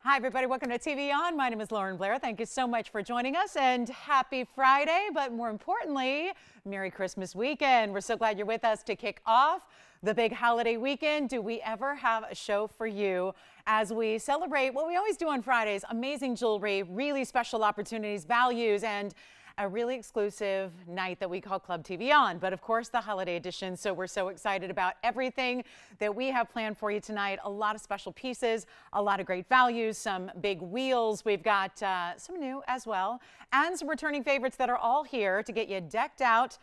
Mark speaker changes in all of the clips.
Speaker 1: Hi, everybody. Welcome to TVON. My name is Lauren Blair. Thank you so much for joining us, and happy Friday, but more importantly, Merry Christmas weekend. We're so glad you're with us to kick off the big holiday weekend. Do we ever have a show for you as we celebrate what we always do on Fridays? Amazing jewelry, really special opportunities, values, and a really exclusive night that we call Club TVON, but of course the holiday edition. So we're so excited about everything that we have planned for you tonight. A lot of special pieces, a lot of great values, some big wheels. We've got some new as well, and some returning favorites that are all here to get you decked out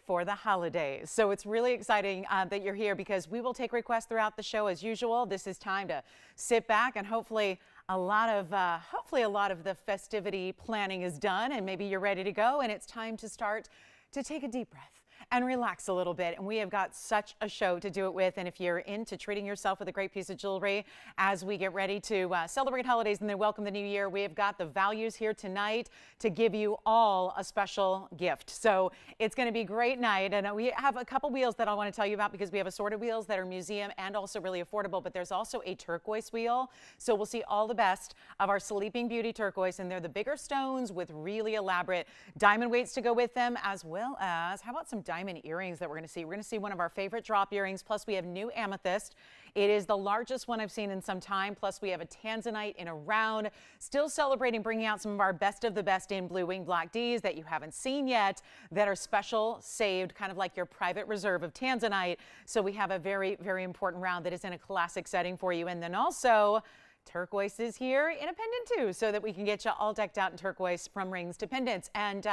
Speaker 1: for the holidays. So it's really exciting that you're here, because we will take requests throughout the show as usual. This is time to sit back, and hopefully a lot of the festivity planning is done, and maybe you're ready to go, and it's time to start to take a deep breath and relax a little bit. And we have got such a show to do it with. And if you're into treating yourself with a great piece of jewelry as we get ready to celebrate holidays and then welcome the new year, we have got the values here tonight to give you all a special gift. So it's going to be a great night. And we have a couple wheels that I want to tell you about, because we have assorted wheels that are museum and also really affordable, but there's also a turquoise wheel. So we'll see all the best of our Sleeping Beauty turquoise, and they're the bigger stones with really elaborate diamond weights to go with them, as well as, how about some diamond earrings that we're going to see? We're going to see one of our favorite drop earrings, plus we have new amethyst. It is the largest one I've seen in some time, plus we have a Tanzanite in a round. Still celebrating bringing out some of our best of the best in blue wing black Ds that you haven't seen yet, that are special saved, kind of like your private reserve of Tanzanite. So we have a very, very important round that is in a classic setting for you. And then also turquoise is here in a pendant too, so that we can get you all decked out in turquoise, from rings to pendants, and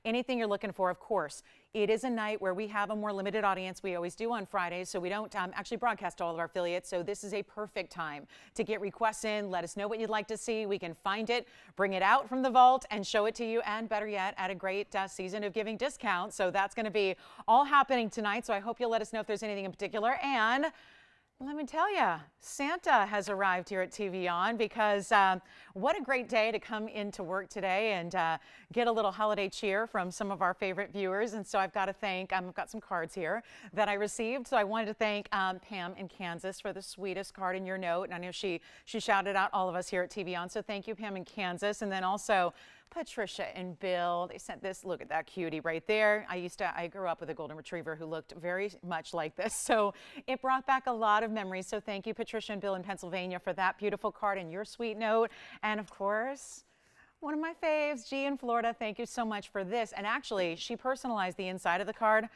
Speaker 1: anything you're looking for. Of course, it is a night where we have a more limited audience. We always do on Fridays, so we don't actually broadcast to all of our affiliates. So this is a perfect time to get requests in. Let us know what you'd like to see. We can find it, bring it out from the vault, and show it to you, and better yet, at a great season of giving discount. So that's going to be all happening tonight. So I hope you'll let us know if there's anything in particular. And let me tell you, Santa has arrived here at TVON, because what a great day to come into work today and get a little holiday cheer from some of our favorite viewers. And so I've got to thank, I've got some cards here that I received. So I wanted to thank Pam in Kansas for the sweetest card in your note. And I know she shouted out all of us here at TVON. So thank you, Pam in Kansas. And then also Patricia and Bill, they sent this. Look at that cutie right there. I grew up with a golden retriever who looked very much like this, so it brought back a lot of memories. So thank you, Patricia and Bill in Pennsylvania, for that beautiful card and your sweet note. And of course, one of my faves, G in Florida, thank you so much for this. And actually, she personalized the inside of the card.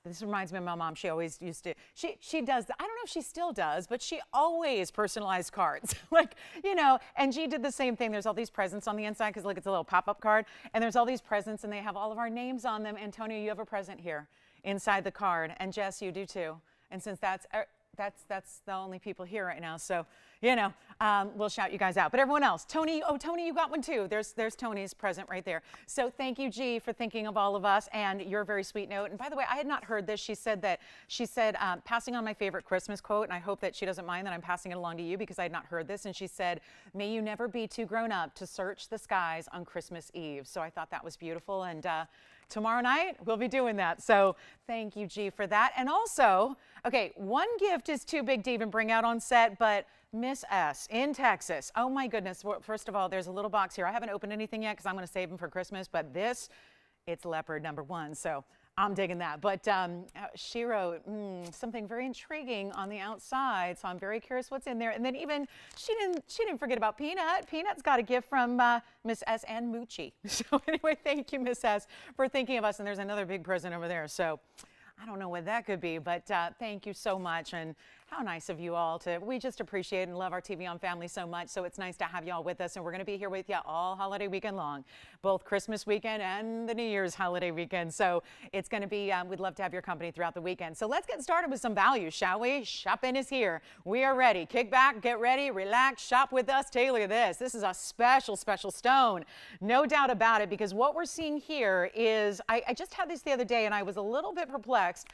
Speaker 1: This reminds me of my mom. She always used to, she does, I don't know if she still does, but she always personalized cards. Like, you know, and G did the same thing. There's all these presents on the inside, because look, it's a little pop-up card, and there's all these presents, and they have all of our names on them. Antonio, you have a present here inside the card, and Jess, you do too. And since that's the only people here right now, so you know, we'll shout you guys out. But everyone else, Tony, oh Tony, you got one too. There's Tony's present right there. So thank you, G, for thinking of all of us and your very sweet note. And by the way, I had not heard this. She said passing on my favorite Christmas quote, and I hope that she doesn't mind that I'm passing it along to you, because I had not heard this. And she said, "May you never be too grown up to search the skies on Christmas Eve." So I thought that was beautiful, and tomorrow night we'll be doing that. So thank you, G, for that. And also, okay, one gift is too big to even bring out on set, but Miss S in Texas. Oh my goodness. Well, first of all, there's a little box here. I haven't opened anything yet, because I'm going to save them for Christmas, but this, it's leopard #1. So I'm digging that. But she wrote something very intriguing on the outside, so I'm very curious what's in there. And then even she didn't forget about Peanut. Peanut's got a gift from Miss S and Moochie. So anyway, thank you, Miss S, for thinking of us. And there's another big present over there. So I don't know what that could be, but thank you so much. And how nice of you all we just appreciate and love our TVON family so much. So it's nice to have you all with us, and we're going to be here with you all holiday weekend long, both Christmas weekend and the New Year's holiday weekend. So it's going to be, we'd love to have your company throughout the weekend. So let's get started with some values, shall we? Shopping is here. We are ready. Kick back, get ready, relax, shop with us. Take a look at this. This is a special, special stone. No doubt about it, because what we're seeing here is, I just had this the other day, and I was a little bit perplexed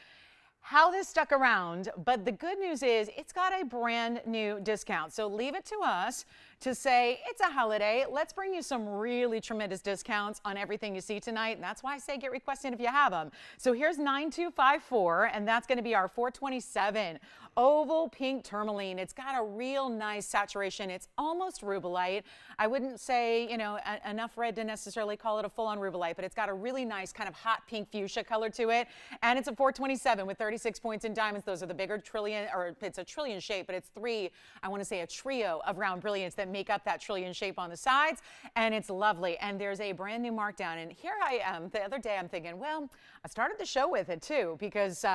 Speaker 1: how this stuck around, but the good news is it's got a brand new discount. So leave it to us to say it's a holiday. Let's bring you some really tremendous discounts on everything you see tonight. And that's why I say get requested if you have them. So here's 9254, and that's going to be our 427 oval pink tourmaline. It's got a real nice saturation. It's almost rubellite. I wouldn't say, you know, enough red to necessarily call it a full-on rubellite, but it's got a really nice kind of hot pink fuchsia color to it. And it's a 427 with 36 points in diamonds. Those are the bigger trillion, or it's a trillion shape, but it's three, I want to say a trio of round brilliants that make up that trillion shape on the sides. And it's lovely. And there's a brand new markdown. And here I am. The other day I'm thinking, well, I started the show with it too, because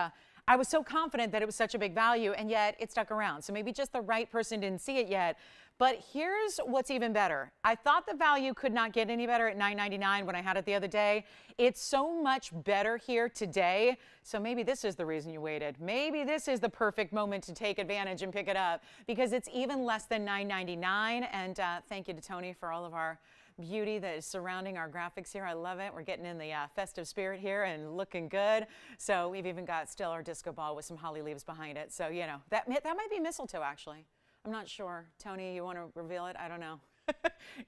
Speaker 1: I was so confident that it was such a big value, and yet it stuck around. So maybe just the right person didn't see it yet. But here's what's even better. I thought the value could not get any better at $9.99 when I had it the other day. It's so much better here today. So maybe this is the reason you waited. Maybe this is the perfect moment to take advantage and pick it up, because it's even less than $9.99. And thank you to Tony for all of our beauty that is surrounding our graphics here. I love it. We're getting in the festive spirit here and looking good. So we've even got still our disco ball with some holly leaves behind it. So, you know, that might be mistletoe, actually. I'm not sure. Tony, you want to reveal it? I don't know.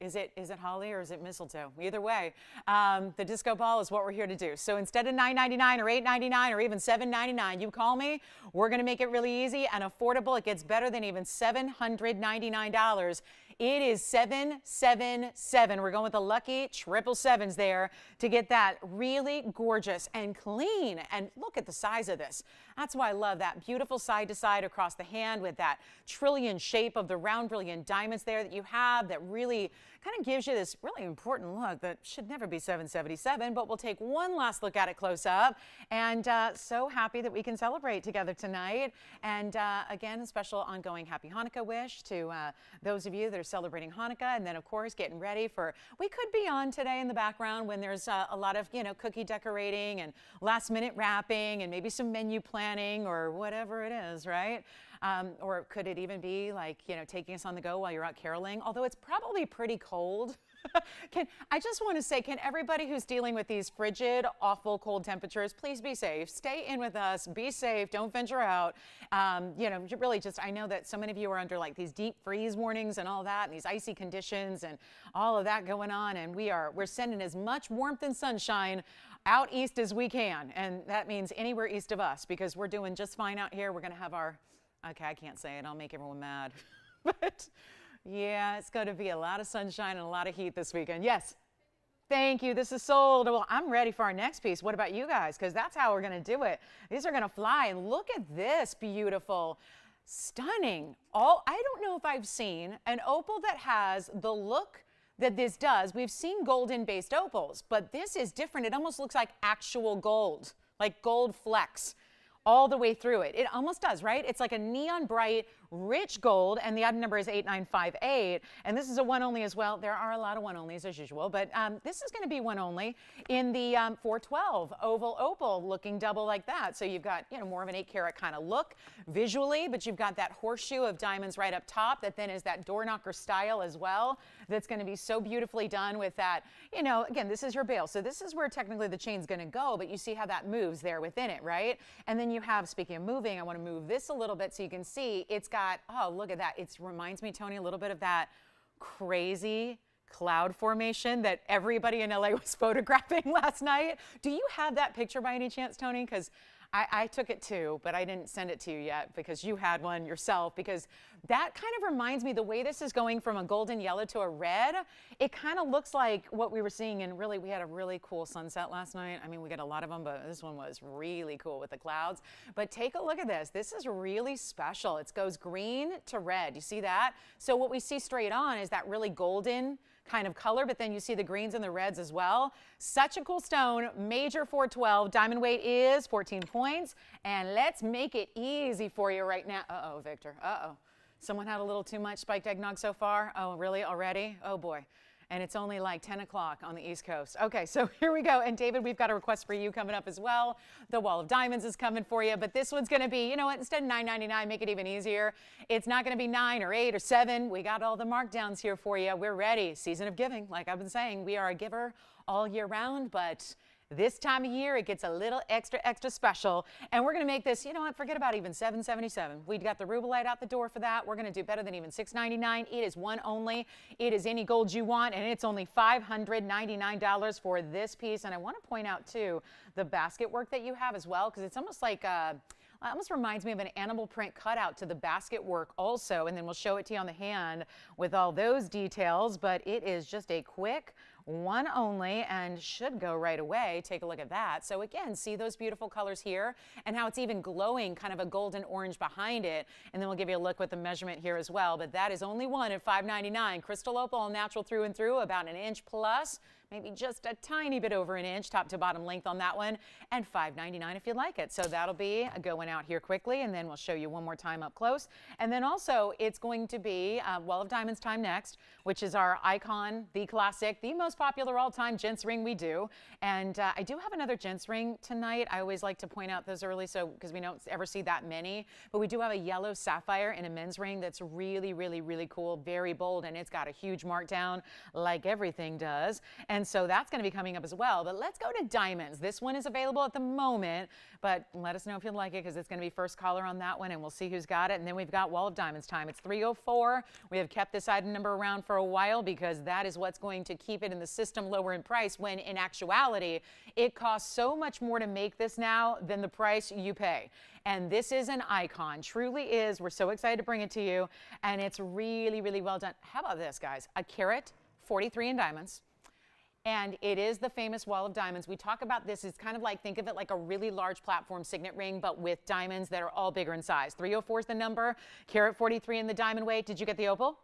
Speaker 1: Is it holly or is it mistletoe? Either way, the disco ball is what we're here to do. So instead of $9.99 or $8.99 or even $7.99, you call me. We're going to make it really easy and affordable. It gets better than even $799. It is 777. We're going with the lucky 777s there to get that really gorgeous and clean. And look at the size of this. That's why I love that beautiful side to side across the hand with that trillion shape of the round brilliant diamonds there that you have that really kind of gives you this really important look that should never be 777, but we'll take one last look at it close up. And so happy that we can celebrate together tonight. And again, a special ongoing happy Hanukkah wish to those of you that are celebrating Hanukkah, and then of course getting ready for, we could be on today in the background when there's a lot of, you know, cookie decorating and last minute wrapping and maybe some menu planning or whatever it is, right? Or could it even be like, you know, taking us on the go while you're out caroling? Although it's probably pretty cold. I just want to say, can everybody who's dealing with these frigid, awful cold temperatures, please be safe. Stay in with us. Be safe. Don't venture out. You know, really just, I know that so many of you are under like these deep freeze warnings and all that, and these icy conditions and all of that going on. And we're sending as much warmth and sunshine out east as we can. And that means anywhere east of us, because we're doing just fine out here. We're going to have our, okay, I can't say it. I'll make everyone mad. But yeah, it's going to be a lot of sunshine and a lot of heat this weekend. Yes. Thank you. This is sold. Well, I'm ready for our next piece. What about you guys? Because that's how we're going to do it. These are going to fly. And look at this beautiful, stunning. I don't know if I've seen an opal that has the look that this does. We've seen golden-based opals, but this is different. It almost looks like actual gold, like gold flecks all the way through it. It almost does, right? It's like a neon bright, rich gold, and the item number is 8958. And this is a one only as well. There are a lot of one onlys as usual, but this is going to be one only in the 412 oval opal, looking double like that. So you've got, you know, more of an 8-carat kind of look visually, but you've got that horseshoe of diamonds right up top that then is that door knocker style as well. That's going to be so beautifully done with that. You know, again, this is your bail, so this is where technically the chain's going to go, but you see how that moves there within it, right? And then you have, speaking of moving, I want to move this a little bit so you can see it's got, oh, look at that. It reminds me, Tony, a little bit of that crazy cloud formation that everybody in LA was photographing last night. Do you have that picture by any chance, Tony? Because I took it too, but I didn't send it to you yet because you had one yourself, because that kind of reminds me, the way this is going from a golden yellow to a red, it kind of looks like what we were seeing. And really, we had a really cool sunset last night. I mean, we got a lot of them, but this one was really cool with the clouds. But take a look at this. This is really special. It goes green to red. You see that? So what we see straight on is that really golden kind of color, but then you see the greens and the reds as well. Such a cool stone. Major 412. Diamond weight is 14 points. And let's make it easy for you right now. Uh-oh, Victor. Uh-oh. Someone had a little too much spiked eggnog so far? Oh, really? Already? Oh, boy. And it's only like 10 o'clock on the East Coast. Okay, so here we go. And David, we've got a request for you coming up as well. The Wall of Diamonds is coming for you, but this one's going to be, you know what, instead of $9.99, make it even easier. It's not going to be 9 or 8 or 7. We got all the markdowns here for you. We're ready. Season of giving. Like I've been saying, we are a giver all year round, but This time of year, it gets a little extra special. And we're going to make this, you know what, forget about even $7.77. We got the rubelite out the door for that. We're going to do better than even $6.99. It is one only. It is any gold you want, and it's only $599 for this piece. And I want to point out, too, the basket work that you have as well, because it's almost like it almost reminds me of an animal print cutout to the basket work also, and then we'll show it to you on the hand with all those details, but it is just a quick one only and should go right away. Take a look at that. So again, see those beautiful colors here and how it's even glowing, kind of a golden orange behind it. And then we'll give you a look with the measurement here as well, but that is only one at $5.99. Crystal opal, all natural through and through, about an inch plus, maybe just a tiny bit over an inch, top to bottom length on that one, and $5.99 if you'd like it. So that'll be going out here quickly, and then we'll show you one more time up close. And then also, it's going to be Wall of Diamonds time next, which is our icon, the classic, the most popular all-time gents ring we do. And I do have another gents ring tonight. I always like to point out those early, so because we don't ever see that many. But we do have a yellow sapphire in a men's ring that's really cool, very bold, and it's got a huge markdown like everything does. And so that's going to be coming up as well. But let's go to diamonds. This one is available at the moment, but let us know if you like it because it's going to be first caller on that one, and we'll see who's got it. And then we've got Wall of Diamonds time. It's 304. We have kept this item number around for a while because that is what's going to keep it in the system lower in price, when in actuality, it costs so much more to make this now than the price you pay. And this is an icon, truly is. We're so excited to bring it to you, and it's really well done. How about this, guys? A carat 43 in diamonds. And it is the famous Wall of Diamonds. We talk about this as kind of like, think of it like a really large platform signet ring, but with diamonds that are all bigger in size. 304 is the number, carat 43 in the diamond weight. Did you get the opal?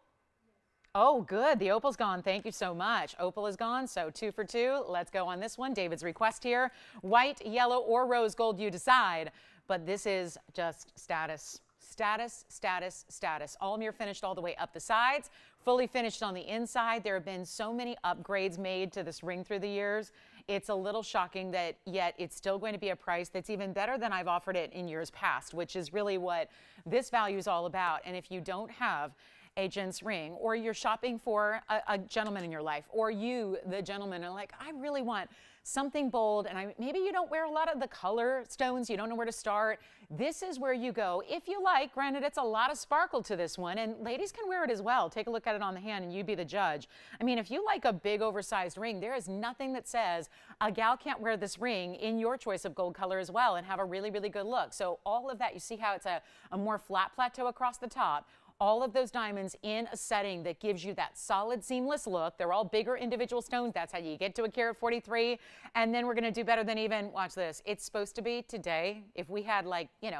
Speaker 1: Oh, good. The opal's gone. Thank you so much. Opal is gone, so 2 for 2. Let's go on this one. David's request here. White, yellow, or rose gold, you decide. But this is just status. Status. All mirror finished all the way up the sides, fully finished on the inside. There have been so many upgrades made to this ring through the years. It's a little shocking that yet it's still going to be a price that's even better than I've offered it in years past, which is really what this value is all about. And if you don't have a gent's ring, or you're shopping for a gentleman in your life, or you, the gentleman, are like, I really want something bold, and maybe you don't wear a lot of the color stones, you don't know where to start. This is where you go. If you like, granted, it's a lot of sparkle to this one, and ladies can wear it as well. Take a look at it on the hand, and you be the judge. I mean, if you like a big oversized ring, there is nothing that says a gal can't wear this ring in your choice of gold color as well and have a really good look. So all of that, you see how it's a more flat plateau across the top. All of those diamonds in a setting that gives you that solid seamless look. They're all bigger individual stones. That's how you get to a carat 43. And then we're going to do better than even, watch this. It's supposed to be today. If we had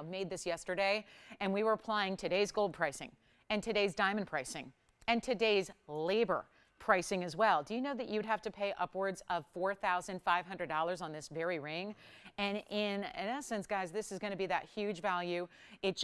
Speaker 1: made this yesterday and we were applying today's gold pricing and today's diamond pricing and today's labor pricing as well. Do you know that you'd have to pay upwards of $4,500 on this very ring? And in essence, guys, this is going to be that huge value. It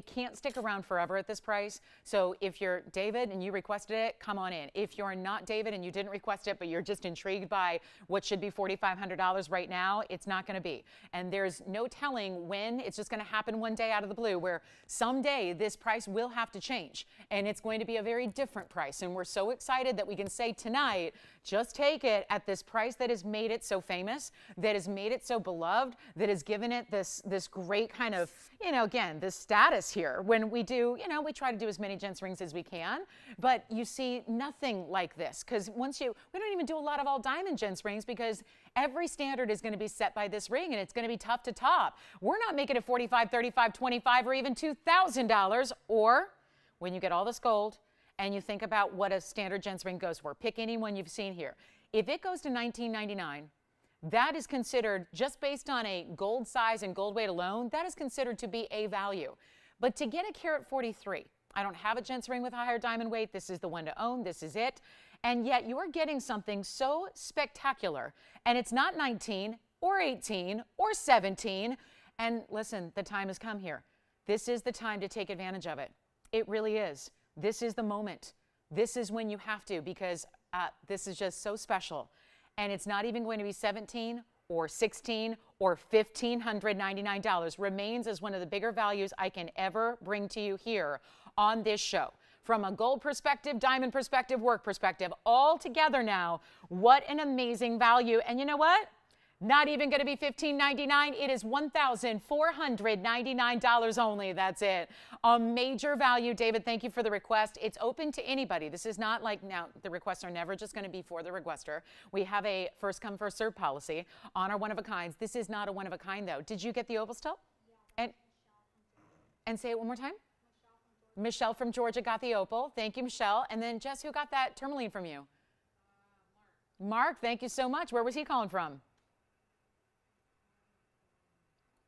Speaker 1: can't stick around forever at this price. So if you're David and you requested it, come on in. If you're not David and you didn't request it, but you're just intrigued by what should be $4,500 right now, it's not going to be. And there's no telling when. It's just going to happen one day out of the blue, where someday this price will have to change. And it's going to be a very different price. And we're so excited that we can say tonight, just take it at this price that has made it so famous, that has made it so beloved, that has given it this great kind of, again, this status here. When we do, we try to do as many gents rings as we can, but you see nothing like this, because we don't even do a lot of all diamond gents rings, because every standard is going to be set by this ring, and it's going to be tough to top. We're not making it $45, $35, $25, or even $2,000, or when you get all this gold, and you think about what a standard gents ring goes for. Pick any one you've seen here. If it goes to $19.99, that is considered, just based on a gold size and gold weight alone, that is considered to be a value. But to get a carat 43, I don't have a gents ring with a higher diamond weight. This is the one to own. This is it. And yet you're getting something so spectacular. And it's not 19 or 18 or 17. And listen, the time has come here. This is the time to take advantage of it. It really is. This is the moment. This is when you have to, because this is just so special. And it's not even going to be $17 or $16 or $1,599. Remains as one of the bigger values I can ever bring to you here on this show. From a gold perspective, diamond perspective, work perspective, all together now. What an amazing value. And you know what? Not even going to be $15.99. It is $1,499 only. That's it. A major value. David, thank you for the request. It's open to anybody. This is not like, now, the requests are never just going to be for the requester. We have a first come, first serve policy on our one-of-a-kinds. This is not a one-of-a-kind, though. Did you get the opal still? Yeah. And say it one more time. Michelle from Georgia got the opal. Thank you, Michelle. And then, Jess, who got that tourmaline from you? Mark, thank you so much. Where was he calling from?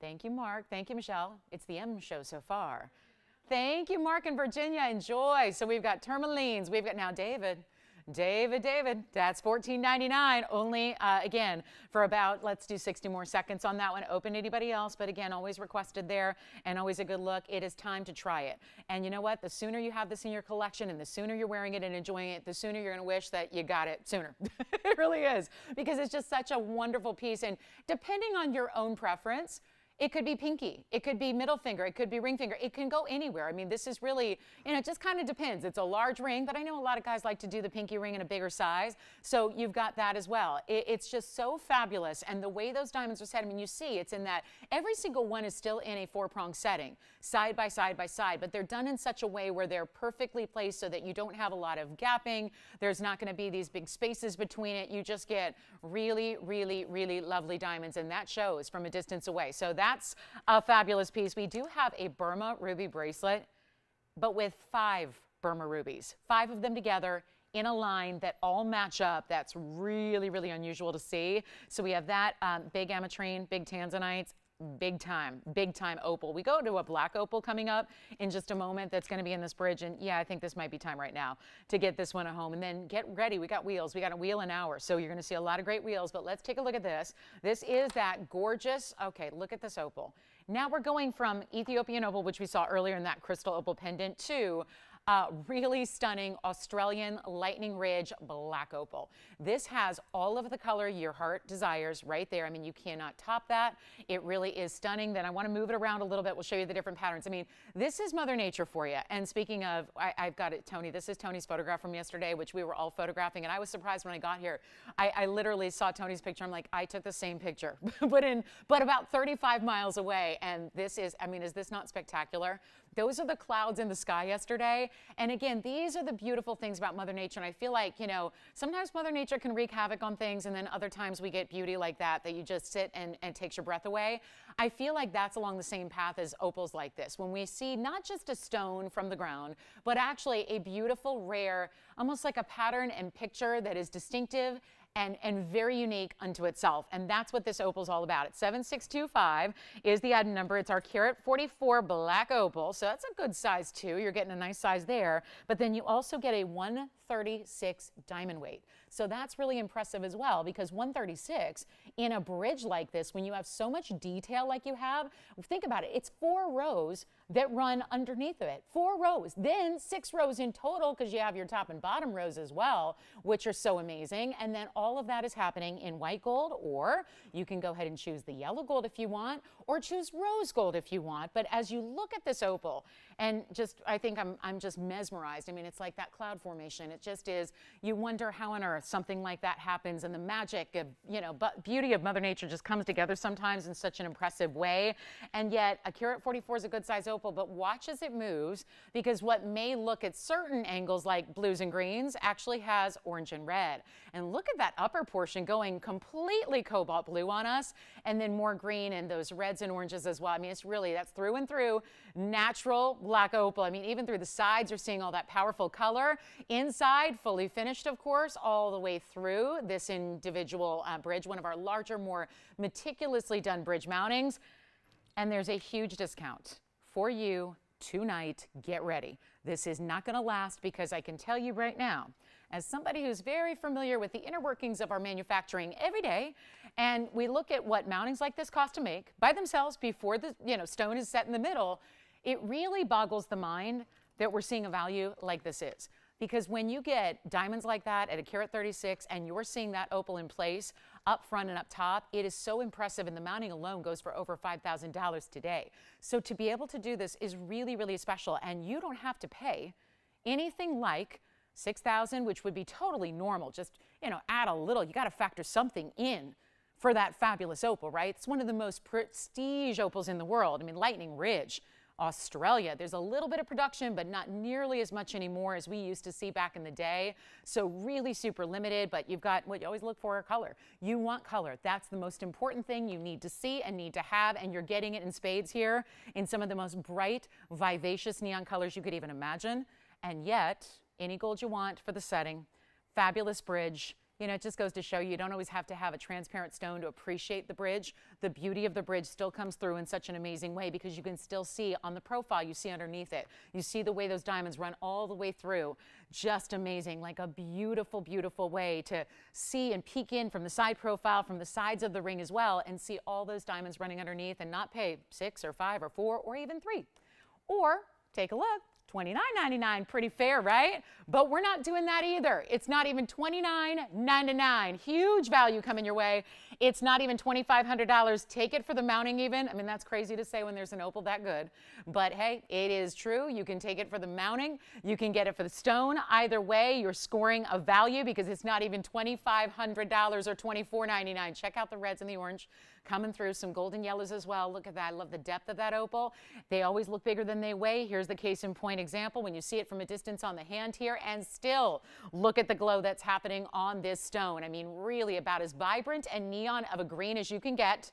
Speaker 1: Thank you, Mark. Thank you, Michelle. It's the M show so far. Thank you, Mark in Virginia. Enjoy. So we've got tourmalines. We've got now David. That's $14.99 only, again, for about, let's do 60 more seconds on that one. Open to anybody else, but again, always requested there and always a good look. It is time to try it. And you know what? The sooner you have this in your collection and the sooner you're wearing it and enjoying it, the sooner you're going to wish that you got it sooner. It really is, because it's just such a wonderful piece. And depending on your own preference, it could be pinky, it could be middle finger, it could be ring finger, it can go anywhere. I mean, this is really, you know, it just kind of depends. It's a large ring, but I know a lot of guys like to do the pinky ring in a bigger size, so you've got that as well. It's just so fabulous, and the way those diamonds are set, I mean, you see it's in that every single one is still in a four-prong setting, side by side by side, but they're done in such a way where they're perfectly placed so that you don't have a lot of gapping. There's not going to be these big spaces between it. You just get really, really, really lovely diamonds, and that shows from a distance away. So that's a fabulous piece. We do have a Burma ruby bracelet, but with 5 Burma rubies, 5 of them together in a line that all match up. That's really, really unusual to see. So we have that big ametrine, big tanzanites, big time opal. We go to a black opal coming up in just a moment that's going to be in this bridge, and yeah, I think this might be time right now to get this one at home. And then get ready, we got wheels. We got a wheel an hour, so you're going to see a lot of great wheels, but let's take a look at this. This is that gorgeous, okay, look at this opal. Now we're going from Ethiopian opal, which we saw earlier in that crystal opal pendant, to really stunning Australian lightning ridge black opal. This has all of the color your heart desires right there. I mean, you cannot top that. It really is stunning. Then I want to move it around a little bit. We'll show you the different patterns. I mean, this is Mother Nature for you. And speaking of, I've got it, Tony. This is Tony's photograph from yesterday, which we were all photographing. And I was surprised when I got here. I literally saw Tony's picture. I'm like, I took the same picture, but about 35 miles away. And this is, I mean, is this not spectacular? Those are the clouds in the sky yesterday. And again, these are the beautiful things about Mother Nature. And I feel like, you know, sometimes Mother Nature can wreak havoc on things, and then other times we get beauty like that you just sit and takes your breath away. I feel like that's along the same path as opals like this. When we see not just a stone from the ground, but actually a beautiful, rare, almost like a pattern and picture that is distinctive and very unique unto itself. And that's what this opal is all about. It's 7625 is the item number. It's our carat 44 black opal. So that's a good size too. You're getting a nice size there. But then you also get a 136 diamond weight. So that's really impressive as well, because 136 in a bridge like this, when you have so much detail like you have, think about it. It's 4 rows that run underneath of it. 4 rows, then 6 rows in total, because you have your top and bottom rows as well, which are so amazing. And then all of that is happening in white gold, or you can go ahead and choose the yellow gold if you want, or choose rose gold if you want. But as you look at this opal, and just, I think I'm just mesmerized. I mean, it's like that cloud formation. It just is, you wonder how on earth something like that happens, and the magic of, you know, beauty of Mother Nature just comes together sometimes in such an impressive way. And yet a carat 44 is a good size opal, but watch as it moves, because what may look at certain angles like blues and greens actually has orange and red. And look at that upper portion going completely cobalt blue on us, and then more green and those reds and oranges as well. I mean, it's really, that's through and through natural black opal. I mean, even through the sides, you're seeing all that powerful color. Inside, fully finished, of course, all the way through this individual bridge, one of our larger, more meticulously done bridge mountings. And there's a huge discount for you tonight. Get ready. This is not going to last, because I can tell you right now, as somebody who's very familiar with the inner workings of our manufacturing every day, and we look at what mountings like this cost to make by themselves before the stone is set in the middle, it really boggles the mind that we're seeing a value like this is. Because when you get diamonds like that at a carat 36 and you're seeing that opal in place up front and up top, it is so impressive, and the mounting alone goes for over $5,000 today. So to be able to do this is really, really special, and you don't have to pay anything like $6,000, which would be totally normal. Just, add a little. You got to factor something in for that fabulous opal, right? It's one of the most prestige opals in the world. I mean, Lightning Ridge, Australia. There's a little bit of production, but not nearly as much anymore as we used to see back in the day. So really super limited, but you've got what you always look for, color. You want color. That's the most important thing you need to see and need to have, and you're getting it in spades here in some of the most bright, vivacious neon colors you could even imagine. And yet, any gold you want for the setting, fabulous bridge. You know, it just goes to show you don't always have to have a transparent stone to appreciate the bridge. The beauty of the bridge still comes through in such an amazing way because you can still see on the profile, you see underneath it. You see the way those diamonds run all the way through. Just amazing, like a beautiful, beautiful way to see and peek in from the side profile, from the sides of the ring as well, and see all those diamonds running underneath and not pay 6 or 5 or 4 or even 3. Or take a look. $29.99, pretty fair, right? But we're not doing that either. It's not even $29.99. Huge value coming your way. It's not even $2,500. Take it for the mounting even. I mean, that's crazy to say when there's an opal that good. But hey, it is true. You can take it for the mounting. You can get it for the stone. Either way, you're scoring a value because it's not even $2,500 or $24.99. Check out the reds and the orange coming through. Some golden yellows as well. Look at that. I love the depth of that opal. They always look bigger than they weigh. Here's the case in point example when you see it from a distance on the hand here, and still look at the glow that's happening on this stone. I mean, really about as vibrant and neon of a green as you can get.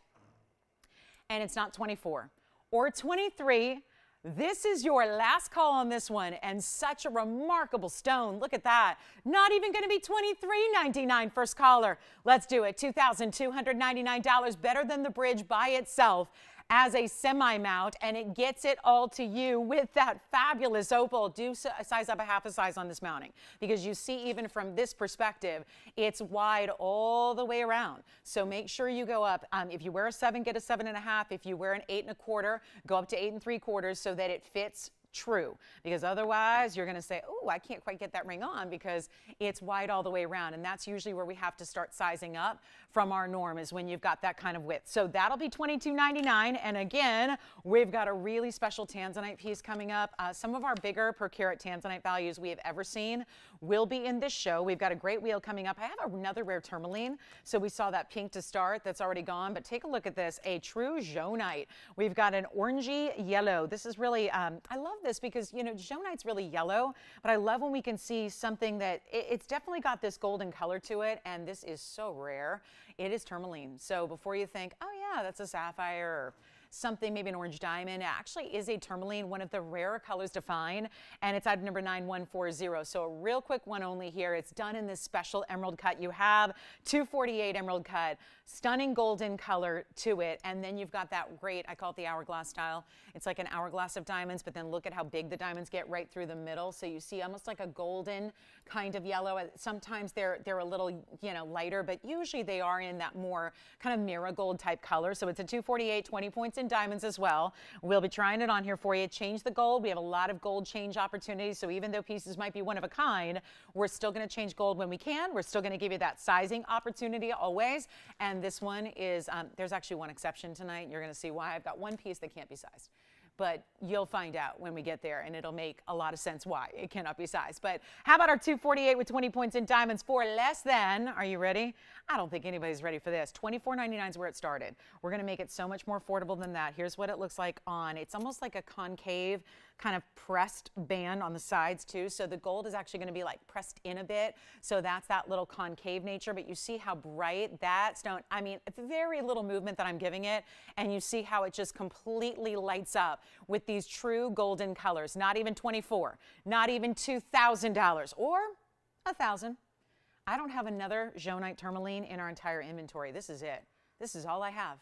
Speaker 1: And it's not 24 or 23. This is your last call on this one, and such a remarkable stone. Look at that. Not even going to be $23.99 first caller. Let's do it. $2,299, better than the bridge by itself as a semi-mount, and it gets it all to you with that fabulous opal. Do size up a half a size on this mounting because you see even from this perspective, it's wide all the way around. So make sure you go up. If you wear a 7, get a 7.5. If you wear an 8 1/4, go up to 8 3/4 so that it fits true, because otherwise you're going to say, oh, I can't quite get that ring on because it's wide all the way around, and that's usually where we have to start sizing up from our norm, is when you've got that kind of width. So that'll be $22.99, and again, we've got a really special Tanzanite piece coming up. Some of our bigger per carat Tanzanite values we have ever seen will be in this show. We've got a great wheel coming up. I have another rare Tourmaline, so we saw that pink to start that's already gone, but take a look at this, a true Jonite. We've got an orangey yellow. This is really, I love this because, you know, Jonite's really yellow, but I love when we can see something that it's definitely got this golden color to it, and this is so rare. It is Tourmaline. So before you think, oh yeah, that's a sapphire or something, maybe an orange diamond, it actually is a Tourmaline, one of the rarer colors to find, and it's item number 9140. So a real quick one only here. It's done in this special emerald cut. You have 248 emerald cut, stunning golden color to it, and then you've got that great, I call it the hourglass style. It's like an hourglass of diamonds, but then look at how big the diamonds get right through the middle. So you see almost like a golden kind of yellow. Sometimes they're a little, you know, lighter, but usually they are in that more kind of marigold type color. So it's a 248, 20 points in diamonds as well. We'll be trying it on here for you. Change the gold. We have a lot of gold change opportunities. So even though pieces might be one of a kind, we're still going to change gold when we can. We're still going to give you that sizing opportunity always. And this one is, there's actually one exception tonight. You're going to see why. I've got one piece that can't be sized. But you'll find out when we get there, and it'll make a lot of sense why it cannot be sized. But how about our 248 with 20 points in diamonds for less than, are you ready? I don't think anybody's ready for this. $24.99 is where it started. We're going to make it so much more affordable than that. Here's what it looks like on. It's almost like a concave kind of pressed band on the sides too. So the gold is actually going to be like pressed in a bit. So that's that little concave nature. But you see how bright that stone, I mean, it's very little movement that I'm giving it. And you see how it just completely lights up with these true golden colors. Not even 24, not even $2,000 or $1,000. I don't have another Jonite Tourmaline in our entire inventory. This is it. This is all I have.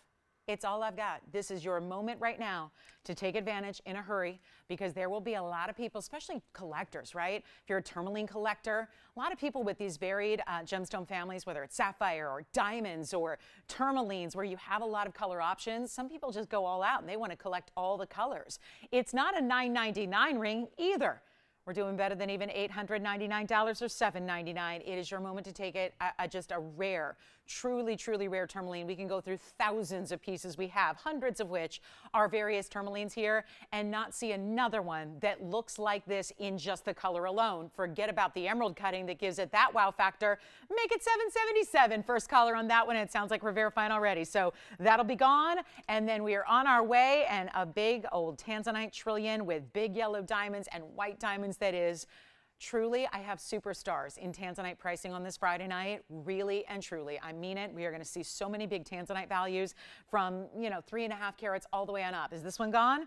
Speaker 1: It's all I've got. This is your moment right now to take advantage in a hurry, because there will be a lot of people, especially collectors, right? If you're a tourmaline collector, a lot of people with these varied gemstone families, whether it's sapphire or diamonds or tourmalines, where you have a lot of color options, some people just go all out and they want to collect all the colors. It's not a $9.99 ring either. We're doing better than even $899 or $799. It is your moment to take it. Just a rare, truly, truly rare tourmaline. We can go through thousands of pieces. We have hundreds of which are various tourmalines here, and not see another one that looks like this in just the color alone. Forget about the emerald cutting that gives it that wow factor. Make it $777. First caller on that one, and it sounds like we're verifying already. So that'll be gone, and then we are on our way, and a big old Tanzanite trillion with big yellow diamonds and white diamonds that is truly, I have superstars in Tanzanite pricing on this Friday night, really and truly. I mean it. We are going to see so many big Tanzanite values from, 3.5 carats all the way on up. Is this one gone?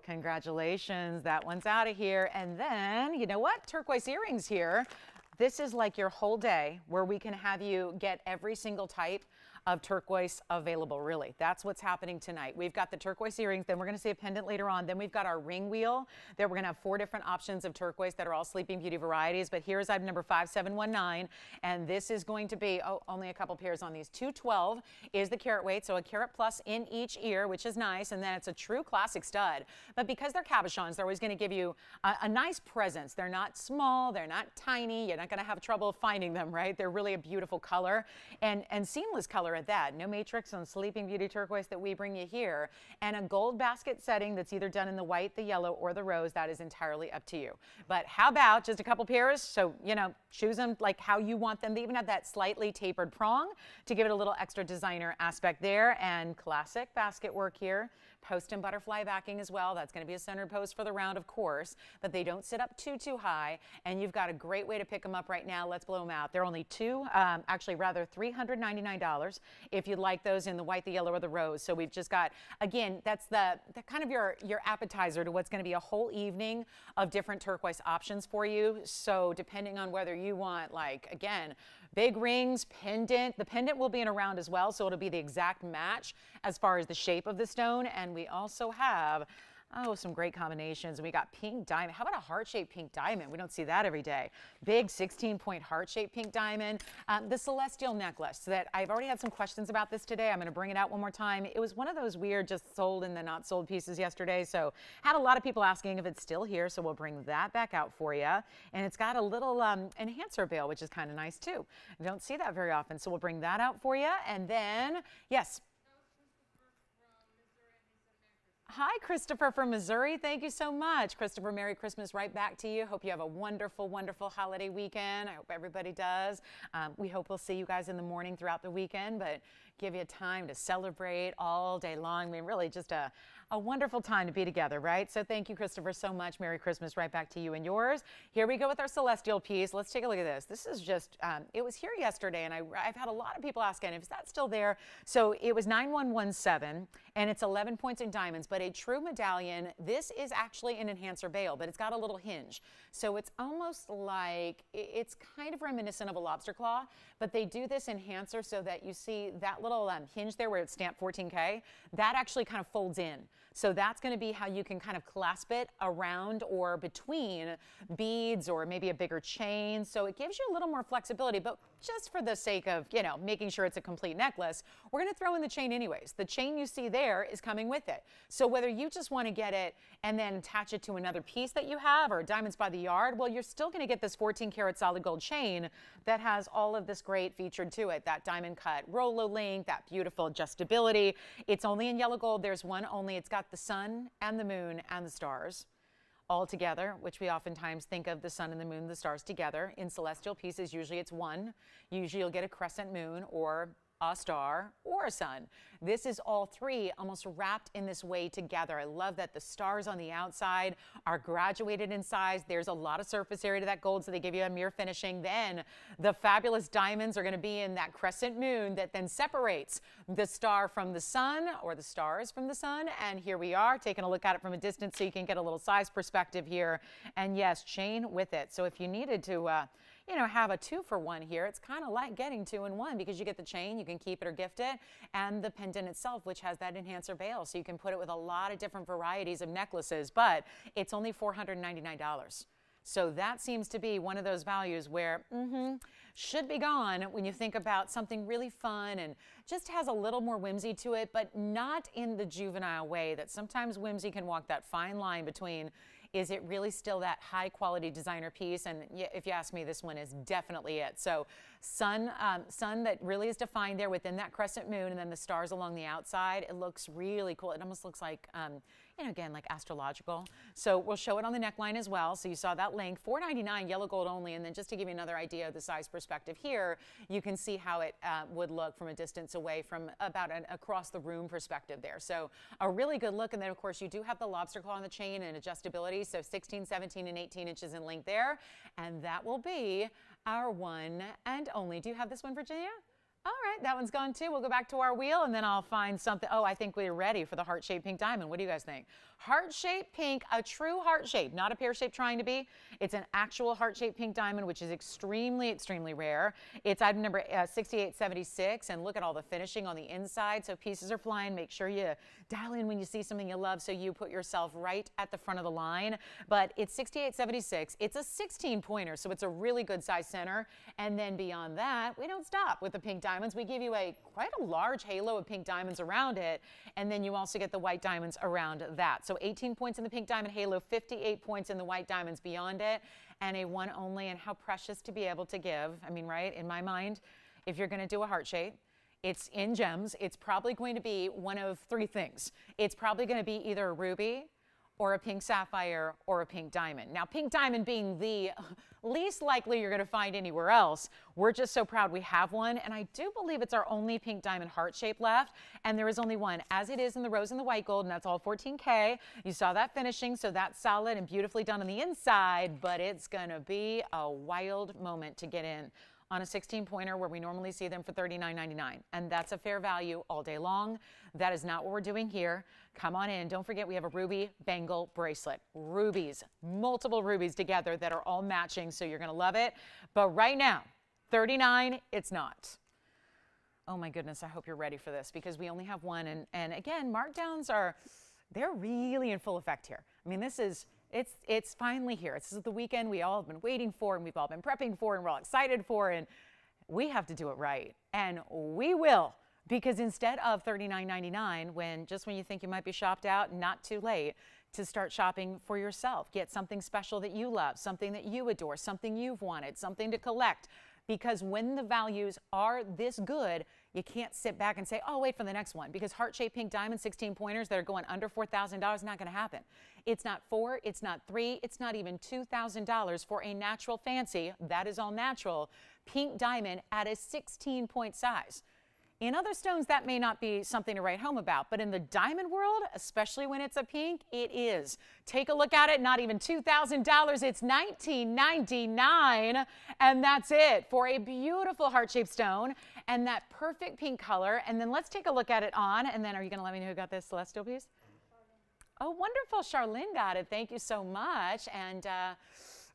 Speaker 1: Congratulations. That one's out of here. And then, you know what? Turquoise earrings here. This is like your whole day where we can have you get every single type of turquoise available, really. That's what's happening tonight. We've got the turquoise earrings, then we're going to see a pendant later on. Then we've got our ring wheel. There we're going to have 4 different options of turquoise that are all Sleeping Beauty varieties. But here's item number 5719, and this is going to be, only a couple pairs on these. 212 is the carat weight, so a carat plus in each ear, which is nice, and then it's a true classic stud. But because they're cabochons, they're always going to give you a nice presence. They're not small, they're not tiny. You're not going to have trouble finding them, right? They're really a beautiful color and seamless color at that. No matrix on Sleeping Beauty turquoise that we bring you here. And a gold basket setting that's either done in the white, the yellow, or the rose. That is entirely up to you. But how about just a couple pairs? So, choose them like how you want them. They even have that slightly tapered prong to give it a little extra designer aspect there. And classic basket work here. Post and butterfly backing as well. That's going to be a centered post for the round, of course, but they don't sit up too high. And you've got a great way to pick them up right now. Let's blow them out. They're only $399 if you'd like those in the white, the yellow, or the rose. So we've just got, again, that's the kind of your appetizer to what's going to be a whole evening of different turquoise options for you. So depending on whether you want, like, again, big rings, pendant. The pendant will be in a round as well, so it'll be the exact match as far as the shape of the stone. And we also have, some great combinations. We got pink diamond. How about a heart-shaped pink diamond? We don't see that every day. Big 16-point heart-shaped pink diamond. The celestial necklace that I've already had some questions about this today. I'm going to bring it out one more time. It was one of those weird just sold and then not sold pieces yesterday. So had a lot of people asking if it's still here. So we'll bring that back out for you. And it's got a little enhancer veil, which is kind of nice too. I don't see that very often. So we'll bring that out for you. And then, yes. Hi, Christopher from Missouri. Thank you so much. Christopher, Merry Christmas right back to you. Hope you have a wonderful, wonderful holiday weekend. I hope everybody does. We hope we'll see you guys in the morning throughout the weekend, but give you time to celebrate all day long. I mean, really just a wonderful time to be together, right? So thank you, Christopher, so much. Merry Christmas right back to you and yours. Here we go with our celestial piece. Let's take a look at this. This is just, it was here yesterday, and I've had a lot of people asking, is that still there? So it was 9117, and it's 11 points in diamonds, but a true medallion. This is actually an enhancer veil, but it's got a little hinge. So it's almost like, it's kind of reminiscent of a lobster claw, but they do this enhancer so that you see that little hinge there where it's stamped 14K, that actually kind of folds in. So that's going to be how you can kind of clasp it around or between beads or maybe a bigger chain. So it gives you a little more flexibility, but just for the sake of, making sure it's a complete necklace, we're going to throw in the chain anyways. The chain you see there is coming with it. So whether you just want to get it and then attach it to another piece that you have or diamonds by the yard, well, you're still going to get this 14 karat solid gold chain that has all of this great featured to it. That diamond cut Rolo link, that beautiful adjustability. It's only in yellow gold. There's one only. It's got the sun and the moon and the stars all together, which we oftentimes think of the sun and the moon, the stars together. In celestial pieces, usually it's one. Usually you'll get a crescent moon or a star or a sun. This is all three almost wrapped in this way together. I love that the stars on the outside are graduated in size. There's a lot of surface area to that gold, so they give you a mirror finishing. Then the fabulous diamonds are going to be in that crescent moon that then separates the star from the sun or the stars from the sun. And here we are taking a look at it from a distance so you can get a little size perspective here. And yes, chain with it. So if you needed to have a 2-for-1 here, it's kind of like getting 2 in 1 because you get the chain, you can keep it or gift it, and the pendant itself, which has that enhancer veil. So you can put it with a lot of different varieties of necklaces, but it's only $499. So that seems to be one of those values where should be gone when you think about something really fun and just has a little more whimsy to it, but not in the juvenile way that sometimes whimsy can walk that fine line between is it really still that high quality designer piece? And if you ask me, this one is definitely it. So sun that really is defined there within that crescent moon, and then the stars along the outside. It looks really cool. It almost looks like, you know, again, like astrological. So we'll show it on the neckline as well. So you saw that length, $4.99, yellow gold only. And then just to give you another idea of the size perspective here, you can see how it would look from a distance away from about an across the room perspective there. So a really good look. And then of course you do have the lobster claw on the chain and adjustability. So 16, 17, and 18 inches in length there. And that will be our one and only. Do you have this one, Virginia? All right, that one's gone too. We'll go back to our wheel and then I'll find something. Oh, I think we're ready for the heart-shaped pink diamond. What do you guys think? Heart-shaped pink, a true heart shape, not a pear shape trying to be. It's an actual heart-shaped pink diamond, which is extremely, extremely rare. It's item number 6876, and look at all the finishing on the inside. So pieces are flying. Make sure you dial in when you see something you love so you put yourself right at the front of the line. But it's 6876. It's a 16-pointer, so it's a really good size center. And then beyond that, we don't stop with the pink diamonds. We give you quite a large halo of pink diamonds around it, and then you also get the white diamonds around that. So 18 points in the pink diamond halo, 58 points in the white diamonds beyond it, and a one only. And how precious to be able to give. I mean, right, in my mind, if you're going to do a heart shape, it's in gems, it's probably going to be one of three things. It's probably going to be either a ruby or a pink sapphire or a pink diamond. Now, pink diamond being the least likely you're going to find anywhere else, we're just so proud we have one, and I do believe it's our only pink diamond heart shape left, and there is only one, as it is in the rose and the white gold, and that's all 14K. You saw that finishing, so that's solid and beautifully done on the inside, but it's going to be a wild moment to get in on a 16-pointer where we normally see them for $39.99. And that's a fair value all day long. That is not what we're doing here. Come on in. Don't forget we have a ruby bangle bracelet. Rubies, multiple rubies together that are all matching, so you're going to love it. But right now, $39, it's not. Oh my goodness, I hope you're ready for this because we only have one. And again, markdowns they're really in full effect here. I mean, it's finally here. This is the weekend we all have been waiting for, and we've all been prepping for, and we're all excited for, and we have to do it right. And we will, because instead of $39.99, when you think you might be shopped out, not too late to start shopping for yourself. Get something special that you love, something that you adore, something you've wanted, something to collect. Because when the values are this good, you can't sit back and say, oh, wait for the next one. Because heart-shaped pink diamond 16 pointers that are going under $4,000, not going to happen. It's not $4, it's not $3, it's not even $2,000 for a natural fancy, that is all natural, pink diamond at a 16-point size. In other stones, that may not be something to write home about, but in the diamond world, especially when it's a pink, it is. Take a look at it, not even $2,000, it's $19.99, and that's it for a beautiful heart-shaped stone and that perfect pink color. And then let's take a look at it on, and then are you going to let me know who got this celestial piece? Oh, wonderful, Charlene got it. Thank you so much, and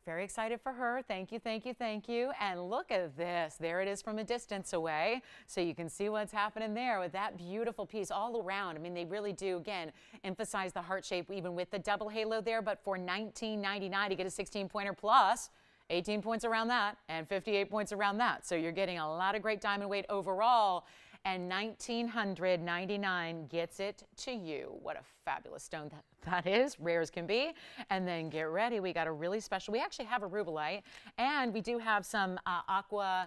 Speaker 1: very excited for her. Thank you, thank you, thank you. And look at this. There it is from a distance away. So you can see what's happening there with that beautiful piece all around. I mean, they really do, again, emphasize the heart shape even with the double halo there. But for $19.99 to get a 16-pointer plus 18 points around that and 58 points around that. So you're getting a lot of great diamond weight overall. And $1,999 gets it to you. What a fabulous stone that is, rare as can be. And then get ready, we got a really special, we actually have a rubellite, and we do have some aqua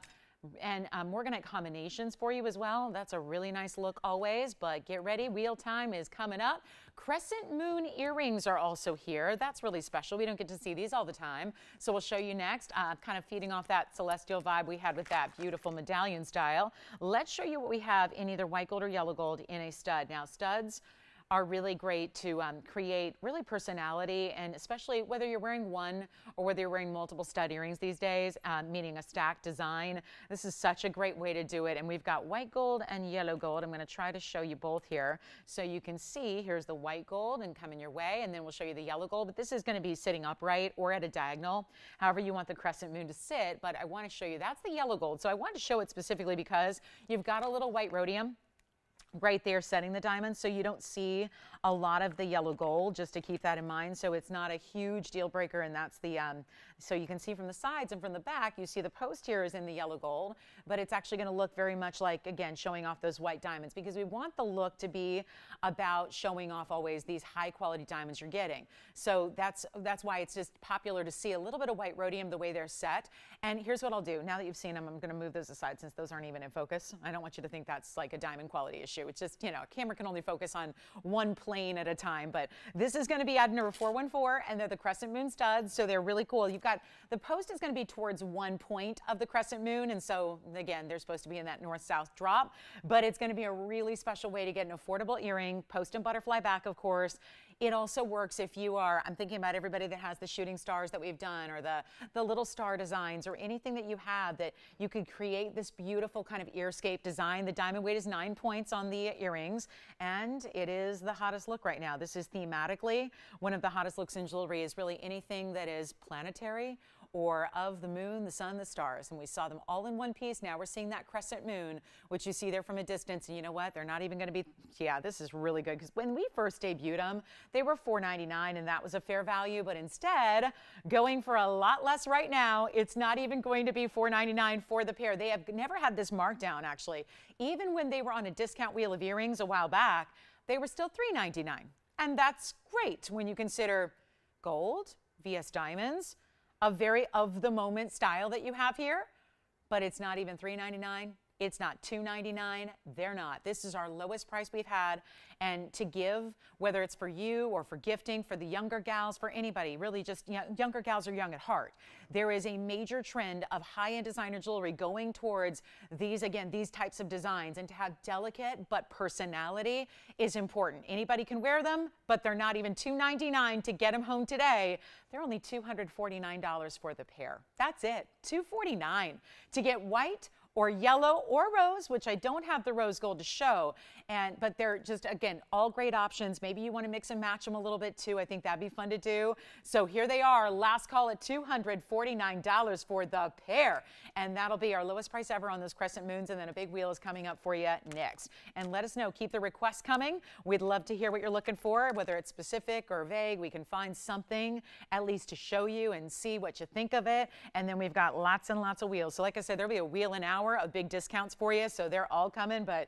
Speaker 1: and Morganite combinations for you as well. That's a really nice look always, but get ready, wheel time is coming up. Crescent moon earrings are also here. That's really special. We don't get to see these all the time. So we'll show you next, kind of feeding off that celestial vibe we had with that beautiful medallion style. Let's show you what we have in either white gold or yellow gold in a stud. Now, studs are really great to create really personality, and especially whether you're wearing one or whether you're wearing multiple stud earrings these days, meaning a stacked design. This is such a great way to do it. And we've got white gold and yellow gold. I'm going to try to show you both here so you can see. Here's the white gold and coming your way, and then we'll show you the yellow gold. But this is going to be sitting upright or at a diagonal, however you want the crescent moon to sit. But I want to show you, that's the yellow gold. So I wanted to show it specifically because you've got a little white rhodium right there setting the diamond, so you don't see a lot of the yellow gold, just to keep that in mind. So it's not a huge deal breaker, and that's the so you can see from the sides and from the back, you see the post here is in the yellow gold, but it's actually going to look very much like, again, showing off those white diamonds, because we want the look to be about showing off always these high quality diamonds you're getting. So that's why it's just popular to see a little bit of white rhodium the way they're set. And here's what I'll do. Now that you've seen them, I'm going to move those aside since those aren't even in focus. I don't want you to think that's like a diamond quality issue. It's just, you know, a camera can only focus on one plane at a time. But this is going to be item number 414, and they're the crescent moon studs, so they're really cool. You've got the post is going to be towards one point of the crescent moon, and so again, they're supposed to be in that north-south drop, but it's going to be a really special way to get an affordable earring, post and butterfly back, of course. It also works if you are, I'm thinking about everybody that has the shooting stars that we've done, or the little star designs, or anything that you have that you could create this beautiful kind of earscape design. The diamond weight is 9 points on the earrings, and it is the hottest look right now. This is thematically one of the hottest looks in jewelry, is really anything that is planetary or of the moon, the sun, the stars. And we saw them all in one piece. Now we're seeing that crescent moon, which you see there from a distance. And you know what? They're not even going to be, yeah, this is really good, because when we first debuted them, they were $4.99, and that was a fair value. But instead, going for a lot less right now, it's not even going to be $4.99 for the pair. They have never had this markdown, actually. Even when they were on a discount wheel of earrings a while back, they were still $3.99. And that's great when you consider gold, VS diamonds, a very of-the-moment style that you have here, but it's not even $3.99. It's not $2.99. They're not. This is our lowest price we've had, and to give, whether it's for you or for gifting, for the younger gals, for anybody, really just, you know, younger gals are young at heart. There is a major trend of high-end designer jewelry going towards these, again, these types of designs, and to have delicate but personality is important. Anybody can wear them, but they're not even $2.99 to get them home today. They're only $249 for the pair. That's it, $249 to get white or yellow or rose, which I don't have the rose gold to show, but they're just, again, all great options. Maybe you want to mix and match them a little bit too. I think that'd be fun to do. So here they are, last call at $249 for the pair, and that'll be our lowest price ever on those crescent moons, and then a big wheel is coming up for you next. And let us know, keep the requests coming. We'd love to hear what you're looking for, whether it's specific or vague. We can find something at least to show you and see what you think of it. And then we've got lots and lots of wheels. So like I said, there'll be a wheel an hour of big discounts for you, so they're all coming, but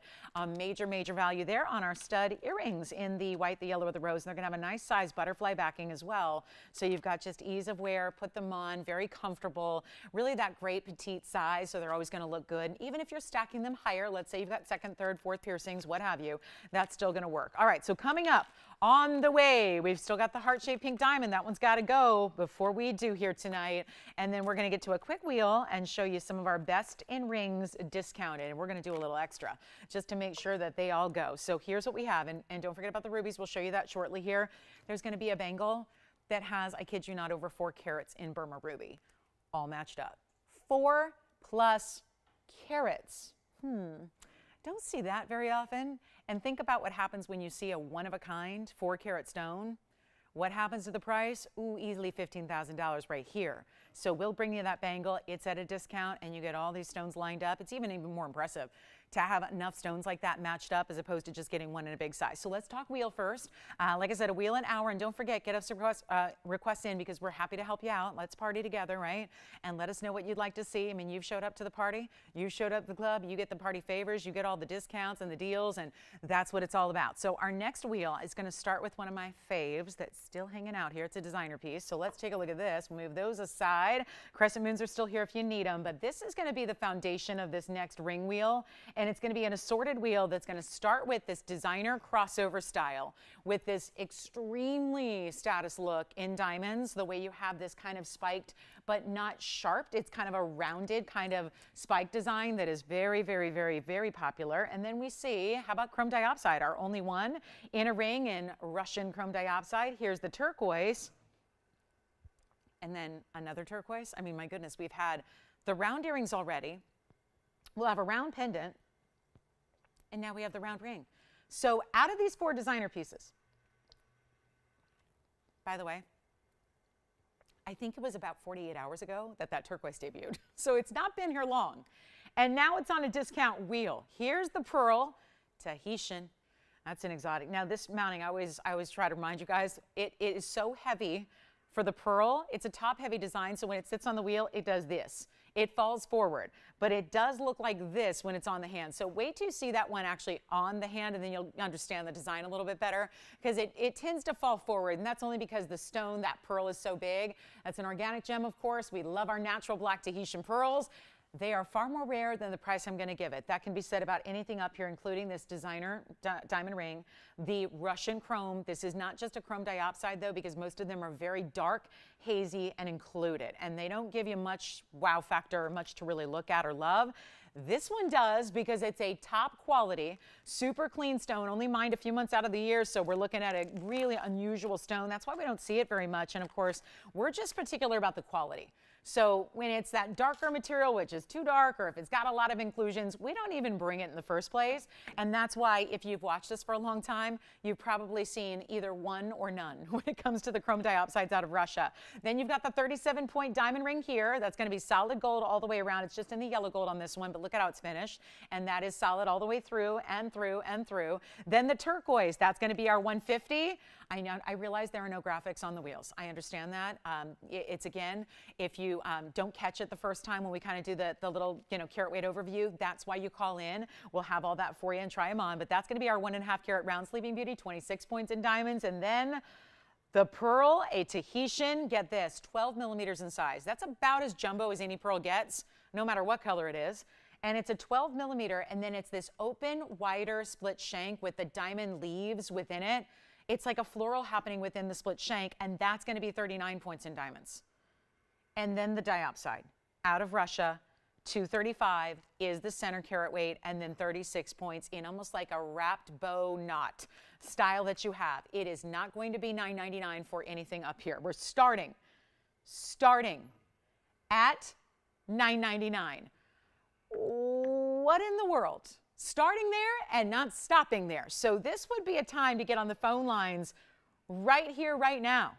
Speaker 1: major value there on our stud earrings in the white, the yellow, or the rose. And they're going to have a nice size butterfly backing as well, so you've got just ease of wear, put them on, very comfortable, really that great petite size, so they're always going to look good. And even if you're stacking them higher, let's say you've got second, third, fourth piercings, what have you, that's still going to work. All right, so coming up on the way, we've still got the heart-shaped pink diamond. That one's got to go before we do here tonight. And then we're going to get to a quick wheel and show you some of our best in rings discounted. And we're going to do a little extra just to make sure that they all go. So here's what we have. And don't forget about the rubies. We'll show you that shortly here. There's going to be a bangle that has, I kid you not, over 4 carats in Burma ruby, all matched up. 4+ carats. Don't see that very often. And think about what happens when you see a one-of-a-kind 4-carat stone. What happens to the price? Ooh, easily $15,000 right here. So we'll bring you that bangle. It's at a discount, and you get all these stones lined up. It's even more impressive to have enough stones like that matched up as opposed to just getting one in a big size. So let's talk wheel first. Like I said, a wheel an hour, and don't forget, get us requests in, because we're happy to help you out. Let's party together, right? And let us know what you'd like to see. I mean, you've showed up to the party, you showed up to the club, you get the party favors, you get all the discounts and the deals, and that's what it's all about. So our next wheel is going to start with one of my faves that's still hanging out here. It's a designer piece. So let's take a look at this. We'll move those aside. Crescent moons are still here if you need them, but this is going to be the foundation of this next ring wheel. And it's going to be an assorted wheel that's going to start with this designer crossover style with this extremely status look in diamonds, the way you have this kind of spiked but not sharp. It's kind of a rounded kind of spike design that is very, very, very, very popular. And then we see, how about chrome diopside, our only one in a ring in Russian chrome diopside. Here's the turquoise. And then another turquoise. I mean, my goodness, we've had the round earrings already. We'll have a round pendant. And now we have the round ring. So out of these 4 designer pieces, by the way, I think it was about 48 hours ago that turquoise debuted. So it's not been here long. And now it's on a discount wheel. Here's the pearl. Tahitian. That's an exotic. Now this mounting, I always try to remind you guys, it is so heavy for the pearl. It's a top heavy design, so when it sits on the wheel, it does this. It falls forward, but it does look like this when it's on the hand. So wait till you see that one actually on the hand, and then you'll understand the design a little bit better, because it tends to fall forward, and that's only because the stone, that pearl, is so big. That's an organic gem, of course. We love our natural black Tahitian pearls. They are far more rare than the price I'm going to give it. That can be said about anything up here, including this designer diamond ring, the Russian chrome. This is not just a chrome diopside, though, because most of them are very dark, hazy, and included. And they don't give you much wow factor or much to really look at or love. This one does, because it's a top quality, super clean stone, only mined a few months out of the year, so we're looking at a really unusual stone. That's why we don't see it very much. And of course, we're just particular about the quality. So when it's that darker material, which is too dark, or if it's got a lot of inclusions, we don't even bring it in the first place. And that's why, if you've watched this for a long time, you've probably seen either one or none when it comes to the chrome diopsides out of Russia. Then you've got the 37-point diamond ring here. That's going to be solid gold all the way around. It's just in the yellow gold on this one, but look at how it's finished. And that is solid all the way through and through and through. Then the turquoise, that's going to be our 150. I realize there are no graphics on the wheels. I understand that. It's, again, if you don't catch it the first time when we kind of do the little, carat weight overview, that's why you call in. We'll have all that for you and try them on. But that's going to be our 1.5 carat round sleeping beauty, 26 points in diamonds. And then the pearl, a Tahitian, get this, 12 millimeters in size. That's about as jumbo as any pearl gets, no matter what color it is. And it's a 12 millimeter, and then it's this open, wider split shank with the diamond leaves within it. It's like a floral happening within the split shank, and that's going to be 39 points in diamonds. And then the diopside, out of Russia, 235 is the center carat weight, and then 36 points in almost like a wrapped bow knot style that you have. It is not going to be $9.99 for anything up here. We're starting at $9.99. What in the world? Starting there and not stopping there. So this would be a time to get on the phone lines right here, right now.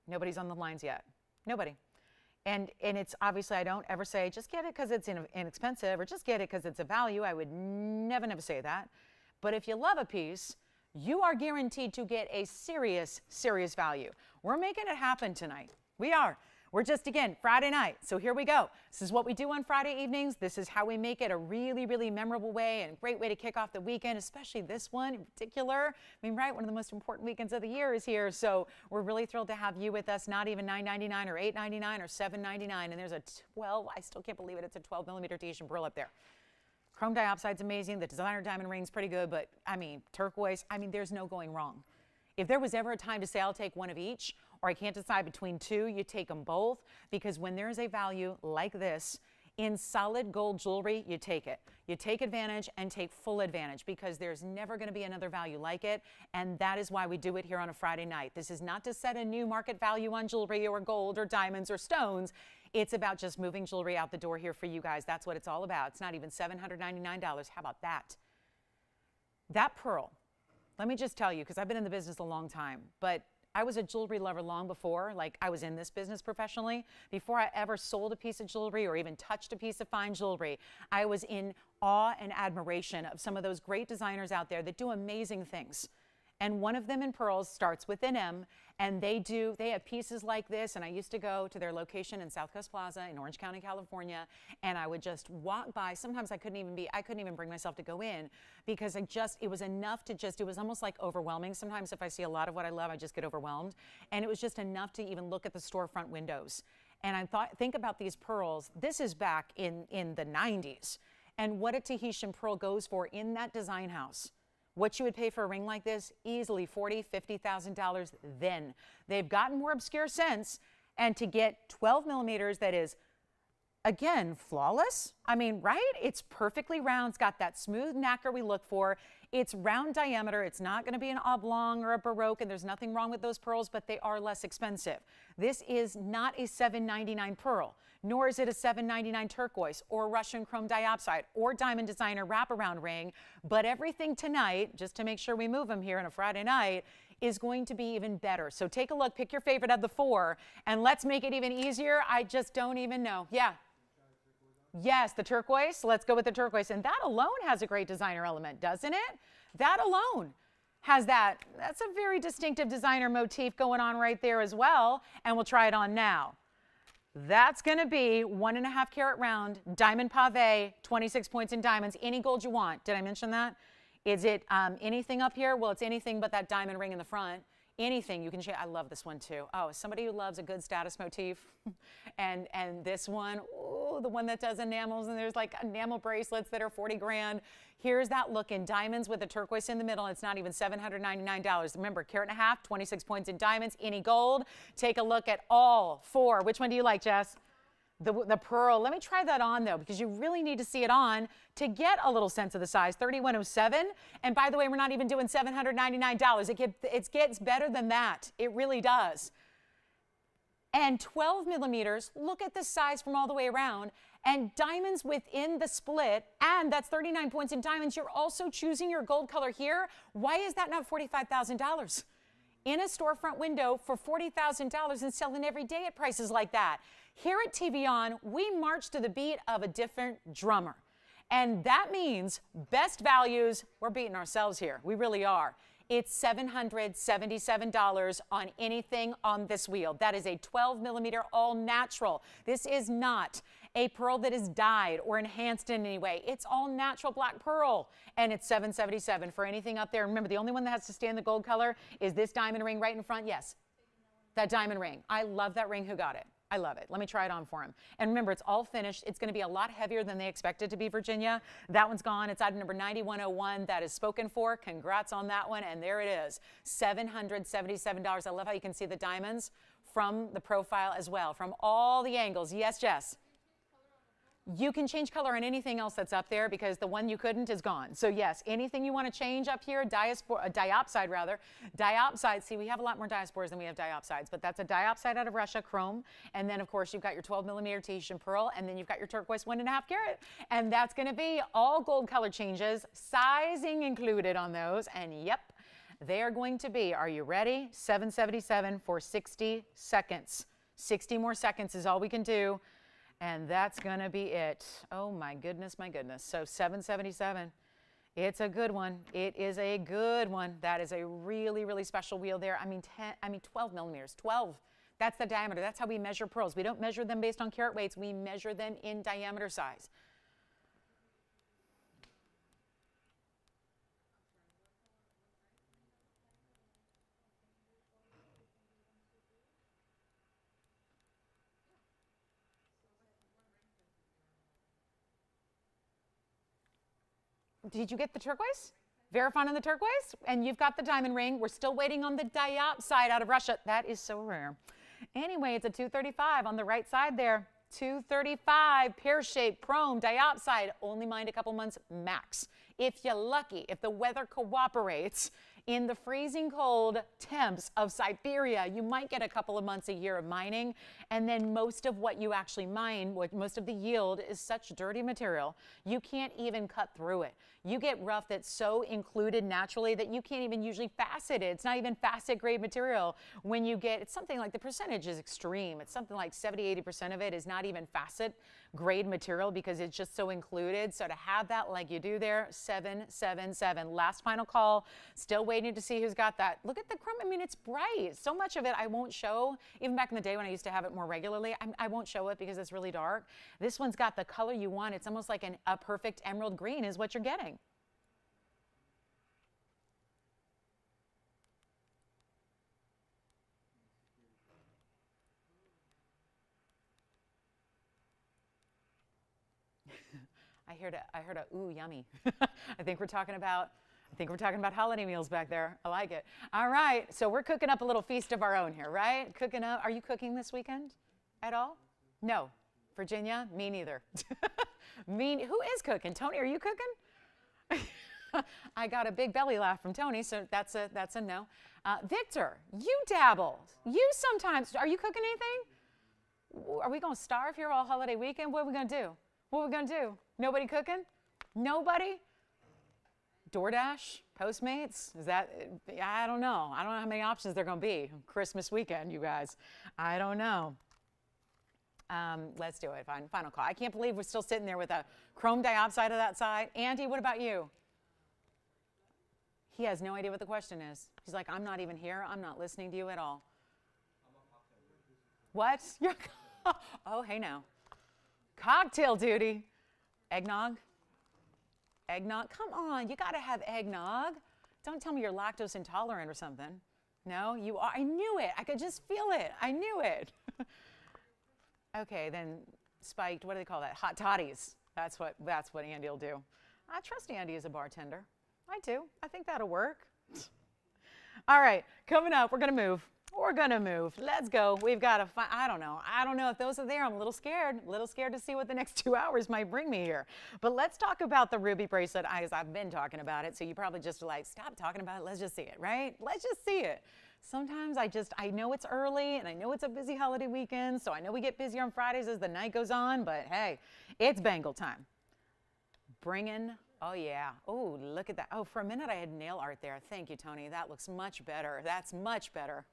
Speaker 1: Nobody's on the lines yet. Nobody. And it's obviously, I don't ever say, just get it because it's inexpensive, or just get it because it's a value. I would never say that. But if you love a piece, you are guaranteed to get a serious, serious value. We're making it happen tonight. We are. We're just, again, Friday night. So here we go. This is what we do on Friday evenings. This is how we make it a really, really memorable way and a great way to kick off the weekend, especially this one in particular. I mean, right, one of the most important weekends of the year is here. So we're really thrilled to have you with us, not even $9.99 or $8.99 or $7.99. And there's a 12, I still can't believe it, it's a 12 millimeter Tahitian pearl up there. Chrome diopside's amazing. The designer diamond ring's pretty good, but I mean, turquoise, I mean, there's no going wrong. If there was ever a time to say I'll take one of each, or I can't decide between two, you take them both, because when there is a value like this in solid gold jewelry, you take it. You take advantage and take full advantage, because there's never going to be another value like it, and that is why we do it here on a Friday night. This is not to set a new market value on jewelry or gold or diamonds or stones. It's about just moving jewelry out the door here for you guys. That's what it's all about. It's not even $799. How about that? That pearl, let me just tell you, because I've been in the business a long time, but I was a jewelry lover long before, like I was in this business professionally. Before I ever sold a piece of jewelry or even touched a piece of fine jewelry, I was in awe and admiration of some of those great designers out there that do amazing things. And one of them in pearls starts with an M, and they have pieces like this. And I used to go to their location in South Coast Plaza in Orange County, California, and I would just walk by. Sometimes I couldn't even bring myself to go in, because it was enough to it was almost like overwhelming. Sometimes if I see a lot of what I love, I just get overwhelmed. And it was just enough to even look at the storefront windows. And I think about these pearls. This is back in the 90s. And what a Tahitian pearl goes for in that design house. What you would pay for a ring like this, easily $40,000, $50,000 then. They've gotten more obscure since, and to get 12 millimeters that is, again, flawless. I mean, right? It's perfectly round. It's got that smooth nacre we look for. It's round diameter. It's not going to be an oblong or a baroque, and there's nothing wrong with those pearls, but they are less expensive. This is not a $7.99 pearl, nor is it a $7.99 turquoise or Russian chrome diopside or diamond designer wraparound ring. But everything tonight, just to make sure we move them here on a Friday night, is going to be even better. So take a look, pick your favorite of the four, and let's make it even easier. I just don't even know. Yeah. Yes, the turquoise. Let's go with the turquoise. And that alone has a great designer element, doesn't it? That alone has that. That's a very distinctive designer motif going on right there as well. And we'll try it on now. That's going to be 1.5 carat round, diamond pave, 26 points in diamonds, any gold you want. Did I mention that? Is it anything up here? Well, it's anything but that diamond ring in the front. Anything you can change. I love this one too. Oh, somebody who loves a good status motif. and this one, ooh, the one that does enamels, and there's like enamel bracelets that are 40 grand. Here's that look in diamonds with a turquoise in the middle. It's not even $799. Remember, carat and a half, 26 points in diamonds, any gold. Take a look at all 4. Which one do you like, Jess? The pearl. Let me try that on though, because you really need to see it on to get a little sense of the size. 3107. And by the way, we're not even doing $799. It gets better than that. It really does. And 12 millimeters. Look at the size from all the way around. And diamonds within the split, and that's 39 points in diamonds. You're also choosing your gold color here. Why is that not $45,000? In a storefront window for $40,000 and selling every day at prices like that. Here at TVON, we march to the beat of a different drummer. And that means best values, we're beating ourselves here. We really are. It's $777 on anything on this wheel. That is a 12 millimeter all natural. This is not a pearl that is dyed or enhanced in any way. It's all natural black pearl, and it's $777 for anything up there. Remember, the only one that has to stay in the gold color is this diamond ring right in front. Yes, that diamond ring. I love that ring. Who got it? I love it. Let me try it on for him. And remember, it's all finished. It's going to be a lot heavier than they expected to be, Virginia. That one's gone. It's item number 9101. That is spoken for. Congrats on that one. And there it is, $777. I love how you can see the diamonds from the profile as well, from all the angles. Yes, Jess? You can change color on anything else that's up there because the one you couldn't is gone. So yes, anything you want to change up here, diopside rather. Diopside, see, we have a lot more diaspores than we have diopsides, but that's a diopside out of Russia, chrome. And then of course you've got your 12 millimeter Tahitian pearl, and then you've got your turquoise 1.5 carat. And that's going to be all gold color changes, sizing included on those. And yep, they are going to be, are you ready? $777 for 60 seconds. 60 more seconds is all we can do. And that's going to be it. Oh, my goodness, my goodness. So $777. It's a good one. It is a good one. That is a really, really special wheel there. I mean, 12 millimeters. 12. That's the diameter. That's how we measure pearls. We don't measure them based on carat weights. We measure them in diameter size. Did you get the turquoise? Verifone on the turquoise? And you've got the diamond ring. We're still waiting on the diopside out of Russia. That is so rare. Anyway, it's a 235 on the right side there. 235, pear-shaped, chrome, diopside. Only mind a couple months max. If you're lucky, if the weather cooperates, in the freezing cold temps of Siberia, you might get a couple of months a year of mining, and then most of what you actually mine, most of the yield is such dirty material, you can't even cut through it. You get rough that's so included naturally that you can't even usually facet it. It's not even facet grade material. When you get, it's something like, the percentage is extreme. It's something like 70–80% of it is not even facet grade material because it's just so included. So to have that like you do there, 777. Last final call. Still waiting to see who's got that. Look at the chrome. I mean, it's bright. So much of it I won't show. Even back in the day when I used to have it more regularly, I won't show it because it's really dark. This one's got the color you want. It's almost like a perfect emerald green is what you're getting. I heard a ooh, yummy. I think we're talking about holiday meals back there. I like it. All right, so we're cooking up a little feast of our own here, right? Cooking up. Are you cooking this weekend at all? No. Virginia? Me neither. Who is cooking? Tony, are you cooking? I got a big belly laugh from Tony, so that's a no. Victor, you dabble. You sometimes, are you cooking anything? Are we going to starve here all holiday weekend? What are we going to do? What are we going to do? Nobody cooking? Nobody? DoorDash? Postmates? Is that, I don't know. I don't know how many options there are going to be. Christmas weekend, you guys. I don't know. Let's do it. Fine. Final call. I can't believe we're still sitting there with a chrome diopside of that side. Andy, what about you? He has no idea what the question is. He's like, I'm not even here. I'm not listening to you at all. What? You're oh, hey now. Cocktail duty. Eggnog? Eggnog? Come on, you got to have eggnog. Don't tell me you're lactose intolerant or something. No, you are. I knew it. I could just feel it. I knew it. Okay, then spiked, what do they call that? Hot toddies. That's what Andy will do. I trust Andy as a bartender. I do. I think that'll work. All right, coming up, we're going to move. We're going to move. Let's go. We've got to find, I don't know if those are there. I'm a little scared to see what the next 2 hours might bring me here. But let's talk about the ruby bracelet, as I've been talking about it. So you probably just like, stop talking about it. Let's just see it, right? Let's just see it. Sometimes I know it's early and I know it's a busy holiday weekend. So I know we get busier on Fridays as the night goes on. But hey, it's bangle time. Oh, yeah. Oh, look at that. Oh, for a minute I had nail art there. Thank you, Tony. That looks much better. That's much better.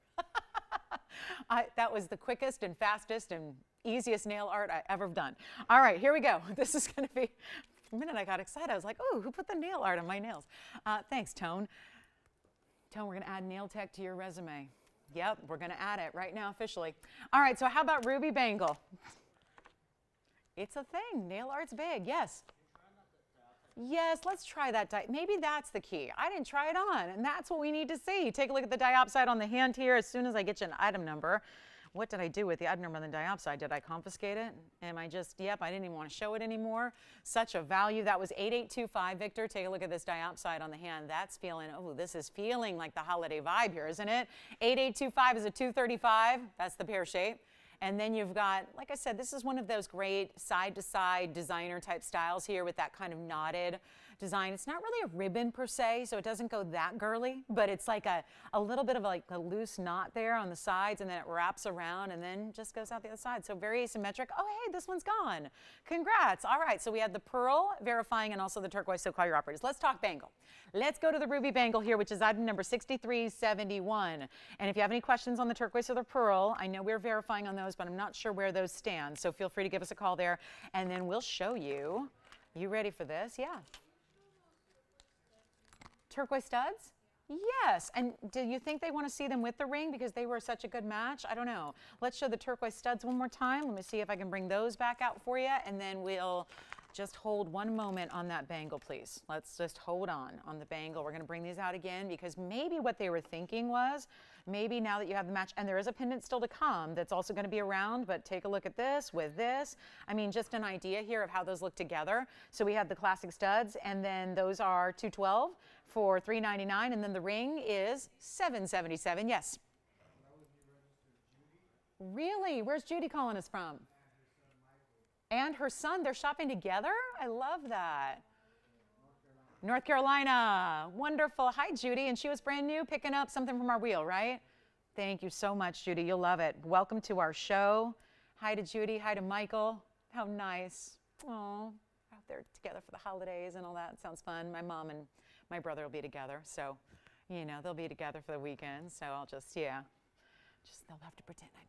Speaker 1: That was the quickest and fastest and easiest nail art I ever done. All right, here we go. This is going to be, for a minute I got excited. I was like, oh, who put the nail art on my nails? Thanks, Tone. Tone, we're going to add nail tech to your resume. Yep, we're going to add it right now officially. All right, so how about ruby bangle? It's a thing. Nail art's big. Yes. Yes, let's try that. Maybe that's the key. I didn't try it on, and that's what we need to see. Take a look at the diopside on the hand here as soon as I get you an item number. What did I do with the item number on the diopside? Did I confiscate it? Am I just, yep, I didn't even want to show it anymore. Such a value. That was 8825, Victor. Take a look at this diopside on the hand. That's feeling, oh, this is feeling like the holiday vibe here, isn't it? 8825 is a 235. That's the pear shape. And then you've got, like I said, this is one of those great side-to-side designer type styles here with that kind of knotted design. It's not really a ribbon per se, so it doesn't go that girly, but it's like a little bit of like a loose knot there on the sides, and then it wraps around and then just goes out the other side. So very asymmetric. Oh, hey, this one's gone. Congrats. All right, so we had the pearl verifying and also the turquoise, so call your operators. Let's talk bangle. Let's go to the ruby bangle here, which is item number 6371. And if you have any questions on the turquoise or the pearl, I know we're verifying on those, but I'm not sure where those stand. So feel free to give us a call there, and then we'll show you. You ready for this? Yeah. Turquoise studs? Yes. And do you think they want to see them with the ring because they were such a good match? I don't know. Let's show the turquoise studs one more time. Let me see if I can bring those back out for you, and then we'll just hold one moment on that bangle, please. Let's just hold on the bangle. We're going to bring these out again because maybe what they were thinking was, maybe now that you have the match, and there is a pendant still to come that's also going to be around, but take a look at this with this. I mean, just an idea here of how those look together. So we have the classic studs, and then those are 212 for $399, and then the ring is $777. Yes. Really? Where's Judy calling us from? And her son, they're shopping together? I love that. North Carolina. Wonderful. Hi, Judy. And she was brand new, picking up something from our wheel, right? Thank you so much, Judy. You'll love it. Welcome to our show. Hi to Judy. Hi to Michael. How nice. Oh, out there together for the holidays and all that. Sounds fun. My mom and my brother will be together. So, you know, they'll be together for the weekend. So I'll just, yeah, they'll have to pretend I'm there.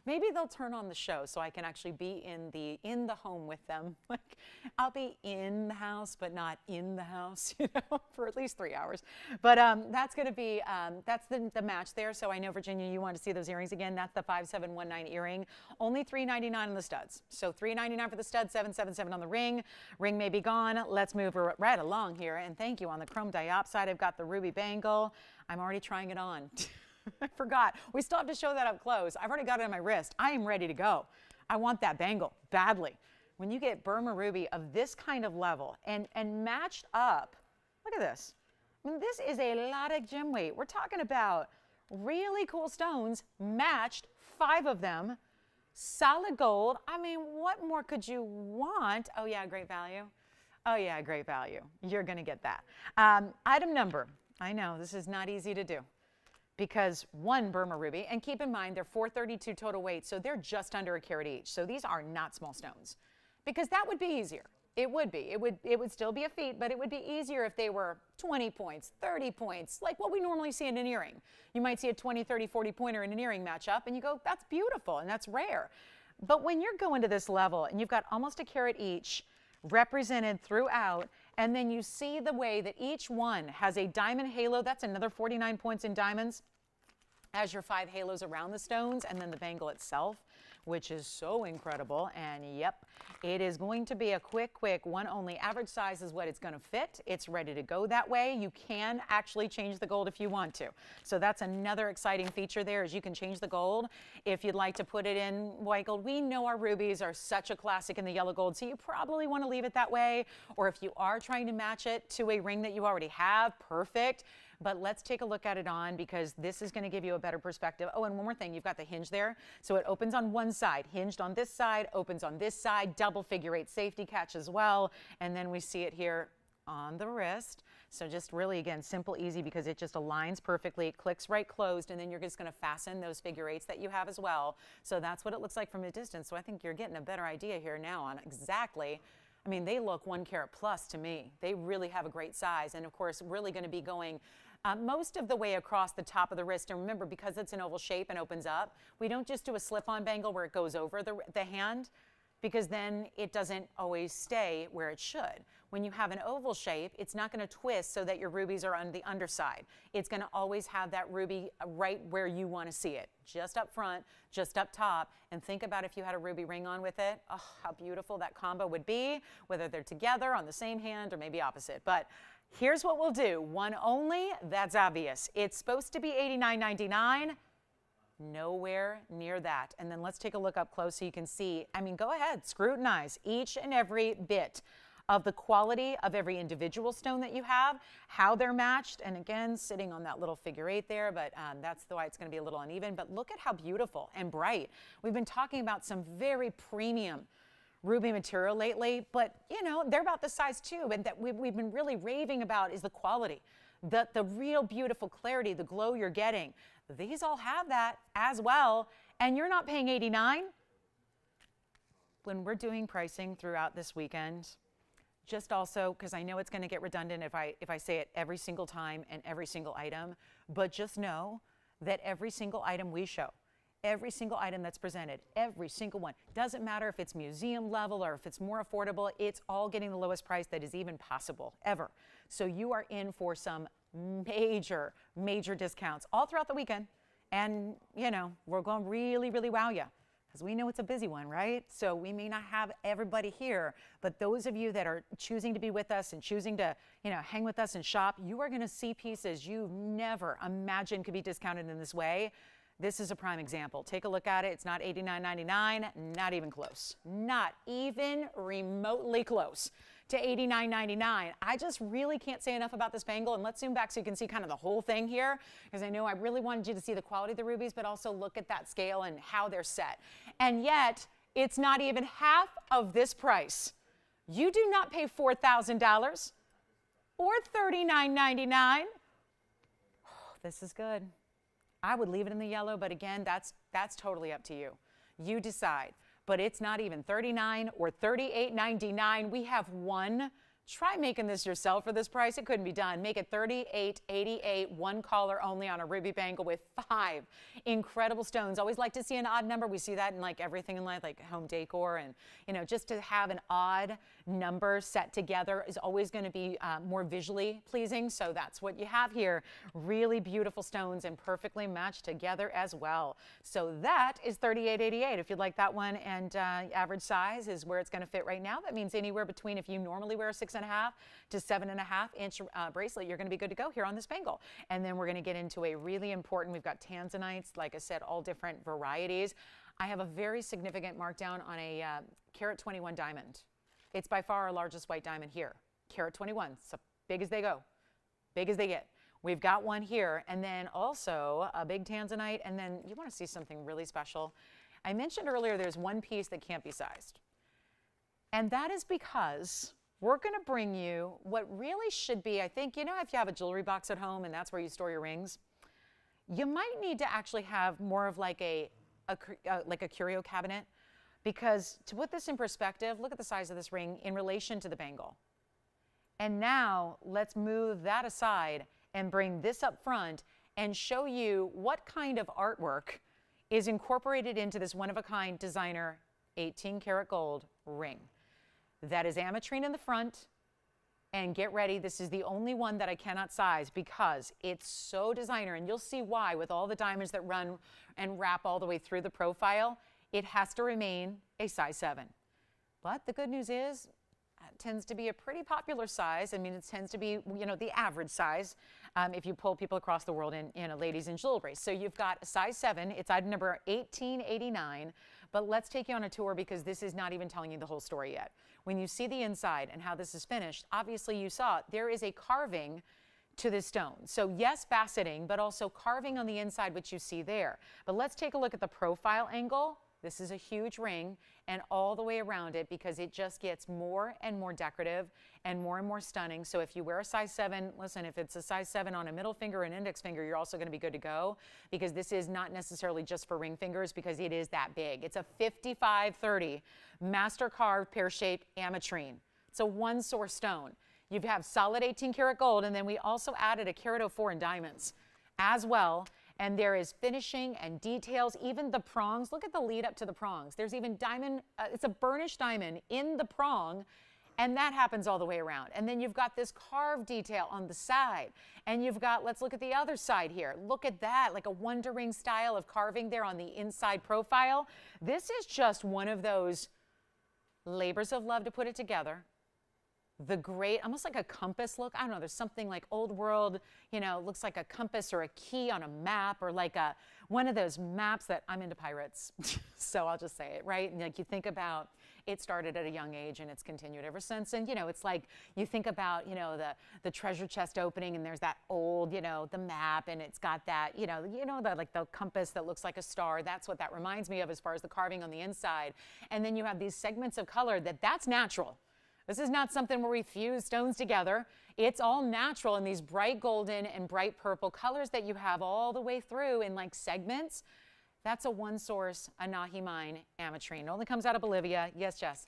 Speaker 1: Maybe they'll turn on the show so I can actually be in the home with them. Like, I'll be in the house, but not in the house, you know, for at least 3 hours. But that's going to be, that's the match there. So I know, Virginia, you want to see those earrings again. That's the 5719 earring. Only $399 on the studs. So $399 for the studs, $777 on the ring. Ring may be gone. Let's move right along here. And thank you. On the chrome diopside, I've got the ruby bangle. I'm already trying it on. I forgot. We still have to show that up close. I've already got it on my wrist. I am ready to go. I want that bangle badly. When you get Burma ruby of this kind of level and matched up, look at this. I mean, this is a lot of gem weight. We're talking about really cool stones, matched, 5 of them, solid gold. I mean, what more could you want? Oh, yeah, great value. Oh, yeah, great value. You're going to get that. Item number. I know, this is not easy to do. Because one Burma ruby, and keep in mind they're 432 total weight, so they're just under a carat each. So these are not small stones, because that would be easier. It would be. It would still be a feat, but it would be easier if they were 20 points, 30 points, like what we normally see in an earring. You might see a 20, 30, 40 pointer in an earring matchup, and you go, that's beautiful and that's rare. But when you're going to this level and you've got almost a carat each represented throughout, and then you see the way that each one has a diamond halo, that's another 49 points in diamonds, as your 5 halos around the stones, and then the bangle itself, which is so incredible. And yep, it is going to be a quick one only. Average size is what it's going to fit. It's ready to go that way. You can actually change the gold if you want to. So that's another exciting feature there, is you can change the gold if you'd like to put it in white gold. We know our rubies are such a classic in the yellow gold, so you probably want to leave it that way. Or if you are trying to match it to a ring that you already have, perfect. But let's take a look at it on, because this is going to give you a better perspective. Oh, and one more thing, you've got the hinge there. So it opens on one side, hinged on this side, opens on this side, double figure 8 safety catch as well. And then we see it here on the wrist. So just really, again, simple, easy, because it just aligns perfectly. It clicks right closed, and then you're just going to fasten those figure 8s that you have as well. So that's what it looks like from a distance. So I think you're getting a better idea here now on exactly. I mean, they look 1 carat plus to me. They really have a great size, and of course, really going to be going most of the way across the top of the wrist. And remember, because it's an oval shape and opens up, we don't just do a slip-on bangle where it goes over the hand, because then it doesn't always stay where it should. When you have an oval shape, it's not going to twist so that your rubies are on the underside. It's going to always have that ruby right where you want to see it, just up front, just up top. And think about if you had a ruby ring on with it. Oh, how beautiful that combo would be, whether they're together on the same hand or maybe opposite. But here's what we'll do. One only, that's obvious. It's supposed to be $89.99. Nowhere near that. And then let's take a look up close so you can see. I mean, go ahead, scrutinize each and every bit of the quality of every individual stone that you have, how they're matched. And again, sitting on that little figure 8 there, but that's why it's going to be a little uneven. But look at how beautiful and bright. We've been talking about some very premium ruby material lately, but you know, they're about the size too. And that we've been really raving about is the quality, the real beautiful clarity, the glow you're getting. These all have that as well, and you're not paying $89. When we're doing pricing throughout this weekend, just also, because I know it's going to get redundant if I say it every single time and every single item, but just know that every single item we show, every single item that's presented, every single one, doesn't matter if it's museum level or if it's more affordable, it's all getting the lowest price that is even possible, ever. So you are in for some major discounts all throughout the weekend. And, you know, we're going to really wow you, because we know it's a busy one, right? So we may not have everybody here, but those of you that are choosing to be with us and choosing to, you know, hang with us and shop, you are going to see pieces you never imagined could be discounted in this way. This is a prime example. Take a look at it. It's not $89.99, not even close. Not even remotely close to $89.99. I just really can't say enough about this bangle. And let's zoom back so you can see kind of the whole thing here, because I know I really wanted you to see the quality of the rubies, but also look at that scale and how they're set. And yet, it's not even half of this price. You do not pay $4,000 or $39.99. Oh, this is good. I would leave it in the yellow, but again, that's totally up to you. You decide. But it's not even $39 or $38.99. We have one. Try making this yourself for this price. It couldn't be done. Make it $38.88, one collar only on a ruby bangle with 5 incredible stones. Always like to see an odd number. We see that in like everything in life, like home decor, and you know, just to have an odd number set together is always going to be more visually pleasing. So that's what you have here. Really beautiful stones and perfectly matched together as well. So that is $38.88 if you'd like that one, and average size is where it's going to fit right now. That means anywhere between, if you normally wear a 6.5 to 7.5 inch bracelet, you're going to be good to go here on this bangle. And then we're going to get into a really important, we've got Tanzanites, like I said, all different varieties. I have a very significant markdown on a carat 21 diamond. It's by far our largest white diamond here. Carat 21, so big as they go, big as they get. We've got one here, and then also a big Tanzanite, and then you want to see something really special. I mentioned earlier there's one piece that can't be sized. And that is because we're going to bring you what really should be, I think, you know, if you have a jewelry box at home and that's where you store your rings, you might need to actually have more of like a curio cabinet, because to put this in perspective, look at the size of this ring in relation to the bangle. And now let's move that aside and bring this up front and show you what kind of artwork is incorporated into this one-of-a-kind designer 18 karat gold ring. That is ametrine in the front. And get ready, this is the only one that I cannot size because it's so designer, and you'll see why with all the diamonds that run and wrap all the way through the profile. It has to remain a size 7. But the good news is it tends to be a pretty popular size. I mean, it tends to be, you know, the average size if you pull people across the world in ladies in jewelry. So you've got a size 7. It's item number 1889. But let's take you on a tour because this is not even telling you the whole story yet. When you see the inside and how this is finished, obviously you saw it. There is a carving to this stone. So yes, faceting, but also carving on the inside, which you see there. But let's take a look at the profile angle. This is a huge ring, and all the way around it because it just gets more and more decorative and more stunning. So if you wear a size 7, listen, if it's a size 7 on a middle finger and index finger, you're also going to be good to go because this is not necessarily just for ring fingers because it is that big. It's a 5530 master carved pear-shaped ametrine. It's a one source stone. You have solid 18 karat gold, and then we also added a carat 04 in diamonds as well. And there is finishing and details, even the prongs. Look at the lead up to the prongs. There's even diamond, it's a burnished diamond in the prong, and that happens all the way around. And then you've got this carved detail on the side. And you've got, let's look at the other side here. Look at that, like a wonder ring style of carving there on the inside profile. This is just one of those labors of love to put it together. The great, almost like a compass look. I don't know, there's something like old world, you know, looks like a compass or a key on a map or like one of those maps that I'm into pirates. So I'll just say it, right? And like you think about, it started at a young age and it's continued ever since. And, you know, it's like you think about, you know, the treasure chest opening and there's that old, you know, the map and it's got that, you know, the, like the compass that looks like a star. That's what that reminds me of as far as the carving on the inside. And then you have these segments of color that's natural. This is not something where we fuse stones together. It's all natural in these bright golden and bright purple colors that you have all the way through in like segments. That's a one source Anahi Mine ametrine. It only comes out of Bolivia. Yes, Jess?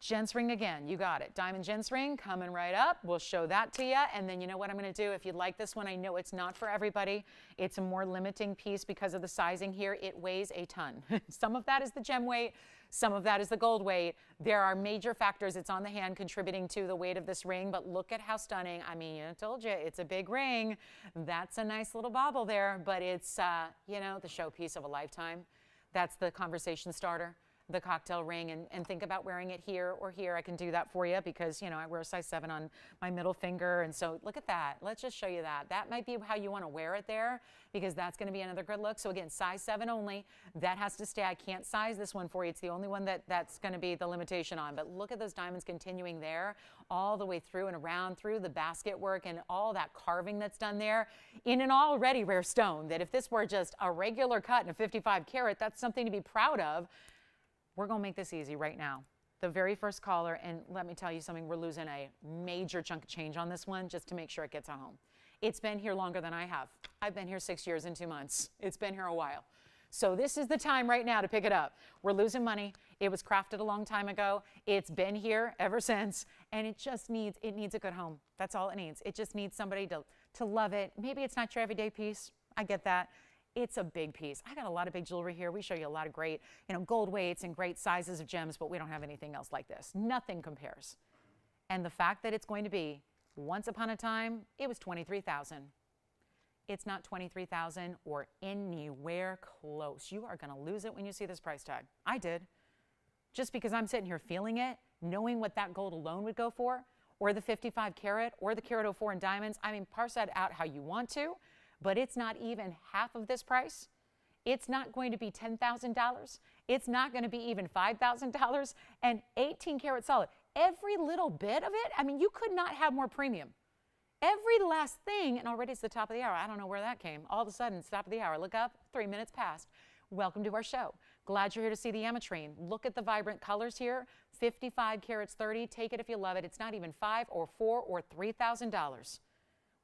Speaker 1: Gents ring again. You got it. Diamond gents ring coming right up. We'll show that to you. And then you know what I'm going to do? If you'd like this one, I know it's not for everybody. It's a more limiting piece because of the sizing here. It weighs a ton. Some of that is the gem weight. Some of that is the gold weight. There are major factors. It's on the hand contributing to the weight of this ring, but look at how stunning. I mean, I told you, it's a big ring. That's a nice little bauble there, but it's, you know, the showpiece of a lifetime. That's the conversation starter, the cocktail ring, and think about wearing it here or here. I can do that for you because, you know, I wear a size 7 on my middle finger, and so look at that. Let's just show you that. That might be how you want to wear it there because that's going to be another good look. So again, size 7 only. That has to stay. I can't size this one for you. It's the only one that's going to be the limitation on, but look at those diamonds continuing there all the way through and around through the basket work and all that carving that's done there in an already rare stone that if this were just a regular cut in a 55 karat, that's something to be proud of. We're going to make this easy right now. The very first caller, and let me tell you something, we're losing a major chunk of change on this one just to make sure it gets home. It's been here longer than I have. I've been here 6 years and 2 months. It's been here a while. So this is the time right now to pick it up. We're losing money. It was crafted a long time ago. It's been here ever since, and it just needs a good home. That's all it needs. It just needs somebody to love it. Maybe it's not your everyday piece. I get that. It's a big piece. I got a lot of big jewelry here. We show you a lot of great, you know, gold weights and great sizes of gems, but we don't have anything else like this. Nothing compares. And the fact that it's going to be, once upon a time, it was $23,000. It's not $23,000 or anywhere close. You are going to lose it when you see this price tag. I did. Just because I'm sitting here feeling it, knowing what that gold alone would go for, or the 55 karat, or the carat 04 in diamonds. I mean, parse that out how you want to. But it's not even half of this price. It's not going to be $10,000. It's not going to be even $5,000 and 18 karat solid. Every little bit of it, I mean, you could not have more premium. Every last thing, and already it's the top of the hour. I don't know where that came. All of a sudden, it's the top of the hour. Look up, 3 minutes past. Welcome to our show. Glad you're here to see the ametrine. Look at the vibrant colors here. 55 carats 30. Take it if you love it. It's not even $5 or $4 or $3,000.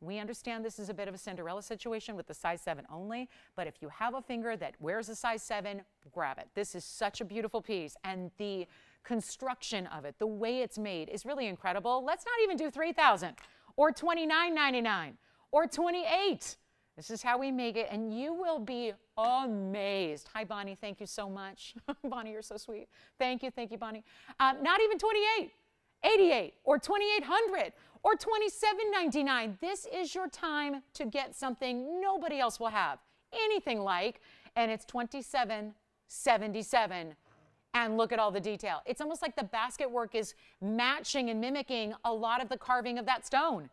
Speaker 1: We understand this is a bit of a Cinderella situation with the size 7 only, but if you have a finger that wears a size 7, grab it. This is such a beautiful piece, and the construction of it, the way it's made, is really incredible. Let's not even do $3,000 or $29.99 or $28. This is how we make it, and you will be amazed. Hi, Bonnie. Thank you so much. Bonnie, you're so sweet. Thank you, Bonnie. Not even $28, $88, or $2,800, or $27.99. This is your time to get something nobody else will have anything like, and it's $27.77. And look at all the detail. It's almost like the basket work is matching and mimicking a lot of the carving of that stone.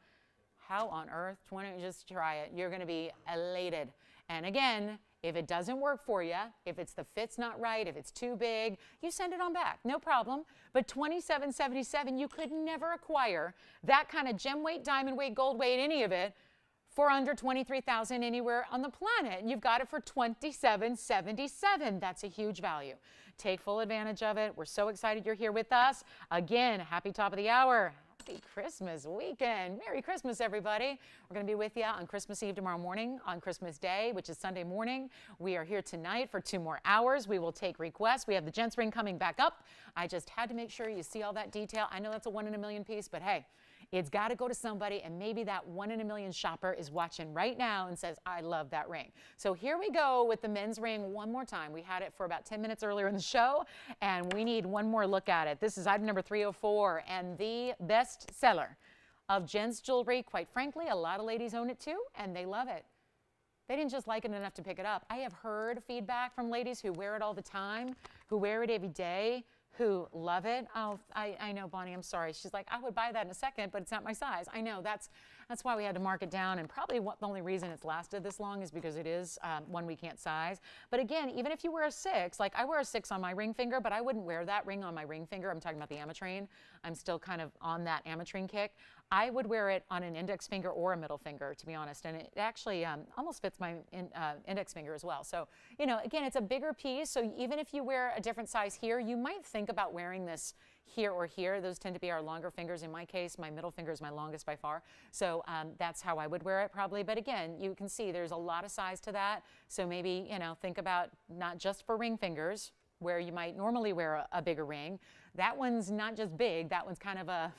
Speaker 1: How on earth? Just try it. You're going to be elated. And again, if it doesn't work for you, if the fit's not right, if it's too big, you send it on back. No problem. But $27.77, you could never acquire that kind of gem weight, diamond weight, gold weight, any of it for under $23,000 anywhere on the planet. And you've got it for $27.77. That's a huge value. Take full advantage of it. We're so excited you're here with us. Again, happy top of the hour. Happy Christmas weekend. Merry Christmas, everybody. We're going to be with you on Christmas Eve tomorrow morning, on Christmas Day, which is Sunday morning. We are here tonight for 2 more hours. We will take requests. We have the gents ring coming back up. I just had to make sure you see all that detail. I know that's a 1 in a million piece, but hey, it's got to go to somebody, and maybe that 1 in a million shopper is watching right now and says, I love that ring. So here we go with the men's ring one more time. We had it for about 10 minutes earlier in the show, and we need one more look at it. This is item number 304, and the best seller of gents jewelry. Quite frankly, a lot of ladies own it too, and they love it. They didn't just like it enough to pick it up. I have heard feedback from ladies who wear it all the time, who wear it every day, who love it. Oh, I know, Bonnie, I'm sorry. She's like, I would buy that in a second, but it's not my size. I know, that's why we had to mark it down, and probably the only reason it's lasted this long is because it is one we can't size. But again, even if you wear a 6, like I wear a 6 on my ring finger, but I wouldn't wear that ring on my ring finger. I'm talking about the ametrine. I'm still kind of on that ametrine kick. I would wear it on an index finger or a middle finger, to be honest, and it actually almost fits my index finger as well. So, you know, again, it's a bigger piece, so even if you wear a different size here, you might think about wearing this here or here. Those tend to be our longer fingers. In my case, my middle finger is my longest by far, so that's how I would wear it probably. But again, you can see there's a lot of size to that, so maybe, you know, think about not just for ring fingers, where you might normally wear a bigger ring. That one's not just big, that one's kind of a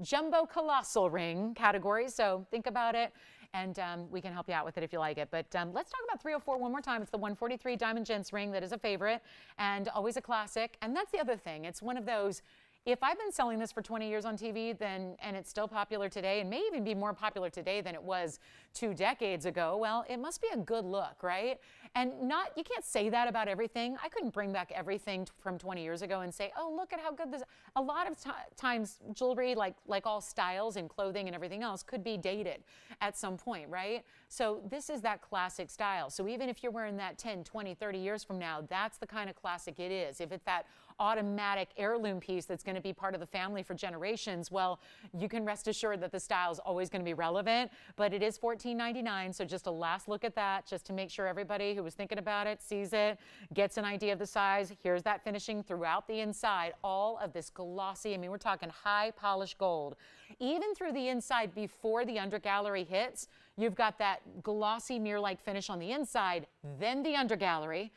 Speaker 1: jumbo colossal ring category. So think about it, and we can help you out with it if you like it. But let's talk about 304 one more time. It's the 143 Diamond Gents ring that is a favorite and always a classic. And that's the other thing. It's one of those, if I've been selling this for 20 years on TV, and it's still popular today, and may even be more popular today than it was 2 decades ago, well, it must be a good look, right? And you can't say that about everything. I couldn't bring back everything from 20 years ago and say, oh, look at how good this. A lot of times jewelry, like all styles and clothing and everything else, could be dated at some point, right? So this is that classic style. So even if you're wearing that 10, 20, 30 years from now, that's the kind of classic it is. If it's that automatic heirloom piece that's going to be part of the family for generations, well, you can rest assured that the style is always going to be relevant. But it is $14.99, so just a last look at that, just to make sure everybody who was thinking about it sees it, gets an idea of the size. Here's that finishing throughout the inside, all of this glossy, I mean, we're talking high polished gold. Even through the inside before the undergallery hits, you've got that glossy mirror-like finish on the inside, then the undergallery,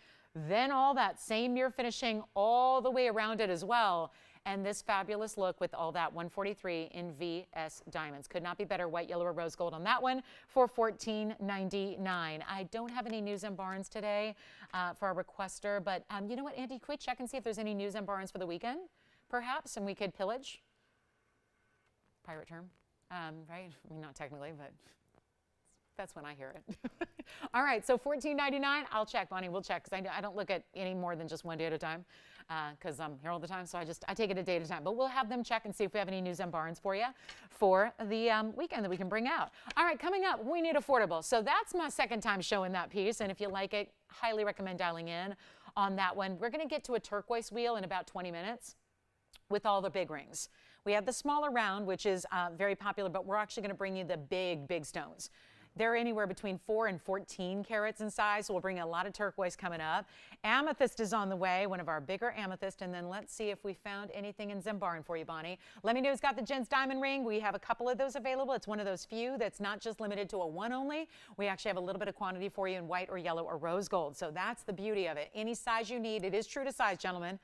Speaker 1: then all that same mirror finishing all the way around it as well. And this fabulous look with all that 143 in VS diamonds. Could not be better. White, yellow, or rose gold on that one for $14.99. I don't have any news and barns today for our requester, but you know what, Andy, can we check and see if there's any news and barns for the weekend, perhaps, and we could pillage? Pirate term, right? I mean, not technically, but that's when I hear it. All right, so $14.99. I'll check, Bonnie. We'll check, because I don't look at any more than just one day at a time, because I'm here all the time. So I take it a day at a time. But we'll have them check and see if we have any news and barns for you for the weekend that we can bring out. All right, coming up, we need affordable. So that's my second time showing that piece, and if you like it, highly recommend dialing in on that one. We're going to get to a turquoise wheel in about 20 minutes with all the big rings. We have the smaller round, which is very popular, but we're actually going to bring you the big stones. They're anywhere between 4 and 14 carats in size, so we'll bring a lot of turquoise coming up. Amethyst is on the way, one of our bigger amethyst, and then let's see if we found anything in Zambar for you, Bonnie. Let me know who's got the gents diamond ring. We have a couple of those available. It's one of those few that's not just limited to a 1 only. We actually have a little bit of quantity for you in white or yellow or rose gold, so that's the beauty of it. Any size you need. It is true to size, gentlemen.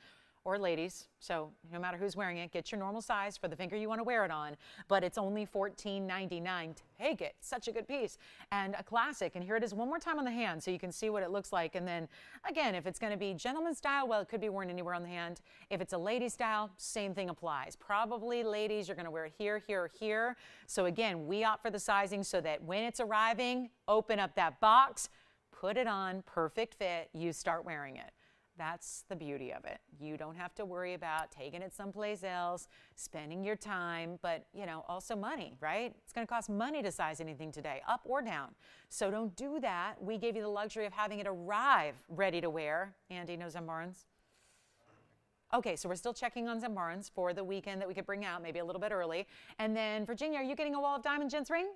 Speaker 1: or ladies. So no matter who's wearing it, get your normal size for the finger you want to wear it on. But it's only $14.99. Take it. Such a good piece. And a classic. And here it is one more time on the hand so you can see what it looks like. And then, again, if it's going to be gentleman style, well, it could be worn anywhere on the hand. If it's a lady style, same thing applies. Probably, ladies, you're going to wear it here, here, or here. So, again, we opt for the sizing so that when it's arriving, open up that box, put it on, perfect fit, you start wearing it. That's the beauty of it. You don't have to worry about taking it someplace else, spending your time, but, you know, also money, right? It's going to cost money to size anything today, up or down. So don't do that. We gave you the luxury of having it arrive ready to wear. Andy, no Zambarans? Okay, so we're still checking on Zambarans for the weekend that we could bring out, maybe a little bit early. And then, Virginia, are you getting a wall of diamond gents ring?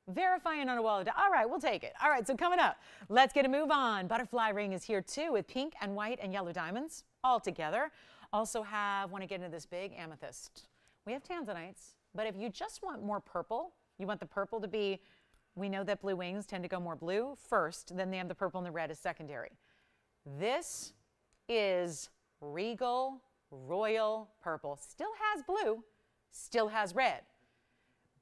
Speaker 1: Verifying on a wall of diamond. All right, we'll take it. All right, so coming up, let's get a move on. Butterfly ring is here too with pink and white and yellow diamonds all together. Also want to get into this big amethyst. We have Tanzanites, but if you just want more purple, you want the purple to be, we know that blue wings tend to go more blue first, then they have the purple and the red as secondary. This is regal, royal purple. Still has blue, still has red.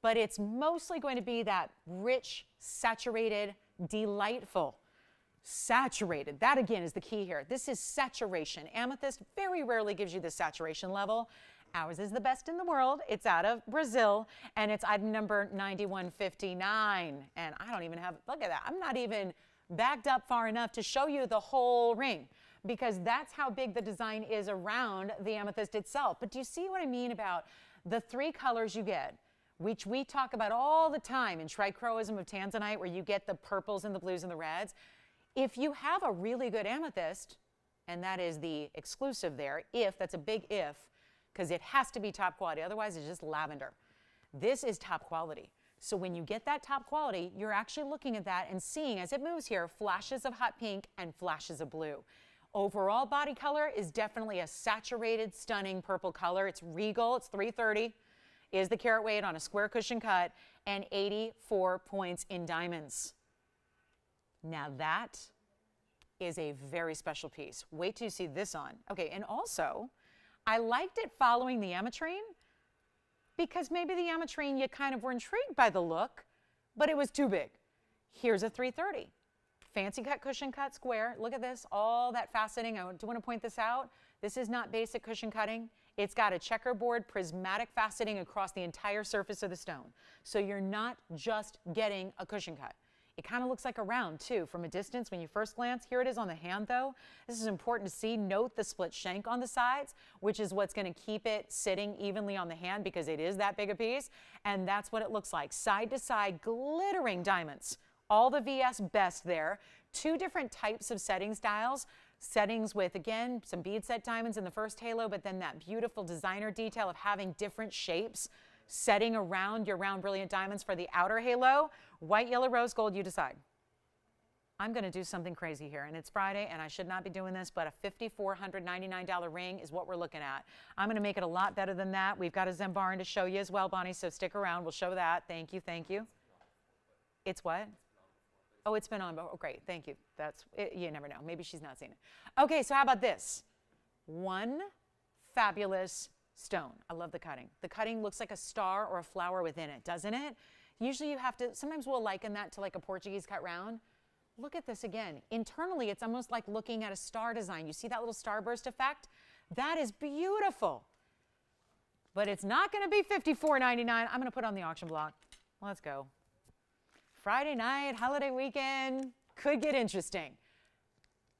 Speaker 1: But it's mostly going to be that rich, saturated, delightful, saturated. That, again, is the key here. This is saturation. Amethyst very rarely gives you the saturation level. Ours is the best in the world. It's out of Brazil, and it's item number 9159. And I don't even have, look at that. I'm not even backed up far enough to show you the whole ring, because that's how big the design is around the amethyst itself. But do you see what I mean about the three colors you get, which we talk about all the time in trichroism of Tanzanite, where you get the purples and the blues and the reds? If you have a really good amethyst, and that is the exclusive there, if, that's a big if, because it has to be top quality, otherwise it's just lavender. This is top quality. So when you get that top quality, you're actually looking at that and seeing, as it moves here, flashes of hot pink and flashes of blue. Overall body color is definitely a saturated, stunning purple color. It's regal, it's 330. Is the carat weight on a square cushion cut, and 84 points in diamonds. Now that is a very special piece. Wait till you see this on. Okay, and also, I liked it following the ametrine, because maybe the ametrine you kind of were intrigued by the look, but it was too big. Here's a 330. Fancy cut cushion cut square. Look at this, all that faceting. I do want to point this out. This is not basic cushion cutting. It's got a checkerboard prismatic faceting across the entire surface of the stone. So you're not just getting a cushion cut. It kind of looks like a round too from a distance when you first glance. Here it is on the hand though. This is important to see. Note the split shank on the sides, which is what's going to keep it sitting evenly on the hand because it is that big a piece. And that's what it looks like. Side to side glittering diamonds. All the VS best there. Two different types of setting styles. Settings with, again, some bead set diamonds in the first halo, but then that beautiful designer detail of having different shapes setting around your round brilliant diamonds for the outer halo. White, yellow, rose gold, you decide. I'm going to do something crazy here, and it's Friday, and I should not be doing this, but a $5,499 ring is what we're looking at. I'm going to make it a lot better than that. We've got a Zambar to show you as well, Bonnie, so stick around. We'll show that. Thank you, thank you. It's what? Oh, it's been on. Oh, great. Thank you. That's it, you never know. Maybe she's not seen it. Okay, so how about this? One fabulous stone. I love the cutting. The cutting looks like a star or a flower within it, doesn't it? Usually you have to, sometimes we'll liken that to like a Portuguese cut round. Look at this again. Internally, it's almost like looking at a star design. You see that little starburst effect? That is beautiful. But it's not going to be $54.99. I'm going to put it on the auction block. Let's go. Friday night, holiday weekend, could get interesting.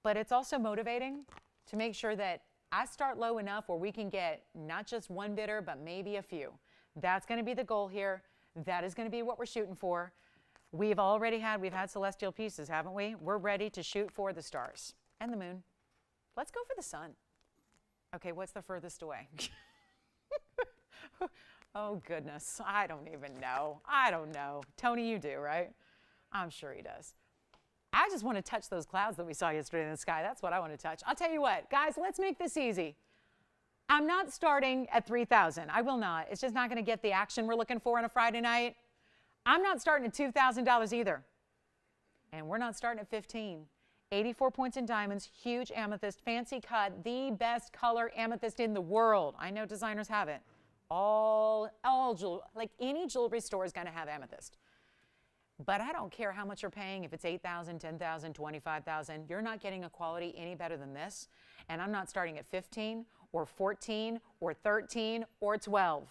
Speaker 1: But it's also motivating to make sure that I start low enough where we can get not just one bidder, but maybe a few. That's going to be the goal here. That is going to be what we're shooting for. We've had celestial pieces, haven't we? We're ready to shoot for the stars and the moon. Let's go for the sun. Okay, what's the furthest away? Oh, goodness. I don't even know. I don't know. Tony, you do, right? I'm sure he does. I just want to touch those clouds that we saw yesterday in the sky. That's what I want to touch. I'll tell you what, guys, let's make this easy. I'm not starting at $3,000. I will not. It's just not going to get the action we're looking for on a Friday night. I'm not starting at $2,000 either. And we're not starting at $15,000. 84 points in diamonds, huge amethyst, fancy cut, the best color amethyst in the world. I know designers have it. All jewelry, like any jewelry store is going to have amethyst. But I don't care how much you're paying, if it's $8,000, $10,000, $25,000, you're not getting a quality any better than this. And I'm not starting at 15 or 14 or 13 or 12.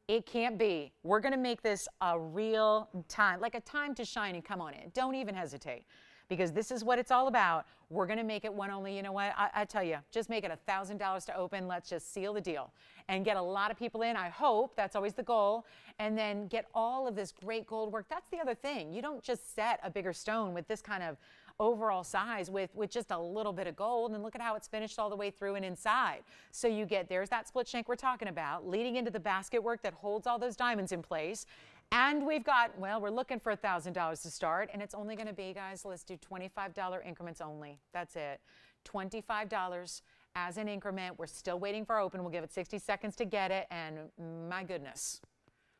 Speaker 1: It can't be. We're going to make this a real time, like a time to shine and come on in. Don't even hesitate, because this is what it's all about. We're going to make it one only. You know what? I tell you, just make it $1,000 to open. Let's just seal the deal and get a lot of people in. I hope that's always the goal. And then get all of this great gold work. That's the other thing. You don't just set a bigger stone with this kind of overall size with just a little bit of gold, and look at how it's finished all the way through and inside. So you get, there's that split shank we're talking about, leading into the basket work that holds all those diamonds in place. And we've got, well, we're looking for $1,000 to start, and it's only going to be, guys, let's do $25 increments only. That's it. $25 as an increment. We're still waiting for open. We'll give it 60 seconds to get it, and my goodness,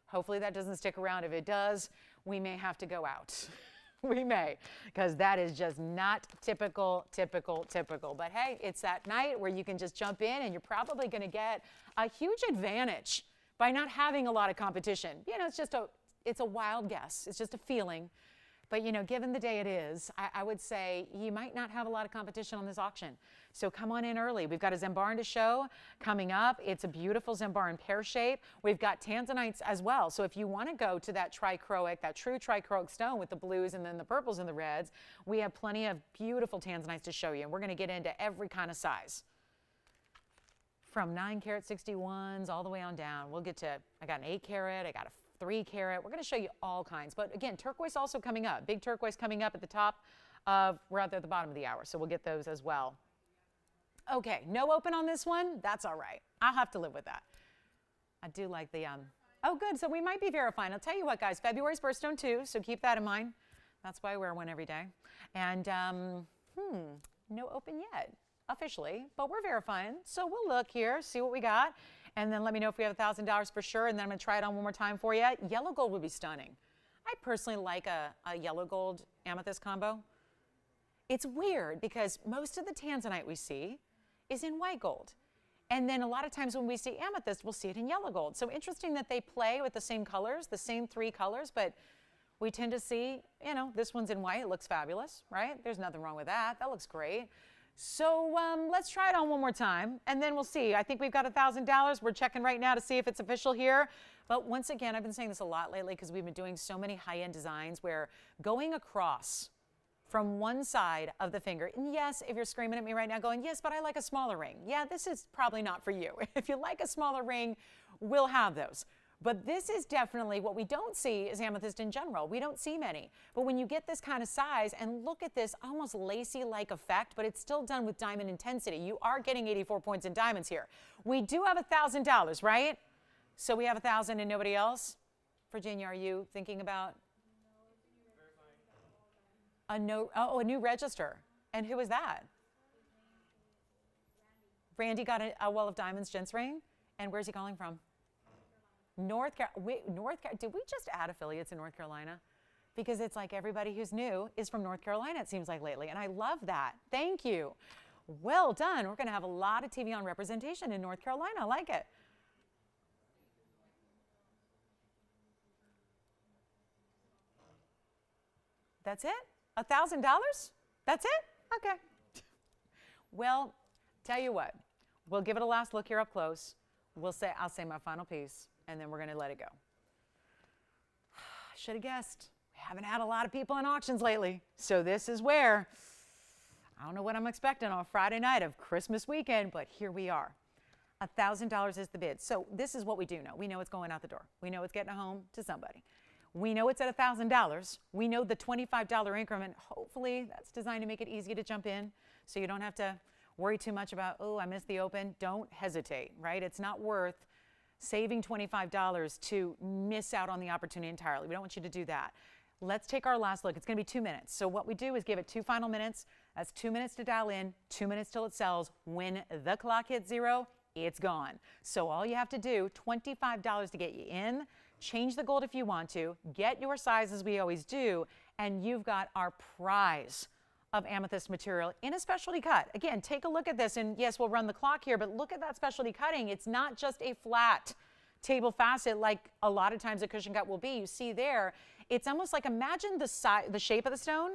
Speaker 1: hopefully that doesn't stick around. If it does, we may have to go out. We may, because that is just not typical. But hey, it's that night where you can just jump in, and you're probably going to get a huge advantage by not having a lot of competition. You know, it's a wild guess. It's just a feeling. But, you know, given the day it is, I would say you might not have a lot of competition on this auction. So come on in early. We've got a Zambar to show coming up. It's a beautiful Zambar in pear shape. We've got Tanzanites as well. So if you want to go to that trichroic, that true trichroic stone with the blues and then the purples and the reds, we have plenty of beautiful Tanzanites to show you. And we're going to get into every kind of size, from 9-carat 61s all the way on down. We'll get to, I got an 8-carat, I got a 3-carat. We're going to show you all kinds. But again, turquoise also coming up. Big turquoise coming up at the top of, we're out there at the bottom of the hour. So we'll get those as well. Okay, no open on this one. That's all right. I'll have to live with that. I do like the, oh good, so we might be verifying. I'll tell you what, guys, February's birthstone too, so keep that in mind. That's why I wear one every day. And, no open yet, officially, but we're verifying. So we'll look here, see what we got, and then let me know if we have $1,000 for sure, and then I'm gonna try it on one more time for you. Yellow gold would be stunning. I personally like a yellow gold amethyst combo. It's weird because most of the Tanzanite we see is in white gold. And then a lot of times when we see amethyst, we'll see it in yellow gold. So interesting that they play with the same colors, the same 3 colors, but we tend to see, you know, this one's in white. It looks fabulous, right? There's nothing wrong with that. That looks great. So let's try it on one more time, and then we'll see. I think we've got $1,000. We're checking right now to see if it's official here. But once again, I've been saying this a lot lately because we've been doing so many high-end designs where going across from one side of the finger, and yes, if you're screaming at me right now going, yes, but I like a smaller ring. Yeah, this is probably not for you. If you like a smaller ring, we'll have those. But this is definitely what we don't see is amethyst in general. We don't see many. But when you get this kind of size, and look at this almost lacy-like effect, but it's still done with diamond intensity. You are getting 84 points in diamonds here. We do have $1,000, right? So we have 1,000 and nobody else? Virginia, are you thinking about? A new register. And who is that? Randy got a Wall of Diamonds gents ring. And where's he calling from? North Carolina. Wait, North Carolina. Did we just add affiliates in North Carolina? Because it's like everybody who's new is from North Carolina, it seems like lately. And I love that. Thank you. Well done. We're going to have a lot of TVON representation in North Carolina. I like it. That's it? $1,000? That's it? Okay. Well, tell you what, we'll give it a last look here up close. I'll say my final piece, and then we're going to let it go. I should have guessed. We haven't had a lot of people in auctions lately, so this is where, I don't know what I'm expecting on Friday night of Christmas weekend, but here we are. $1,000 is the bid. So this is what we do know. We know it's going out the door. We know it's getting home to somebody. We know it's at $1,000. We know the $25 increment, hopefully that's designed to make it easy to jump in so you don't have to worry too much about, oh, I missed the open. Don't hesitate, right? It's not worth saving $25 to miss out on the opportunity entirely. We don't want you to do that. Let's take our last look. It's going to be 2 minutes. So what we do is give it 2 final minutes. That's 2 minutes to dial in, 2 minutes till it sells. When the clock hits 0, it's gone. So all you have to do, $25 to get you in. Change the gold if you want to, get your size as we always do, and you've got our prize of amethyst material in a specialty cut. Again, take a look at this, and yes, we'll run the clock here, but look at that specialty cutting. It's not just a flat table facet like a lot of times a cushion cut will be. You see there, it's almost like, imagine the shape of the stone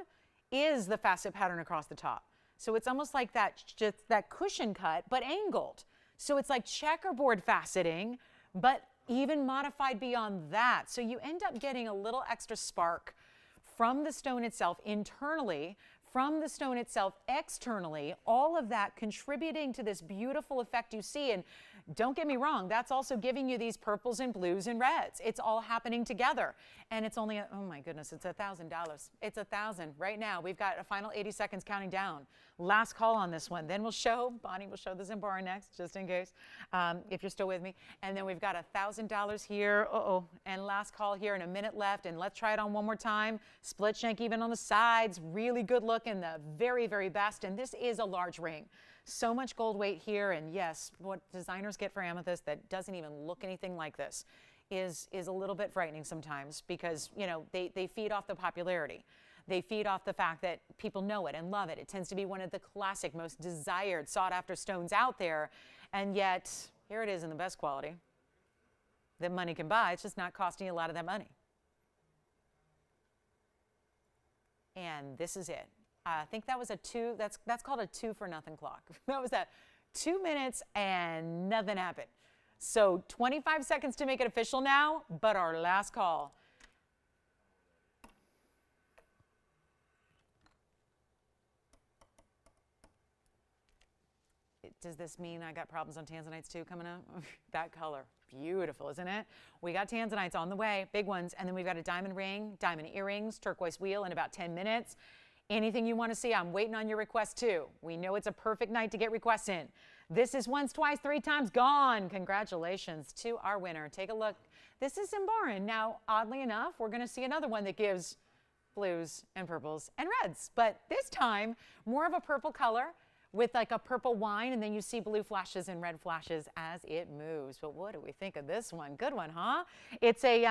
Speaker 1: is the facet pattern across the top. So it's almost like that, just that cushion cut, but angled. So it's like checkerboard faceting, but even modified beyond that. So you end up getting a little extra spark from the stone itself internally, from the stone itself externally, all of that contributing to this beautiful effect you see. And don't get me wrong, that's also giving you these purples and blues and reds. It's all happening together. And it's only, oh my goodness, it's $1,000. It's $1,000 right now. We've got a final 80 seconds counting down. Last call on this one. Then Bonnie will show the Zambar next, just in case, if you're still with me. And then we've got $1,000 here. And last call here, and a minute left. And let's try it on one more time. Split shank even on the sides. Really good look in the very, very best. And this is a large ring. So much gold weight here. And yes, what designers get for amethyst that doesn't even look anything like this is a little bit frightening sometimes, because, you know, they feed off the popularity. They feed off the fact that people know it and love it. It tends to be one of the classic, most desired, sought-after stones out there. And yet, here it is in the best quality that money can buy. It's just not costing you a lot of that money. And this is it. I think that was a that's called a 2 for nothing clock. That was 2 minutes and nothing happened. So 25 seconds to make it official now, but our last call. Does this mean I got problems on Tanzanites too coming up? That color, beautiful, isn't it? We got Tanzanites on the way, big ones, and then we've got a diamond ring, diamond earrings, turquoise wheel in about 10 minutes. Anything you want to see, I'm waiting on your request too. We know it's a perfect night to get requests in. This is once, twice, 3 times gone. Congratulations to our winner. Take a look. This is Mandarin. Now, oddly enough, we're going to see another one that gives blues and purples and reds, but this time more of a purple color with like a purple wine, and then you see blue flashes and red flashes as it moves. But what do we think of this one? Good one, huh? It's a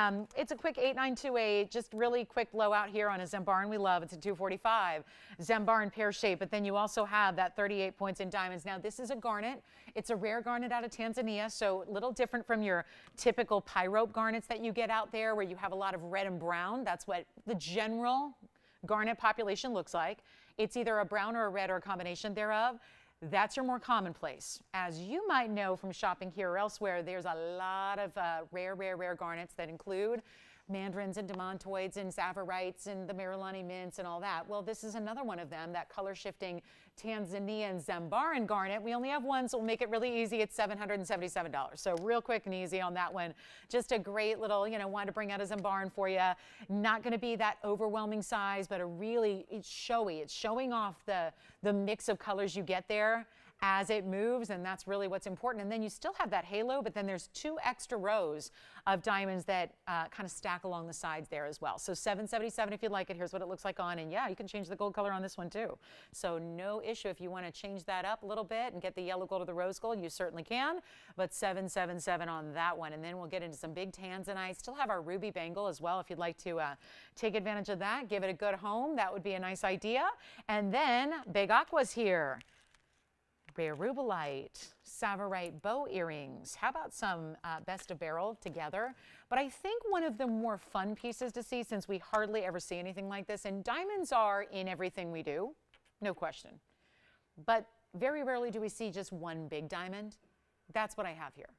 Speaker 1: quick 8928, just really quick blowout here on a Zambar, and we love it's a 245 Zambar in pear shape. But then you also have that 38 points in diamonds. Now this is a garnet. It's a rare garnet out of Tanzania, so a little different from your typical pyrope garnets that you get out there, where you have a lot of red and brown. That's what the general garnet population looks like. It's either a brown or a red or a combination thereof. That's your more commonplace. As you might know from shopping here or elsewhere, there's a lot of rare garnets that include Mandarins and Demantoids and Zavarites and the Marilani mints and all that. Well, this is another one of them, that color-shifting Tanzanian Zambaran garnet. We only have one, so we'll make it really easy. It's $777. So real quick and easy on that one. Just a great little, wanted to bring out a Zambaran for you. Not going to be that overwhelming size, but it's showy. It's showing off the mix of colors you get there as it moves, and that's really what's important. And then you still have that halo, but then there's 2 extra rows of diamonds that kind of stack along the sides there as well. So $777 if you'd like it. Here's what it looks like on, and yeah, you can change the gold color on this one too. So no issue if you want to change that up a little bit and get the yellow gold or the rose gold, you certainly can, but $777 on that one. And then we'll get into some big Tanzanite. Still have our ruby bangle as well if you'd like to take advantage of that, give it a good home. That would be a nice idea. And then big aqua's here. Rare rubellite, Savarite bow earrings. How about some best of barrel together? But I think one of the more fun pieces to see, since we hardly ever see anything like this, and diamonds are in everything we do, no question. But very rarely do we see just one big diamond. That's what I have here.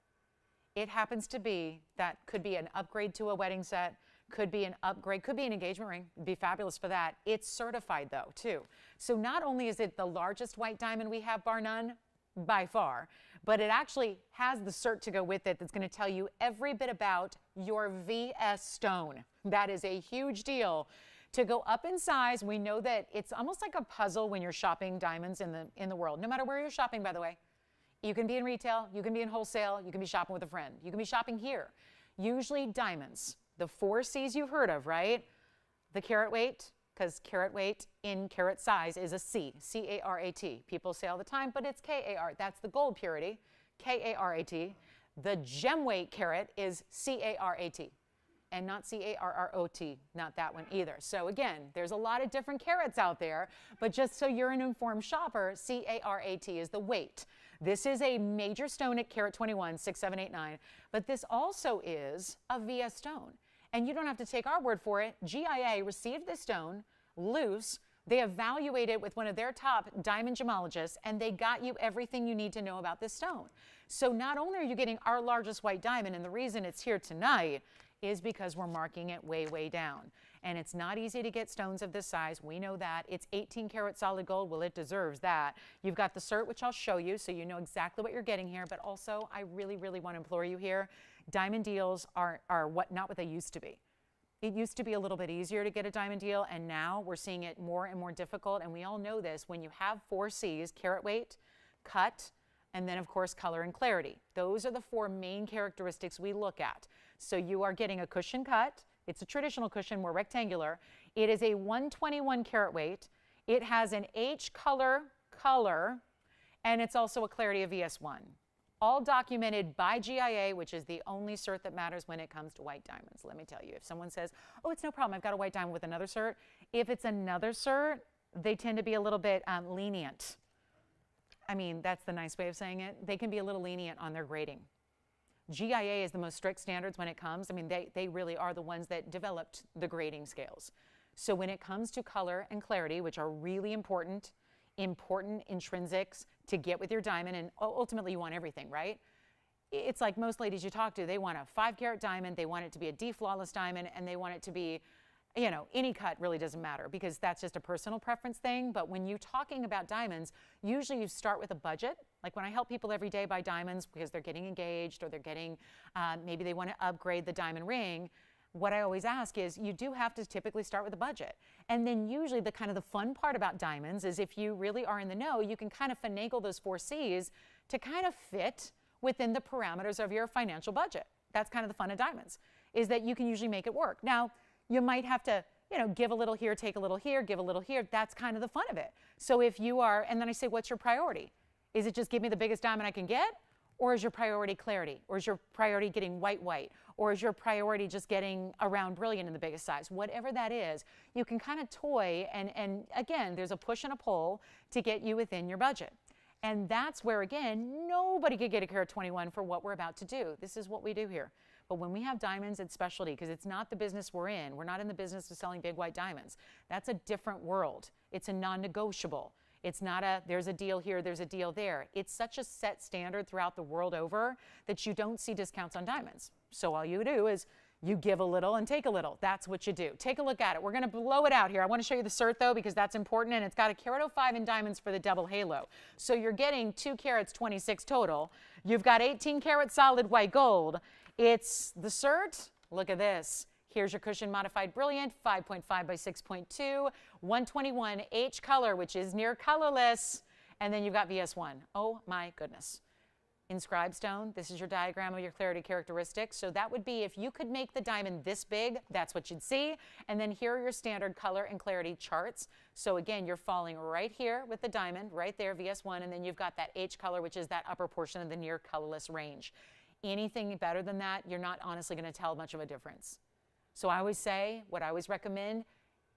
Speaker 1: It happens to be, that could be an upgrade to a wedding set, could be an upgrade, could be an engagement ring. It'd be fabulous for that. It's certified though, too. So not only is it the largest white diamond we have, bar none, by far, but it actually has the cert to go with it that's going to tell you every bit about your VS stone. That is a huge deal. To go up in size, we know that it's almost like a puzzle when you're shopping diamonds in the world, no matter where you're shopping, by the way. You can be in retail, you can be in wholesale, you can be shopping with a friend, you can be shopping here. Usually diamonds, the 4 C's you've heard of, right? The carat weight, because carat weight in carat size is a C, C-A-R-A-T. People say all the time, but it's K-A-R. That's the gold purity, K-A-R-A-T. The gem weight carat is C-A-R-A-T. and not C-A-R-R-O-T, not that one either. So again, there's a lot of different carats out there, but just so you're an informed shopper, C-A-R-A-T is the weight. This is a major stone at carat 21, 6, 7, 8, 9, but this also is a VS stone. And you don't have to take our word for it. GIA received this stone loose. They evaluated it with one of their top diamond gemologists, and they got you everything you need to know about this stone. So not only are you getting our largest white diamond, and the reason it's here tonight is because we're marking it way, way down. And it's not easy to get stones of this size. We know that. It's 18 karat solid gold. Well, it deserves that. You've got the cert, which I'll show you, so you know exactly what you're getting here. But also, I really, really want to implore you here, diamond deals are not what they used to be. It used to be a little bit easier to get a diamond deal, and now we're seeing it more and more difficult. And we all know this. When you have 4 C's, carat weight, cut, and then, of course, color and clarity. Those are the 4 main characteristics we look at. So you are getting a cushion cut. It's a traditional cushion, more rectangular. It is a 121 carat weight. It has an H color, and it's also a clarity of VS1. All documented by GIA, which is the only cert that matters when it comes to white diamonds. Let me tell you, if someone says, oh, it's no problem, I've got a white diamond with another cert, if it's another cert, they tend to be a little bit lenient. I mean, that's the nice way of saying it. They can be a little lenient on their grading. GIA is the most strict standards when it comes. I mean, they really are the ones that developed the grading scales. So when it comes to color and clarity, which are really important intrinsics to get with your diamond, and ultimately you want everything, right? It's like most ladies you talk to, they want a 5 carat diamond, they want it to be a deflawless diamond, and they want it to be, you know, any cut really doesn't matter because that's just a personal preference thing. But when you're talking about diamonds, usually you start with a budget. Like when I help people every day buy diamonds because they're getting engaged or they're getting, maybe they want to upgrade the diamond ring. What I always ask is you do have to typically start with a budget. And then usually the kind of the fun part about diamonds is if you really are in the know, you can kind of finagle those 4 C's to kind of fit within the parameters of your financial budget. That's kind of the fun of diamonds, is that you can usually make it work. Now, you might have to, you know, give a little here, take a little here, give a little here. That's kind of the fun of it. So if you are, and then I say, what's your priority? Is it just give me the biggest diamond I can get? Or is your priority clarity? Or is your priority getting white? Or is your priority just getting around brilliant in the biggest size? Whatever that is, you can kind of toy, and again, there's a push and a pull to get you within your budget. And that's where, again, nobody could get a carat 21 for what we're about to do. This is what we do here. But when we have diamonds, it's specialty because it's not the business we're in. We're not in the business of selling big white diamonds. That's a different world. It's a non-negotiable. It's not a, there's a deal here, there's a deal there. It's such a set standard throughout the world over that you don't see discounts on diamonds. So all you do is you give a little and take a little. That's what you do. Take a look at it. We're going to blow it out here. I want to show you the cert though because that's important, and it's got a carat 05 in diamonds for the double halo. So you're getting 2 carats 26 total. You've got 18 karat solid white gold. It's the cert. Look at this. Here's your cushion modified brilliant, 5.5 by 6.2, 121 H color, which is near colorless, and then you've got VS1. Oh my goodness. Inscribed stone, this is your diagram of your clarity characteristics. So that would be if you could make the diamond this big, that's what you'd see. And then here are your standard color and clarity charts. So again, you're falling right here with the diamond, right there, VS1, and then you've got that H color, which is that upper portion of the near colorless range. Anything better than that, you're not honestly going to tell much of a difference. So I always say, what I always recommend,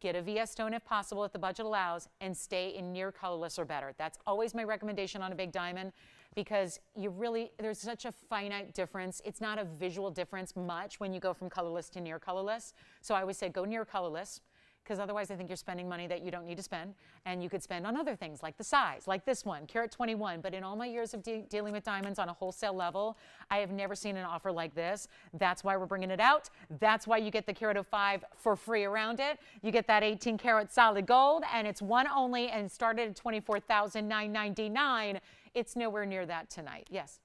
Speaker 1: get a VS stone if possible, if the budget allows, and stay in near colorless or better. That's always my recommendation on a big diamond because you really, there's such a finite difference. It's not a visual difference much when you go from colorless to near colorless. So I always say go near colorless because otherwise I think you're spending money that you don't need to spend, and you could spend on other things like the size, like this one, carat 21. But in all my years of dealing with diamonds on a wholesale level, I have never seen an offer like this. That's why we're bringing it out. That's why you get the carat 05 for free around it. You get that 18 karat solid gold, and it's one only and started at $24,999. It's nowhere near that tonight. Yes?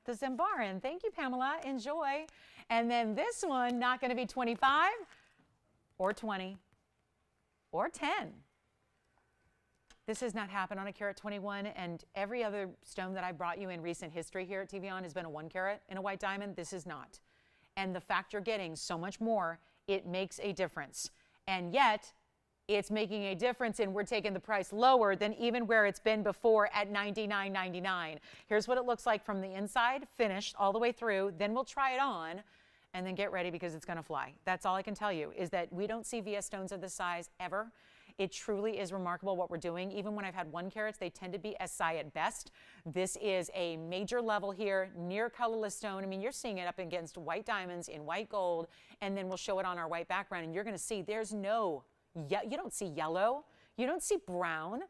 Speaker 1: The Zambar. Thank you, Pamela. Enjoy. And then this one, not going to be 25 or 20 or 10. This has not happened on a carat 21, and every other stone that I brought you in recent history here at TVON has been a 1 carat in a white diamond. This is not. And the fact you're getting so much more, it makes a difference. And yet, It's making a difference, and we're taking the price lower than even where it's been before at $99.99. Here's what it looks like from the inside, finished all the way through. Then we'll try it on, and then get ready because it's going to fly. That's all I can tell you, is that we don't see VS stones of this size ever. It truly is remarkable what we're doing. Even when I've had 1 carats, they tend to be SI at best. This is a major level here, near colorless stone. I mean, you're seeing it up against white diamonds in white gold, and then we'll show it on our white background, and you're going to see there's no, you don't see yellow, you don't see brown.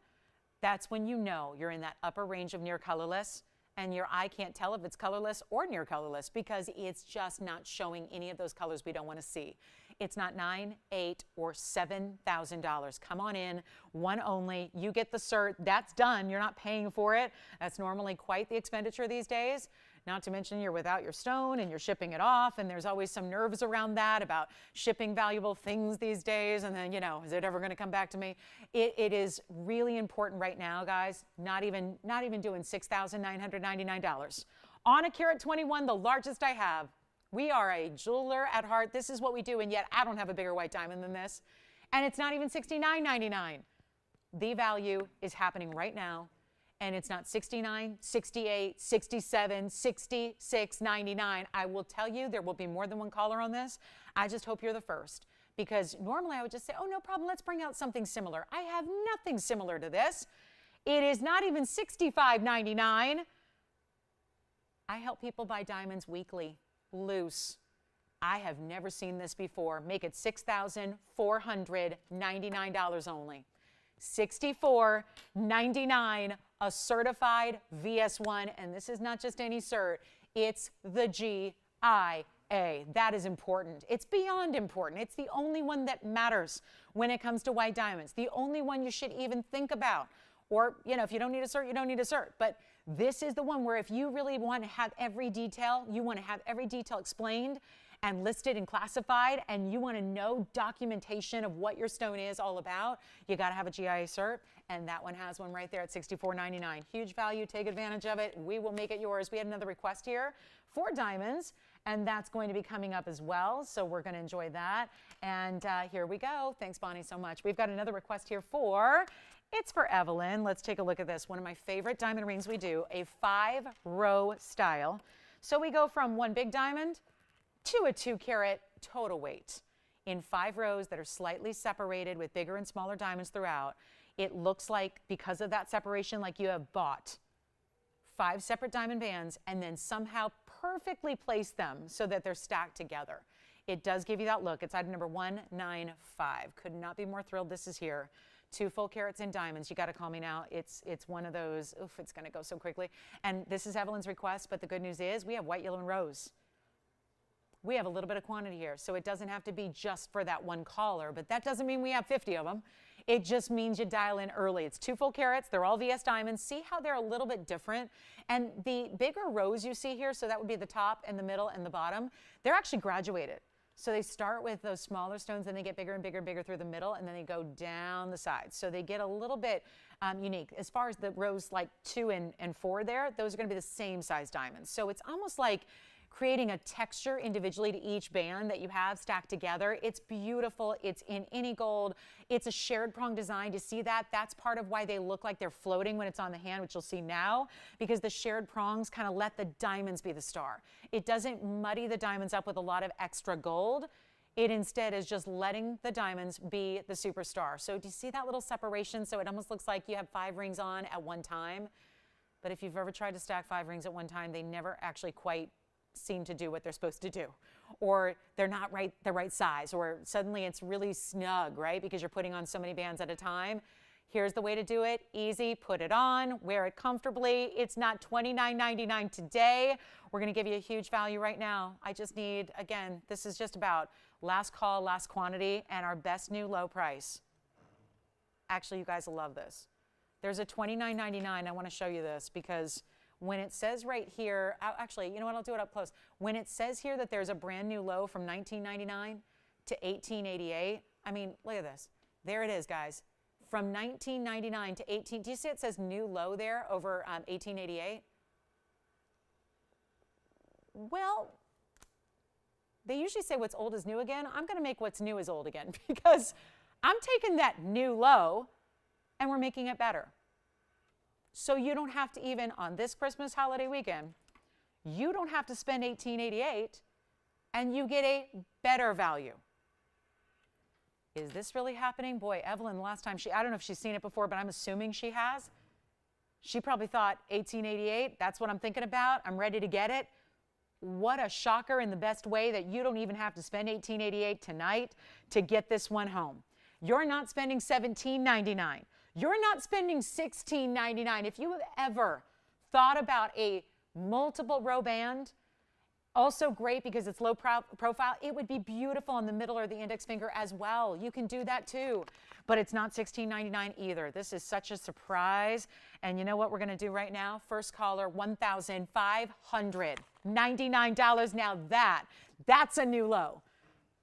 Speaker 1: That's when you know you're in that upper range of near colorless, and your eye can't tell if it's colorless or near colorless because it's just not showing any of those colors we don't want to see. It's not $9,000, $8,000, or $7,000. Come on in, one only. You get the cert. That's done. You're not paying for it. That's normally quite the expenditure these days. Not to mention you're without your stone and you're shipping it off, and there's always some nerves around that about shipping valuable things these days, and then, you know, is it ever going to come back to me? It is really important right now, guys, not even doing $6,999. On a carat 21, the largest I have. We are a jeweler at heart. This is what we do, and yet I don't have a bigger white diamond than this. And it's not even $69.99. The value is happening right now, and it's not $69, $68, $67, $66.99. I will tell you there will be more than one caller on this. I just hope you're the first, because normally I would just say, oh, no problem, let's bring out something similar. I have nothing similar to this. It is not even $65.99. I help people buy diamonds weekly. Loose. I have never seen this before. Make it $6,499 only. $64.99, a certified VS1, and this is not just any cert, it's the GIA. That is important. It's beyond important. It's the only one that matters when it comes to white diamonds. The only one you should even think about. Or, you know, if you don't need a cert, you don't need a cert. But this is the one where if you really want to have every detail, you want to have every detail explained and listed and classified, and you want to know documentation of what your stone is all about, you got to have a GIA cert, and that one has one right there at $64.99. Huge value. Take advantage of it. We will make it yours. We had another request here for diamonds, and that's going to be coming up as well, so we're going to enjoy that. And here we go. Thanks, Bonnie, so much. We've got another request here for... It's for Evelyn. Let's take a look at this. One of my favorite diamond rings we do, a 5-row style. So we go from one big diamond to a 2-carat total weight in 5 rows that are slightly separated with bigger and smaller diamonds throughout. It looks like, because of that separation, like you have bought 5 separate diamond bands and then somehow perfectly placed them so that they're stacked together. It does give you that look. It's item number 195. Could not be more thrilled this is here. 2 full carats in diamonds. You got to call me now. It's one of those, oof, it's going to go so quickly. And this is Evelyn's request, but the good news is we have white, yellow, and rose. We have a little bit of quantity here, so it doesn't have to be just for that one caller, but that doesn't mean we have 50 of them. It just means you dial in early. It's 2 full carats. They're all VS diamonds. See how they're a little bit different? And the bigger rows you see here, so that would be the top and the middle and the bottom, they're actually graduated. So they start with those smaller stones, and they get bigger and bigger and bigger through the middle, and then they go down the sides. So they get a little bit unique. As far as the rows like 2 and 4 there, those are going to be the same size diamonds. So it's almost like creating a texture individually to each band that you have stacked together. It's beautiful. It's in any gold. It's a shared prong design. To see that, that's part of why they look like they're floating when it's on the hand, which you'll see now, because the shared prongs kind of let the diamonds be the star. It doesn't muddy the diamonds up with a lot of extra gold. It instead is just letting the diamonds be the superstar. So do you see that little separation? So it almost looks like you have 5 rings on at one time. But if you've ever tried to stack 5 rings at one time, they never actually quite seem to do what they're supposed to do, or they're not the right size, or suddenly it's really snug, right? Because you're putting on so many bands at a time. Here's the way to do it. Easy. Put it on. Wear it comfortably. It's not $29.99 today. We're going to give you a huge value right now. I just need, again, this is just about last call, last quantity, and our best new low price. Actually, you guys will love this. There's a $29.99. I want to show you this because when it says right here, actually, you know what, I'll do it up close. When it says here that there's a brand new low from $19.99 to $18.88, I mean, look at this. There it is, guys. From $19.99 to $18, do you see it says new low there over $18.88? Well, they usually say what's old is new again. I'm going to make what's new is old again because I'm taking that new low and we're making it better. So you don't have to, even on this Christmas holiday weekend, you don't have to spend $18.88 and you get a better value. Is this really happening? Boy, Evelyn, the last time I don't know if she's seen it before, but I'm assuming she has. She probably thought $18.88, that's what I'm thinking about. I'm ready to get it. What a shocker in the best way that you don't even have to spend $18.88 tonight to get this one home. You're not spending $17.99. You're not spending $16.99. If you have ever thought about a multiple row band, also great because it's low profile, it would be beautiful on the middle or the index finger as well. You can do that too, but it's not $16.99 either. This is such a surprise. And you know what we're going to do right now? First caller, $1,599. Now that's a new low,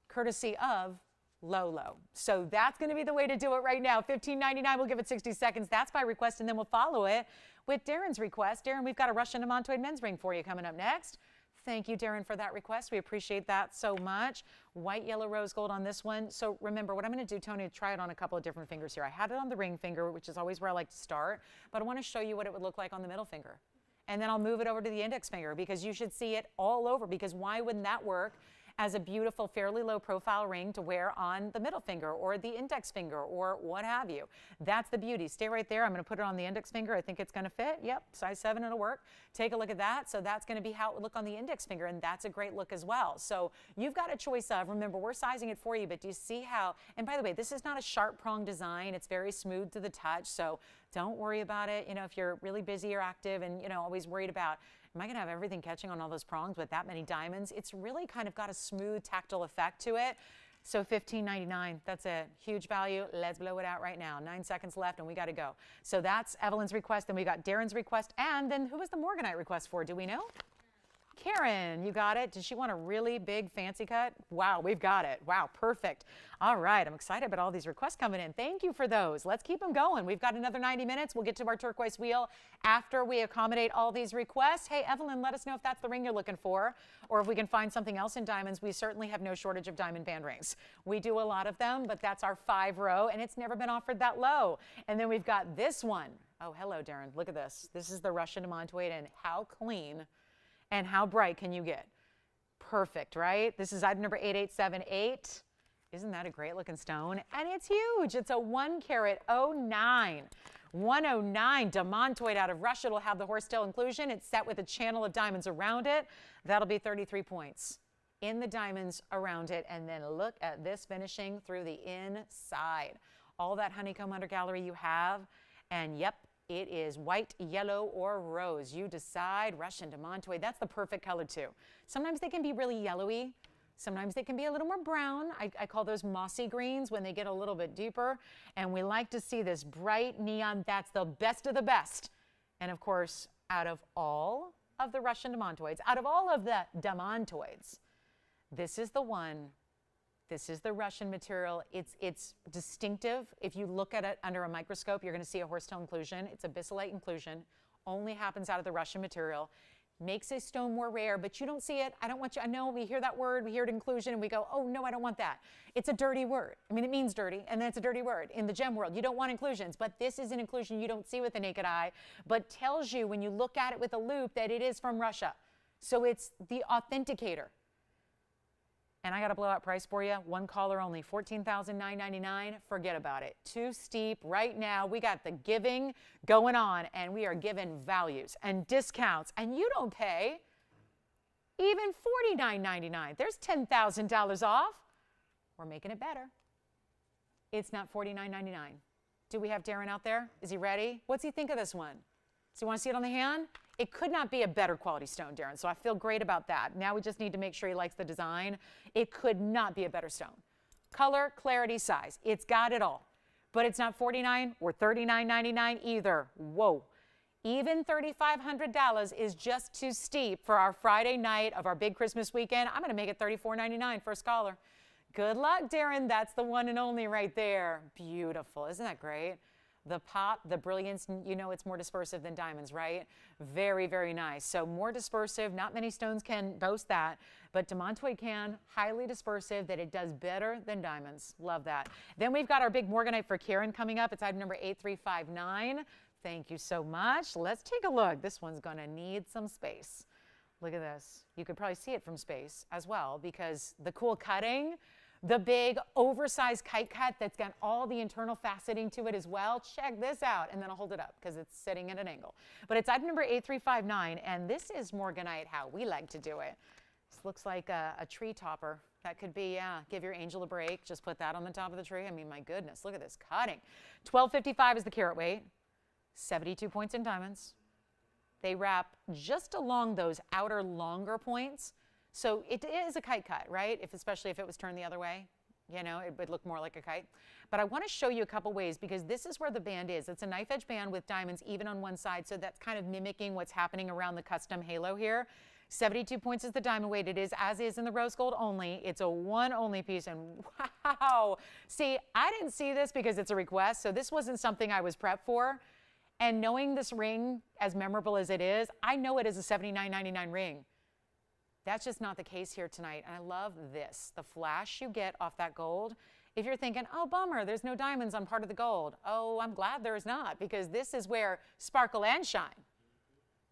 Speaker 1: courtesy of Low. So that's going to be the way to do it right now. $15.99, we'll give it 60 seconds. That's by request, and then we'll follow it with Darren's request. Darren, we've got a Russian Demantoid men's ring for you coming up next. Thank you, Darren, for that request. We appreciate that so much. White, yellow, rose gold on this one. So remember, what I'm going to do, Tony, try it on a couple of different fingers here. I had it on the ring finger, which is always where I like to start, but I want to show you what it would look like on the middle finger. And then I'll move it over to the index finger because you should see it all over, because why wouldn't that work as a beautiful, fairly low profile ring to wear on the middle finger or the index finger or what have you. That's the beauty. Stay right there. I'm going to put it on the index finger. I think it's going to fit. Yep, size 7, it'll work. Take a look at that. So that's going to be how it would look on the index finger, and that's a great look as well. So you've got a choice of, remember, we're sizing it for you, but do you see how, and by the way, this is not a sharp prong design. It's very smooth to the touch, so don't worry about it. You know, if you're really busy or active and, you know, always worried about, am I going to have everything catching on all those prongs with that many diamonds? It's really kind of got a smooth tactile effect to it. So $15.99, that's a huge value. Let's blow it out right now. 9 seconds left and we got to go. So that's Evelyn's request. Then we got Darren's request. And then who was the Morganite request for? Do we know? Karen, you got it. Did she want a really big fancy cut? Wow, we've got it. Wow, perfect. All right, I'm excited about all these requests coming in. Thank you for those. Let's keep them going. We've got another 90 minutes. We'll get to our turquoise wheel after we accommodate all these requests. Hey, Evelyn, let us know if that's the ring you're looking for, or if we can find something else in diamonds. We certainly have no shortage of diamond band rings. We do a lot of them, but that's our 5 row, and it's never been offered that low. And then we've got this one. Oh, hello, Darren. Look at this. This is the Russian Demantoid, and how clean and how bright can you get? Perfect, right? This is item number 8878. Isn't that a great looking stone? And it's huge. It's a 1 carat 09. 109 Demantoid out of Russia. It'll have the horsetail inclusion. It's set with a channel of diamonds around it. That'll be 33 points in the diamonds around it. And then look at this finishing through the inside. All that honeycomb under gallery you have. And yep, it is white, yellow, or rose. You decide. Russian Demantoid. That's the perfect color too. Sometimes they can be really yellowy. Sometimes they can be a little more brown. I call those mossy greens when they get a little bit deeper. And we like to see this bright neon. That's the best of the best. And of course, out of all of the Russian Demantoids, out of all of the Demantoids, this is the one. This is the Russian material. It's distinctive. If you look at it under a microscope, you're going to see a horsetail inclusion. It's a bacillite inclusion. Only happens out of the Russian material. Makes a stone more rare, but you don't see it. I don't want you, I know we hear that word, we hear it inclusion, and we go, oh no, I don't want that. It's a dirty word. I mean, it means dirty, and then it's a dirty word. In the gem world, you don't want inclusions, but this is an inclusion you don't see with the naked eye, but tells you when you look at it with a loop that it is from Russia. So it's the authenticator. And I got a blowout price for you. One caller only, $14,999. Forget about it. Too steep right now. We got the giving going on, and we are giving values and discounts, and you don't pay even $49.99. There's $10,000 off. We're making it better. It's not $49.99. Do we have Darren out there? Is he ready? What's he think of this one? Does he want to see it on the hand? It could not be a better quality stone, Darren, so I feel great about that. Now we just need to make sure he likes the design. It could not be a better stone. Color, clarity, size. It's got it all. But it's not $49 or $39.99 either. Whoa. Even $3,500 is just too steep for our Friday night of our big Christmas weekend. I'm going to make it $34.99, first caller. Good luck, Darren. That's the one and only right there. Beautiful. Isn't that great? the pop, the brilliance, you know it's more dispersive than diamonds, right? Very, very nice. So more dispersive, not many stones can boast that, but Demantoid can, highly dispersive, that it does better than diamonds. Love that. Then we've got our big Morganite for Karen coming up. It's item number 8359. Thank you so much. Let's take a look. This one's gonna need some space. Look at this. You could probably see it from space as well because the cool cutting, the big oversized kite cut that's got all the internal faceting to it as well. Check this out, and then I'll hold it up because it's sitting at an angle. But it's item number 8359, and this is Morganite how we like to do it. This looks like a tree topper. That could be, yeah, give your angel a break. Just put that on the top of the tree. I mean, my goodness, look at this cutting. $12.55 is the carat weight, 72 points in diamonds. They wrap just along those outer longer points. So it is a kite cut, right? Especially if it was turned the other way, you know, it would look more like a kite. But I want to show you a couple ways because this is where the band is. It's a knife edge band with diamonds even on one side. So that's kind of mimicking what's happening around the custom halo here. 72 points is the diamond weight. It is as is in the rose gold only. It's a one only piece, and wow. See, I didn't see this because it's a request. So this wasn't something I was prepped for. And knowing this ring, as memorable as it is, I know it is a $79.99 ring. That's just not the case here tonight. And I love this, the flash you get off that gold. If you're thinking, oh, bummer, there's no diamonds on part of the gold. Oh, I'm glad there's not, because this is where sparkle and shine.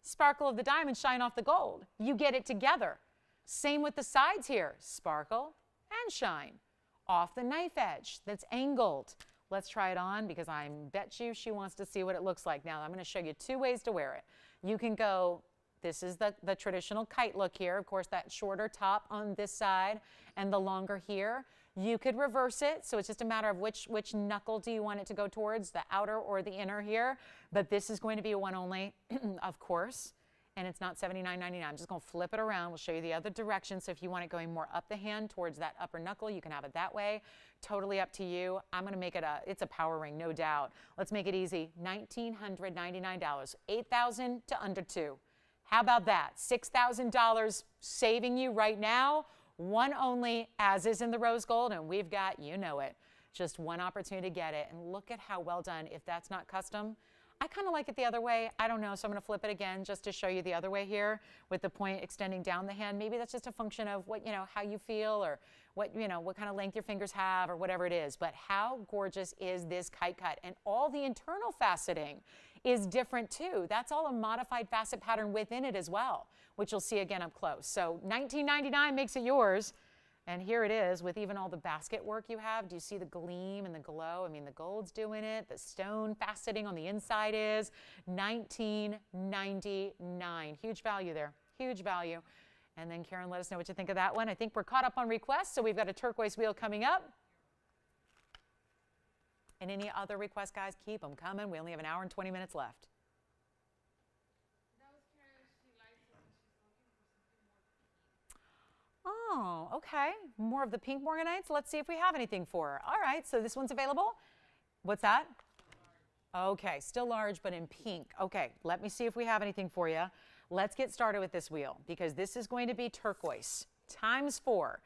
Speaker 1: Sparkle of the diamonds shine off the gold. You get it together. Same with the sides here, sparkle and shine off the knife edge that's angled. Let's try it on because I bet you she wants to see what it looks like. Now, I'm going to show you two ways to wear it. You can go, this is the traditional kite look here. Of course, that shorter top on this side and the longer here. You could reverse it, so it's just a matter of which knuckle do you want it to go towards, the outer or the inner here. But this is going to be a one only, of course, and it's not $79.99. I'm just going to flip it around. We'll show you the other direction. So if you want it going more up the hand towards that upper knuckle, you can have it that way. Totally up to you. I'm going to make it it's a power ring, no doubt. Let's make it easy. $1,999, $8,000 to under $2,000. How about that? $6,000 saving you right now. One only, as is in the rose gold, and we've got, you know it, just one opportunity to get it. And look at how well done. If that's not custom, I kind of like it the other way. I don't know, so I'm going to flip it again just to show you the other way here with the point extending down the hand. Maybe that's just a function of what, you know, how you feel or what, you know, what kind of length your fingers have or whatever it is. But how gorgeous is this kite cut? And all the internal faceting is different too. That's all a modified facet pattern within it as well, which you'll see again up close. So $19.99 makes it yours. And here it is with even all the basket work you have. Do you see the gleam and the glow? I mean, the gold's doing it. The stone faceting on the inside is $19.99. Huge value there. Huge value. And then Karen, let us know what you think of that one. I think we're caught up on requests, so we've got a turquoise wheel coming up. And any other requests, guys, keep them coming. We only have an hour and 20 minutes left. Oh, okay. More of the pink Morganites. Let's see if we have anything for her. All right, so this one's available. What's that? Okay, still large, but in pink. Okay, let me see if we have anything for you. Let's get started with this wheel because this is going to be turquoise times 4.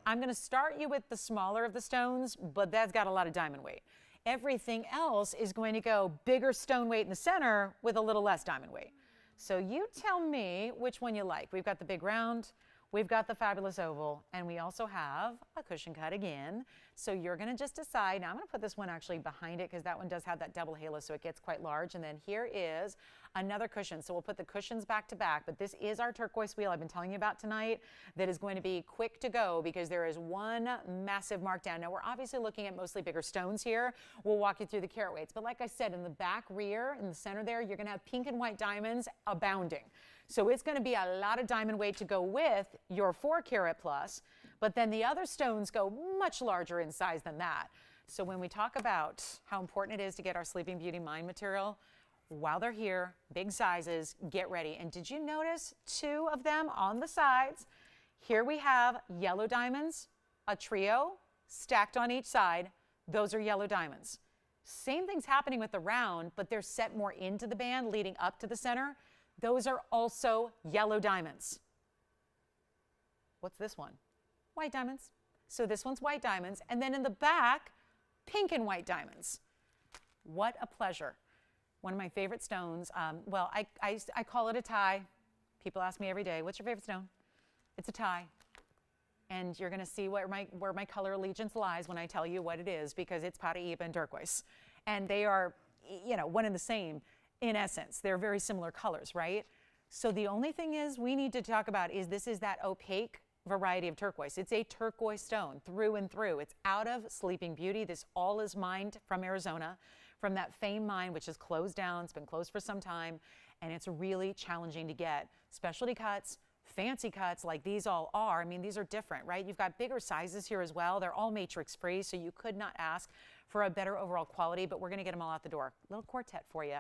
Speaker 1: I'm going to start you with the smaller of the stones, but that's got a lot of diamond weight. Everything else is going to go bigger stone weight in the center with a little less diamond weight. So you tell me which one you like. We've got the big round. We've got the fabulous oval, and we also have a cushion cut again. So you're going to just decide. Now I'm going to put this one actually behind it because that one does have that double halo, so it gets quite large. And then here is another cushion. So we'll put the cushions back to back, but this is our turquoise wheel I've been telling you about tonight that is going to be quick to go because there is one massive markdown. Now we're obviously looking at mostly bigger stones here. We'll walk you through the carat weights, but like I said, in the back rear, in the center there, you're going to have pink and white diamonds abounding. So it's going to be a lot of diamond weight to go with your 4 carat plus, but then the other stones go much larger in size than that. So when we talk about how important it is to get our Sleeping Beauty Mind material, while they're here, big sizes, get ready. And did you notice 2 of them on the sides? Here we have yellow diamonds, a trio stacked on each side. Those are yellow diamonds. Same thing's happening with the round, but they're set more into the band leading up to the center. Those are also yellow diamonds. What's this one? White diamonds. So this one's white diamonds. And then in the back, pink and white diamonds. What a pleasure. One of my favorite stones. Well, I call it a tie. People ask me every day, what's your favorite stone? It's a tie. And you're going to see where my color allegiance lies when I tell you what it is, because it's Paraíba and turquoise. And they are, you know, one and the same in essence. They're very similar colors, right? So the only thing is we need to talk about is this is that opaque variety of turquoise. It's a turquoise stone through and through. It's out of Sleeping Beauty. This all is mined from Arizona, from that famed mine, which is closed down. It's been closed for some time, and it's really challenging to get. Specialty cuts, fancy cuts like these all are. I mean, these are different, right? You've got bigger sizes here as well. They're all matrix free, so you could not ask for a better overall quality, but we're going to get them all out the door. Little quartet for you.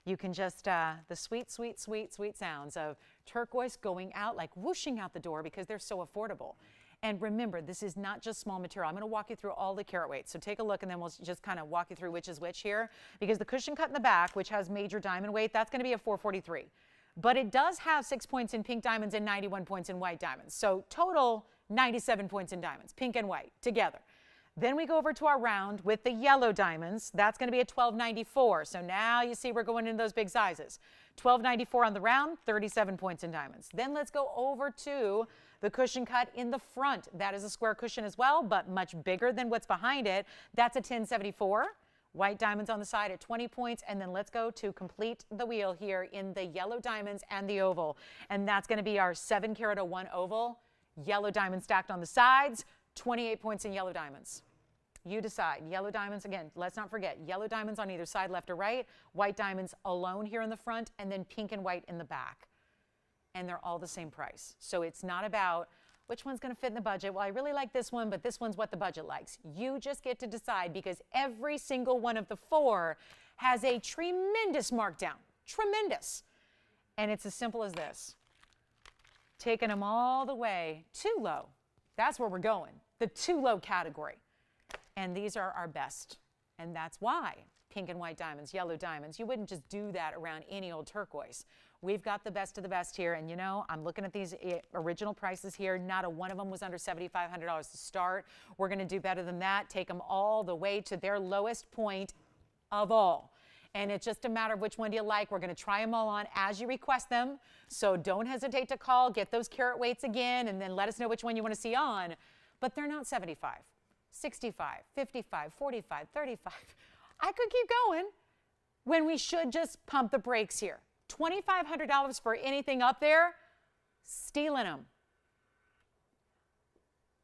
Speaker 1: You can just, the sweet, sweet, sweet, sweet sounds of turquoise going out, like whooshing out the door because they're so affordable. And remember, this is not just small material. I'm going to walk you through all the carat weights. So take a look, and then we'll just kind of walk you through which is which here. Because the cushion cut in the back, which has major diamond weight, that's going to be a 443. But it does have 6 points in pink diamonds and 91 points in white diamonds. So total 97 points in diamonds, pink and white together. Then we go over to our round with the yellow diamonds. That's going to be a 1294. So now you see we're going into those big sizes. 1294 on the round, 37 points in diamonds. Then let's go over to the cushion cut in the front. That is a square cushion as well, but much bigger than what's behind it. That's a 1074. White diamonds on the side at 20 points. And then let's go to complete the wheel here in the yellow diamonds and the oval. And that's going to be our 7 carat 01 oval. Yellow diamonds stacked on the sides, 28 points in yellow diamonds. You decide. Yellow diamonds, again, let's not forget, yellow diamonds on either side, left or right, white diamonds alone here in the front, and then pink and white in the back. And they're all the same price. So it's not about which one's going to fit in the budget. Well, I really like this one, but this one's what the budget likes. You just get to decide, because every single one of the 4 has a tremendous markdown. Tremendous. And it's as simple as this. Taking them all the way too low. That's where we're going. The too low category. And these are our best. And that's why pink and white diamonds, yellow diamonds, you wouldn't just do that around any old turquoise. We've got the best of the best here. And you know, I'm looking at these original prices here. Not a one of them was under $7,500 to start. We're going to do better than that. Take them all the way to their lowest point of all. And it's just a matter of which one do you like. We're going to try them all on as you request them. So don't hesitate to call, get those carat weights again, and then let us know which one you want to see on. But they're not 75. 65, 55, 45, 35. I could keep going when we should just pump the brakes here. $2,500 for anything up there, stealing them.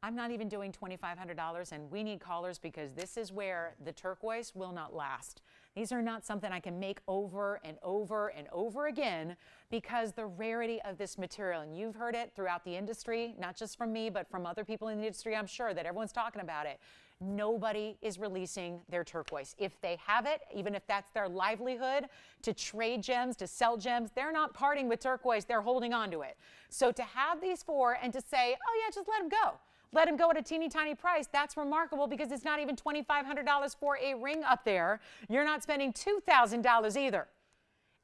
Speaker 1: I'm not even doing $2,500, and we need callers, because this is where the turquoise will not last. These are not something I can make over and over and over again, because the rarity of this material, and you've heard it throughout the industry, not just from me, but from other people in the industry, I'm sure that everyone's talking about it. Nobody is releasing their turquoise. If they have it, even if that's their livelihood, to trade gems, to sell gems, they're not parting with turquoise, they're holding on to it. So to have these 4 and to say, oh yeah, just let them go. Let them go at a teeny tiny price. That's remarkable, because it's not even $2,500 for a ring up there. You're not spending $2,000 either.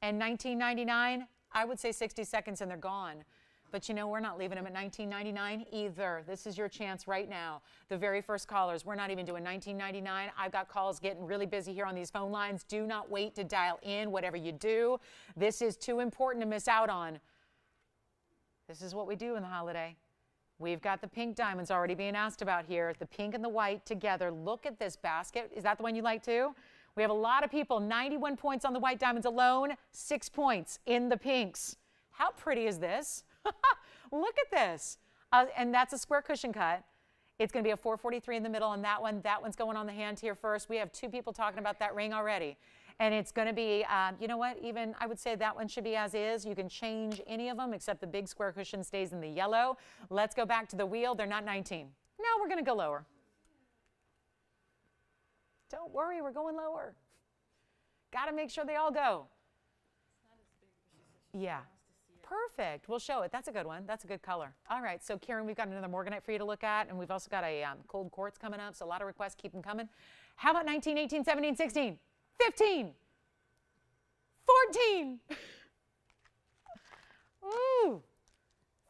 Speaker 1: And $19.99, I would say 60 seconds and they're gone. But you know, we're not leaving them at $19.99 either. This is your chance right now. The very first callers, we're not even doing $19.99. I've got calls getting really busy here on these phone lines. Do not wait to dial in, whatever you do. This is too important to miss out on. This is what we do in the holiday. We've got the pink diamonds already being asked about here. The pink and the white together. Look at this basket. Is that the one you like too? We have a lot of people. 91 points on the white diamonds alone. 6 points in the pinks. How pretty is this? Look at this. And that's a square cushion cut. It's going to be a 443 in the middle on that one. That one's going on the hand here first. We have 2 people talking about that ring already. And it's going to be, you know what, even I would say that one should be as is. You can change any of them except the big square cushion stays in the yellow. Let's go back to the wheel. They're not 19. No, we're going to go lower. Don't worry, we're going lower. Got to make sure they all go. Yeah. Perfect. We'll show it. That's a good one. That's a good color. All right. So, Karen, we've got another Morganite for you to look at. And we've also got a cold quartz coming up. So, a lot of requests. Keep them coming. How about 19, 18, 17, 16, 15, 14? Ooh.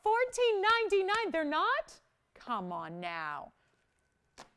Speaker 1: $14.99. They're not? Come on now.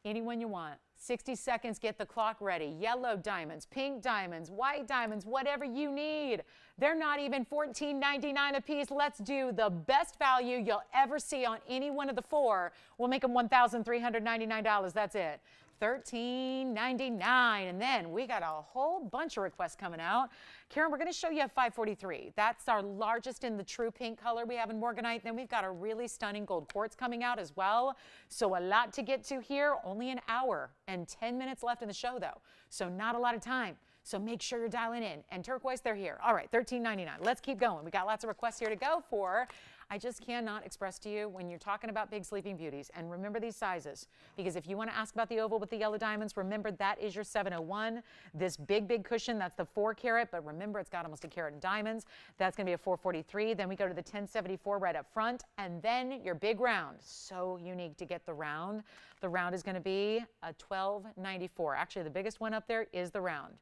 Speaker 1: Anyone you want. 60 seconds, get the clock ready. Yellow diamonds, pink diamonds, white diamonds, whatever you need. They're not even $14.99 a piece. Let's do the best value you'll ever see on any one of the four. We'll make them $1,399. That's it. $13.99. And then we got a whole bunch of requests coming out. Karen, we're going to show you a 543. That's our largest in the true pink color we have in Morganite. Then we've got a really stunning gold quartz coming out as well. So a lot to get to here. Only an hour and 10 minutes left in the show, though. So not a lot of time. So make sure you're dialing in. And turquoise, they're here. All right, $13.99. Let's keep going. We got lots of requests here to go for. I just cannot express to you when you're talking about big sleeping beauties, and remember these sizes, because if you want to ask about the oval with the yellow diamonds, remember that is your 701. This big cushion, that's the 4 carat, but remember it's got almost a carat in diamonds. That's going to be a 443. Then we go to the 1074 right up front, and then your big round. So unique to get the round. The round is going to be a 1294. Actually, the biggest one up there is the round.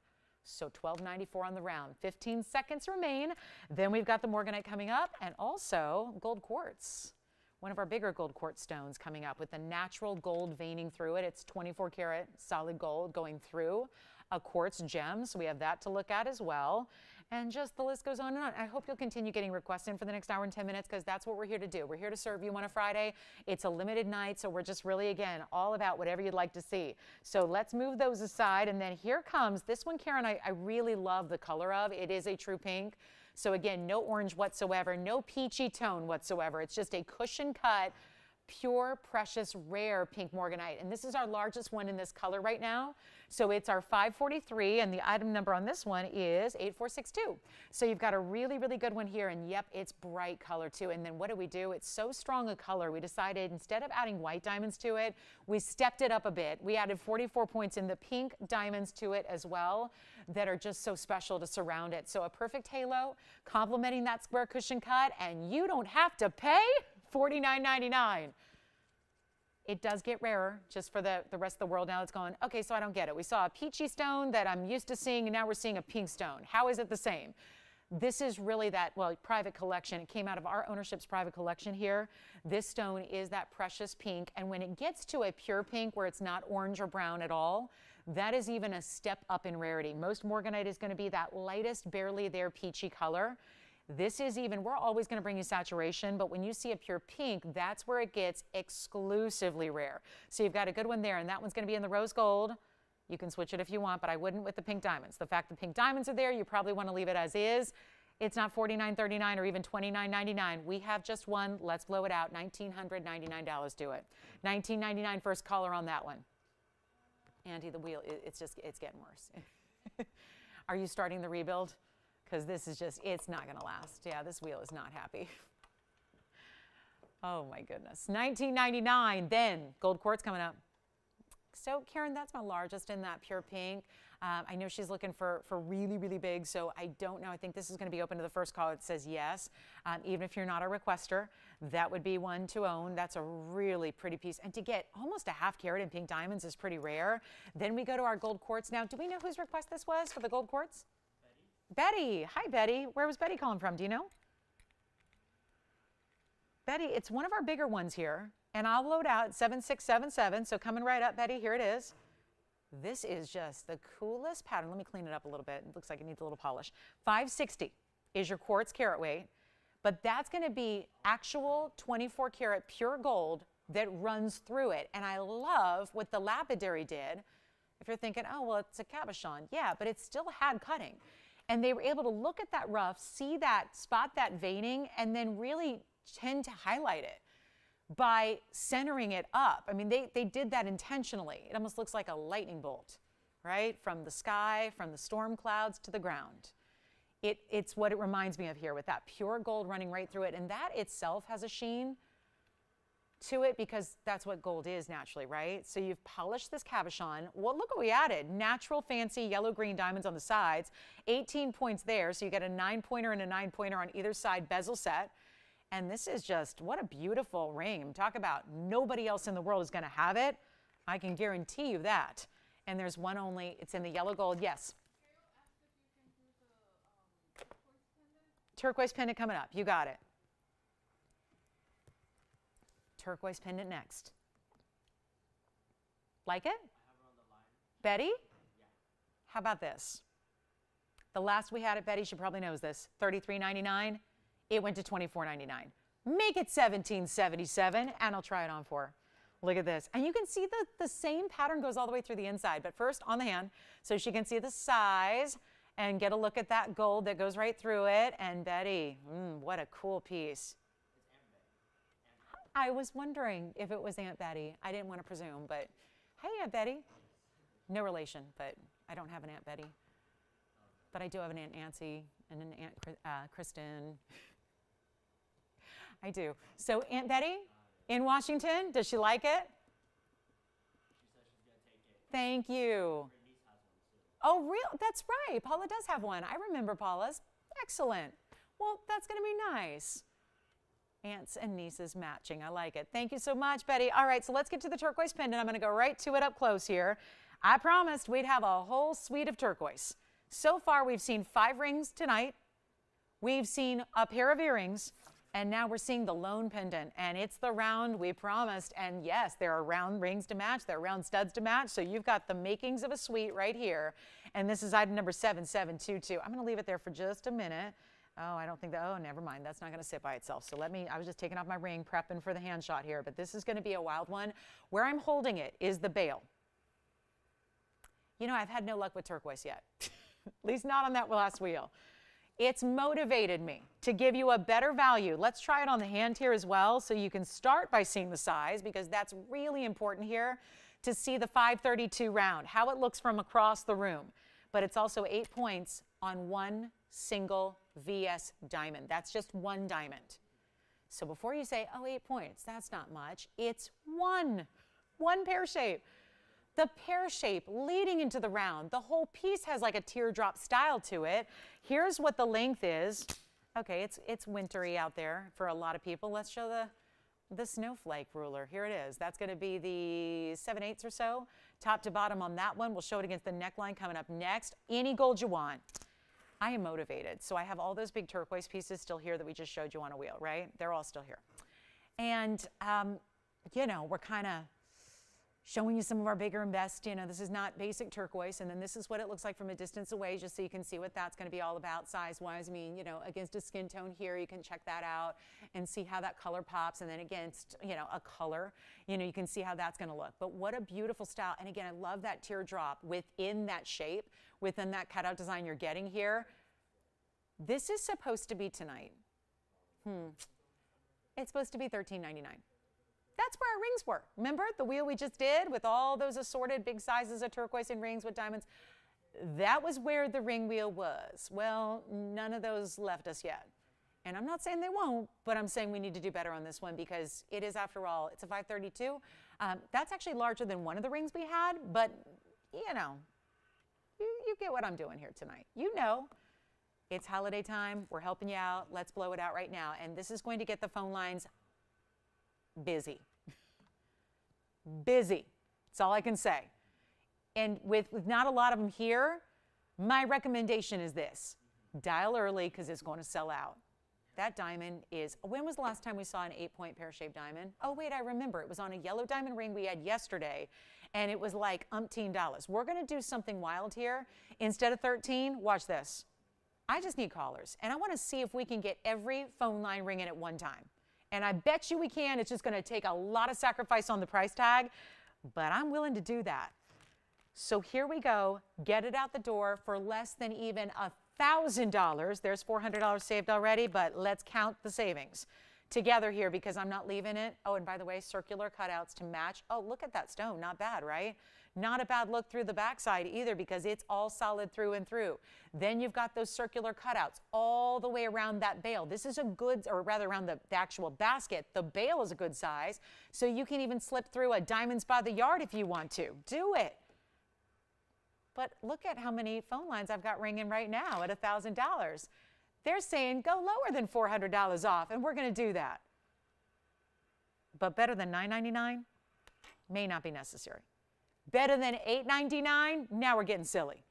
Speaker 1: So $12.94 on the round. 15 seconds remain. Then we've got the Morganite coming up, and also gold quartz. One of our bigger gold quartz stones coming up with the natural gold veining through it. It's 24 karat solid gold going through a quartz gem. So we have that to look at as well. And just the list goes on and on. I hope you'll continue getting requests in for the next hour and 10 minutes, because that's what we're here to do. We're here to serve you on a Friday. It's a limited night, so we're just really, again, all about whatever you'd like to see. So let's move those aside. And then here comes this one, Karen, I really love the color of. It is a true pink. So again, no orange whatsoever, no peachy tone whatsoever. It's just a cushion cut, pure, precious, rare pink Morganite. And this is our largest one in this color right now. So it's our 543, and the item number on this one is 8462. So you've got a really good one here, and yep, it's bright color too. And then what do? It's so strong a color, we decided instead of adding white diamonds to it, we stepped it up a bit. We added 44 points in the pink diamonds to it as well that are just so special to surround it. So a perfect halo, complementing that square cushion cut, and you don't have to pay $49.99. It does get rarer just for the rest of the world now. It's going, okay, so I don't get it. We saw a peachy stone that I'm used to seeing, and now we're seeing a pink stone. How is it the same? This is really that, well, private collection. It came out of our ownership's private collection here. This stone is that precious pink, and when it gets to a pure pink where it's not orange or brown at all, that is even a step up in rarity. Most Morganite is going to be that lightest, barely there peachy color. This is even, we're always going to bring you saturation, but when you see a pure pink, that's where it gets exclusively rare. So you've got a good one there, and that one's going to be in the rose gold. You can switch it if you want, but I wouldn't with the pink diamonds. The fact the pink diamonds are there, you probably want to leave it as is. It's not $49.39 or even $29.99. We have just one. Let's blow it out. $1,999 do it. $19.99 first caller on that one. Andy, the wheel, it's getting worse. Are you starting the rebuild? Because this is just, it's not going to last. Yeah, this wheel is not happy. Oh, my goodness. $19.99, then gold quartz coming up. So, Karen, that's my largest in that pure pink. I know she's looking for really big, so I don't know. I think this is going to be open to the first call. It says yes. Even if you're not a requester, that would be one to own. That's a really pretty piece. And to get almost a half carat in pink diamonds is pretty rare. Then we go to our gold quartz. Now, do we know whose request this was for the gold quartz? Betty. Hi, Betty. Where was Betty calling from? Do you know? Betty, it's one of our bigger ones here, and I'll load out 7677. So coming right up, Betty, here it is. This is just the coolest pattern. Let me clean it up a little bit. It looks like it needs a little polish. 560 is your quartz carat weight, but that's going to be actual 24 karat pure gold that runs through it. And I love what the lapidary did. If you're thinking, oh, well, it's a cabochon. Yeah, but it still had cutting. And they were able to look at that rough, see that, spot that veining, and then really tend to highlight it by centering it up. I mean, they did that intentionally. It almost looks like a lightning bolt, right? From the sky, from the storm clouds to the ground. It's what it reminds me of here with that pure gold running right through it. And that itself has a sheen to it because that's what gold is naturally, right? So you've polished this cabochon. Well, look what we added. Natural fancy yellow-green diamonds on the sides. 18 points there, so you get a 9-pointer and a 9-pointer on either side bezel set. And this is just, what a beautiful ring. Talk about nobody else in the world is going to have it. I can guarantee you that. And there's one only. It's in the yellow gold. Yes? Turquoise pendant coming up. You got it. Turquoise pendant next. Like it? Betty? How about this? The last we had at Betty, she probably knows this, $33.99. It went to $24.99. Make it $17.77, and I'll try it on for her. Look at this. And you can see the same pattern goes all the way through the inside, but first on the hand, so she can see the size and get a look at that gold that goes right through it. And Betty, what a cool piece. I was wondering if it was Aunt Betty. I didn't want to presume, but hey, Aunt Betty. No relation, but I don't have an Aunt Betty. But I do have an Aunt Nancy and an Aunt Kristen. I do. So Aunt Betty in Washington, does she like it?
Speaker 2: She says she's going to take it.
Speaker 1: Thank you.
Speaker 2: Her niece has one too.
Speaker 1: Oh, real? That's right. Paula does have one. I remember Paula's. Excellent. Well, that's going to be nice. Aunts and nieces matching. I like it. Thank you so much, Betty. All right, so let's get to the turquoise pendant. I'm going to go right to it up close here. I promised we'd have a whole suite of turquoise. So far, we've seen 5 rings tonight. We've seen a pair of earrings. And now we're seeing the lone pendant. And it's the round we promised. And yes, there are round rings to match. There are round studs to match. So you've got the makings of a suite right here. And this is item number 7722. I'm going to leave it there for just a minute. Oh, I don't think that, oh, never mind. That's not going to sit by itself. So I was just taking off my ring, prepping for the hand shot here. But this is going to be a wild one. Where I'm holding it is the bail. You know, I've had no luck with turquoise yet. At least not on that last wheel. It's motivated me to give you a better value. Let's try it on the hand here as well so you can start by seeing the size, because that's really important here to see the 532 round, how it looks from across the room. But it's also 8 points on one single VS diamond. That's just one diamond. So before you say, oh, 8 points, that's not much, it's one pear shape. The pear shape leading into the round, the whole piece has like a teardrop style to it. Here's what the length is. Okay, it's wintry out there for a lot of people. Let's show the snowflake ruler. Here it is. That's going to be the 7/8 or so, top to bottom on that one. We'll show it against the neckline coming up next. Any gold you want. I am motivated. So I have all those big turquoise pieces still here that we just showed you on a wheel, right? They're all still here. And, you know, we're kind of showing you some of our bigger and best. You know, this is not basic turquoise, and then this is what it looks like from a distance away, just so you can see what that's going to be all about size-wise. I mean, you know, against a skin tone here, you can check that out and see how that color pops, and then against, you know, a color, you know, you can see how that's going to look. But what a beautiful style. And again, I love that teardrop within that shape, within that cutout design you're getting here. This is supposed to be tonight. It's supposed to be $13.99. That's where our rings were. Remember the wheel we just did with all those assorted big sizes of turquoise and rings with diamonds? That was where the ring wheel was. Well, none of those left us yet. And I'm not saying they won't, but I'm saying we need to do better on this one, because it is, after all, it's a 532. That's actually larger than one of the rings we had, but, you know, you get what I'm doing here tonight. You know, it's holiday time. We're helping you out. Let's blow it out right now. And this is going to get the phone lines busy. Busy. That's all I can say. And with not a lot of them here, my recommendation is this. Dial early, because it's going to sell out. That diamond is, when was the last time we saw an 8-point pear-shaped diamond? Oh, wait, I remember. It was on a yellow diamond ring we had yesterday, and it was like umpteen dollars. We're going to do something wild here. Instead of 13, watch this. I just need callers, and I want to see if we can get every phone line ringing at one time. And I bet you we can. It's just going to take a lot of sacrifice on the price tag, but I'm willing to do that. So here we go. Get it out the door for less than even $1,000. There's $400 saved already, but let's count the savings together here, because I'm not leaving it. Oh, and by the way, circular cutouts to match. Oh, look at that stone. Not bad, right? Not a bad look through the backside either, because it's all solid through and through. Then you've got those circular cutouts all the way around that bail. This is a good, or rather around the actual basket. The bail is a good size, so you can even slip through a diamonds by the yard if you want to. Do it. But look at how many phone lines I've got ringing right now at $1,000. They're saying go lower than $400 off, and we're going to do that. But better than $9.99 may not be necessary. Better than $8.99? Now we're getting silly.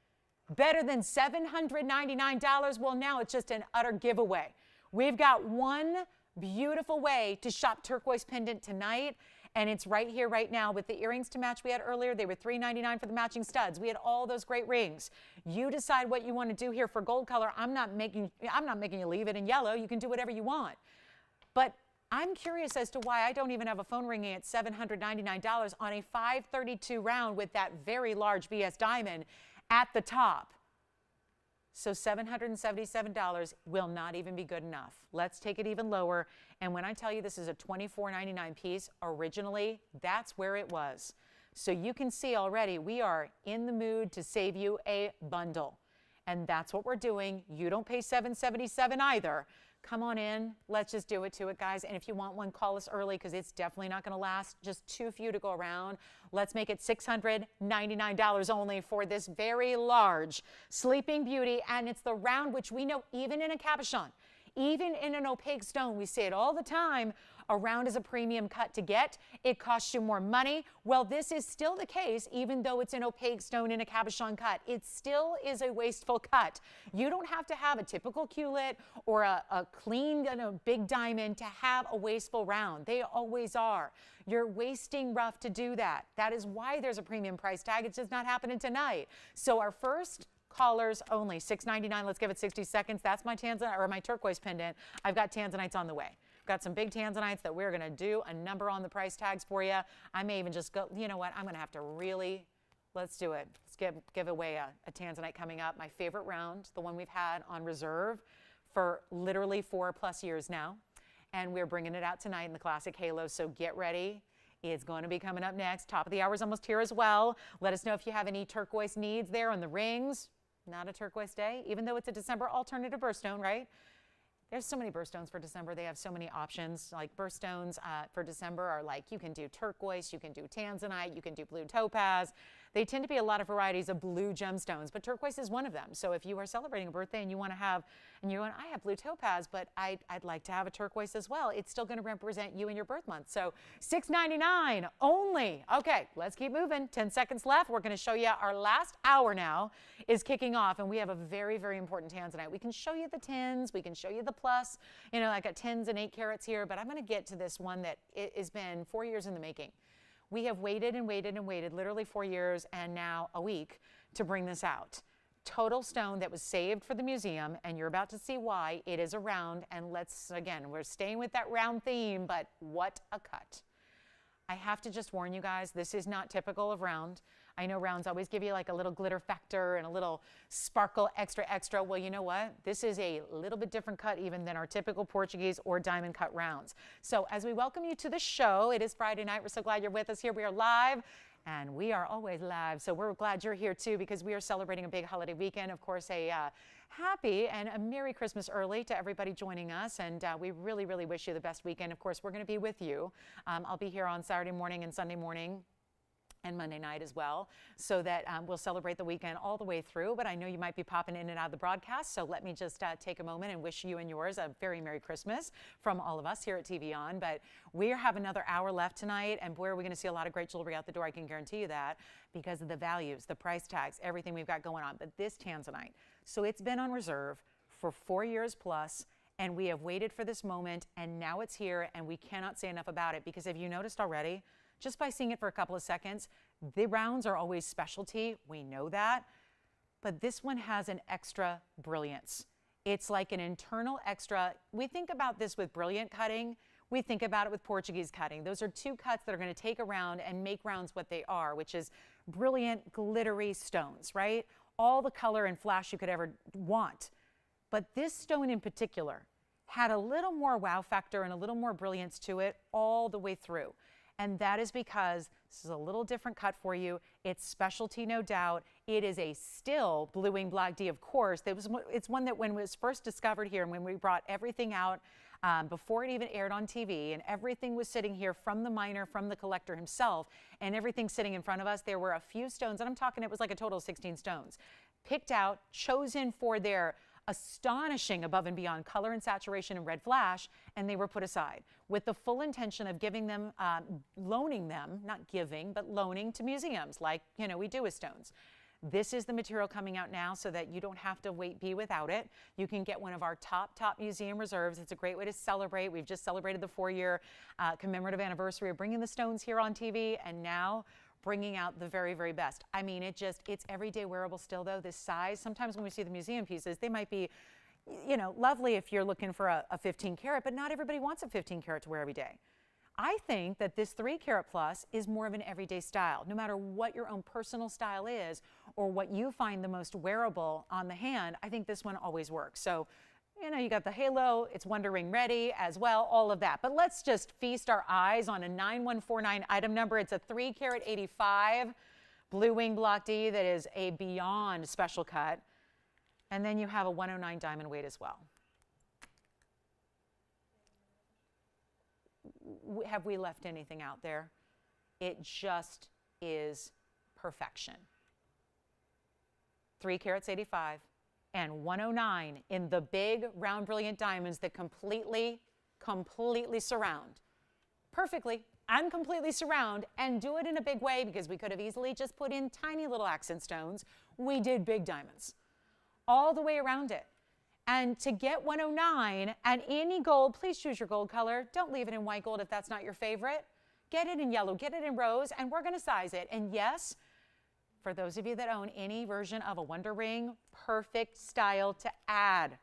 Speaker 1: Better than $799? Well, now it's just an utter giveaway. We've got one beautiful way to shop turquoise pendant tonight, And it's right here, right now with the earrings to match we had earlier. They were $3.99 for the matching studs. We had all those great rings. You decide what you want to do here for gold color. I'm not making you leave it in yellow. You can do whatever you want. But I'm curious as to why I don't even have a phone ringing at $799 on a 532 round with that very large BS diamond at the top. So $777 will not even be good enough. Let's take it even lower. And when I tell you this is a $24.99 piece, originally, that's where it was. So you can see already we are in the mood to save you a bundle. And that's what we're doing. You don't pay $777 either. Come on in. Let's just do it to it, guys. And if you want one, call us early because it's definitely not going to last. Just too few to go around. Let's make it $699 only for this very large Sleeping Beauty. And it's the round which we know even in a cabochon, even in an opaque stone, we say it all the time, a round is a premium cut to get. It costs you more money. Well, this is still the case, even though it's an opaque stone in a cabochon cut. It still is a wasteful cut. You don't have to have a typical culet or a clean, big diamond to have a wasteful round. They always are. You're wasting rough to do that. That is why there's a premium price tag. It's just not happening tonight. So our first callers only, $6.99. Let's give it 60 seconds. That's my Tanzanite or my turquoise pendant. I've got Tanzanites on the way. Got some big Tanzanites that we're going to do a number on the price tags for you. I may even just go, you know what, I'm going to have to really, let's do it. Let's give away a Tanzanite coming up. My favorite round, the one we've had on reserve for literally 4+ years now. And we're bringing it out tonight in the classic halo, so get ready. It's going to be coming up next. Top of the hour is almost here as well. Let us know if you have any turquoise needs there on the rings. Not a turquoise day, even though it's a December alternative birthstone, right? There's so many birthstones for December. They have so many options. Like birthstones for December are like, you can do turquoise, you can do Tanzanite, you can do blue topaz. They tend to be a lot of varieties of blue gemstones, but turquoise is one of them. So if you are celebrating a birthday and you want to have, I have blue topaz, but I'd like to have a turquoise as well. It's still going to represent you and your birth month. So $6.99 only. Okay, let's keep moving. 10 seconds left. We're going to show you our last hour now is kicking off, and we have a very, very important Tanzanite. We can show you the 10s. We can show you the plus. I got 10s and 8 carats here, but I'm going to get to this one that it has been 4 years in the making. We have waited and waited and waited, literally 4 years and now a week to bring this out. Total stone that was saved for the museum, and you're about to see why. It is a round, and we're staying with that round theme, but what a cut. I have to just warn you guys, this is not typical of round. I know rounds always give you like a little glitter factor and a little sparkle extra. Well, you know what? This is a little bit different cut even than our typical Portuguese or diamond cut rounds. So as we welcome you to the show, it is Friday night. We're so glad you're with us here. We are live. And we are always live, so we're glad you're here too because we are celebrating a big holiday weekend. Of course, a happy and a Merry Christmas early to everybody joining us, and we really, really wish you the best weekend. Of course, we're going to be with you. I'll be here on Saturday morning and Sunday morning and Monday night as well, so that we'll celebrate the weekend all the way through. But I know you might be popping in and out of the broadcast, so let me just take a moment and wish you and yours a very Merry Christmas from all of us here at TVON. But we have another hour left tonight, and boy, are we going to see a lot of great jewelry out the door. I can guarantee you that because of the values, the price tags, everything we've got going on. But this Tanzanite, so it's been on reserve for 4 years plus, and we have waited for this moment, and now it's here, and we cannot say enough about it because have you noticed already? Just by seeing it for a couple of seconds, the rounds are always specialty. We know that. But this one has an extra brilliance. It's like an internal extra. We think about this with brilliant cutting. We think about it with Portuguese cutting. Those are two cuts that are going to take a round and make rounds what they are, which is brilliant, glittery stones, right? All the color and flash you could ever want. But this stone in particular had a little more wow factor and a little more brilliance to it all the way through. And that is because this is a little different cut for you. It's specialty, no doubt. It is a still bluing black D, of course. It's one that when it was first discovered here and when we brought everything out before it even aired on TV and everything was sitting here from the miner, from the collector himself, and everything sitting in front of us, there were a few stones, and I'm talking it was like a total of 16 stones, picked out, chosen for their astonishing above and beyond color and saturation and red flash, and they were put aside with the full intention of giving them, loaning them, not giving, but loaning to museums like, we do with stones. This is the material coming out now so that you don't have to be without it. You can get one of our top museum reserves. It's a great way to celebrate. We've just celebrated the 4-year commemorative anniversary of bringing the stones here on TV, and now bringing out the very, very best. I mean, it's everyday wearable still though, this size. Sometimes when we see the museum pieces, they might be, you know, lovely if you're looking for a 15 karat, but not everybody wants a 15 karat to wear every day. I think that this 3 karat plus is more of an everyday style. No matter what your own personal style is or what you find the most wearable on the hand, I think this one always works. So, you know, you got the halo, it's Wonder Ring ready as well, all of that. But let's just feast our eyes on a 9149 item number. It's a 3 karat 85 blue wing block D that is a beyond special cut. And then you have a 109 diamond weight as well. Have we left anything out there? It just is perfection. 3 carats 85 and 109 in the big round brilliant diamonds that completely surround. Perfectly and completely surround, and do it in a big way, because we could have easily just put in tiny little accent stones. We did big diamonds all the way around it. And to get 109 and any gold, please choose your gold color. Don't leave it in white gold if that's not your favorite. Get it in yellow, get it in rose, and we're going to size it. And yes, for those of you that own any version of a Wonder Ring, perfect style to add.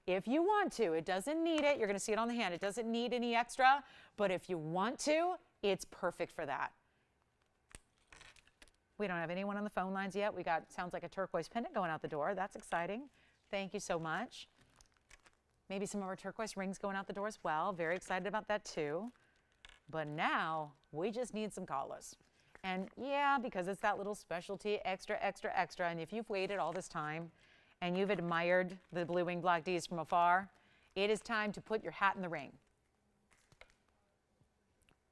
Speaker 1: If you want to, it doesn't need it. You're going to see it on the hand. It doesn't need any extra, but if you want to, it's perfect for that. We don't have anyone on the phone lines yet. We got, sounds like a turquoise pendant going out the door. That's exciting. Thank you so much. Maybe some of our turquoise rings going out the door as well. Very excited about that too. But now we just need some collars. And yeah, because it's that little specialty, extra, extra, extra. And if you've waited all this time and you've admired the blue wing block Ds from afar, it is time to put your hat in the ring.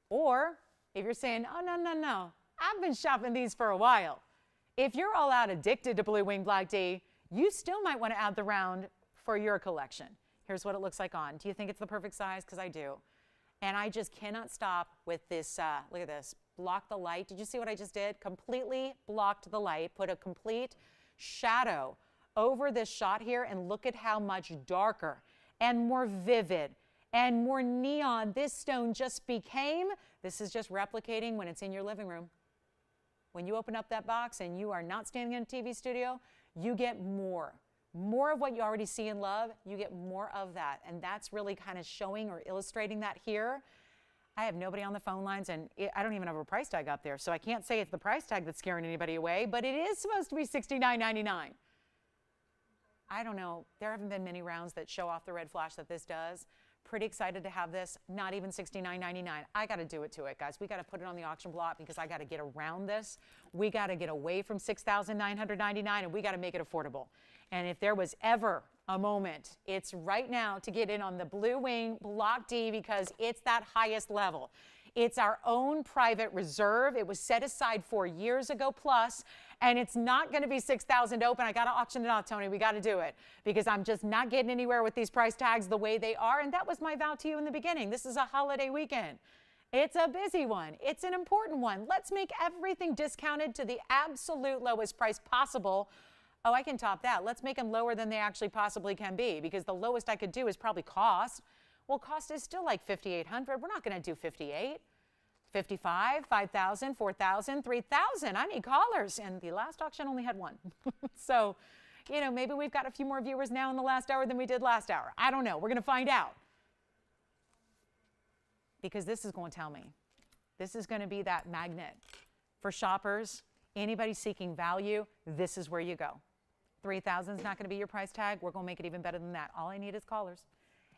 Speaker 1: Or if you're saying, oh, no, no, no, I've been shopping these for a while. If you're all out addicted to blue wing block D, you still might want to add the round for your collection. Here's what it looks like on. Do you think it's the perfect size? Because I do. And I just cannot stop with this, look at this, block the light. Did you see what I just did? Completely blocked the light, put a complete shadow over this shot here, and look at how much darker and more vivid and more neon this stone just became. This is just replicating when it's in your living room. When you open up that box and you are not standing in a TV studio, you get more of what you already see and love. You get more of that, and that's really kind of showing or illustrating that here. I have nobody on the phone lines, and I don't even have a price tag up there, so I can't say it's the price tag that's scaring anybody away, but it is supposed to be $69.99. I don't know. There haven't been many rounds that show off the red flash that this does. Pretty excited to have this. Not even $69.99. I got to do it to it, guys. We got to put it on the auction block because I got to get around this. We got to get away from $6,999, and we got to make it affordable. And if there was ever a moment, it's right now to get in on the blue wing block D, because it's that highest level. It's our own private reserve. It was set aside 4 years ago plus, and it's not going to be 6,000 open. I got to auction it off, Tony. We got to do it, because I'm just not getting anywhere with these price tags the way they are. And that was my vow to you in the beginning. This is a holiday weekend. It's a busy one. It's an important one. Let's make everything discounted to the absolute lowest price possible. Oh, I can top that. Let's make them lower than they actually possibly can be, because the lowest I could do is probably cost. Well, cost is still like $5,800. We're not going to do 58, 55, 5,000, 4,000, 3,000. I need callers. And the last auction only had one. So, you know, maybe we've got a few more viewers now in the last hour than we did last hour. I don't know. We're going to find out. Because this is going to tell me. This is going to be that magnet for shoppers. Anybody seeking value, this is where you go. 3,000 is not going to be your price tag. We're going to make it even better than that. All I need is callers.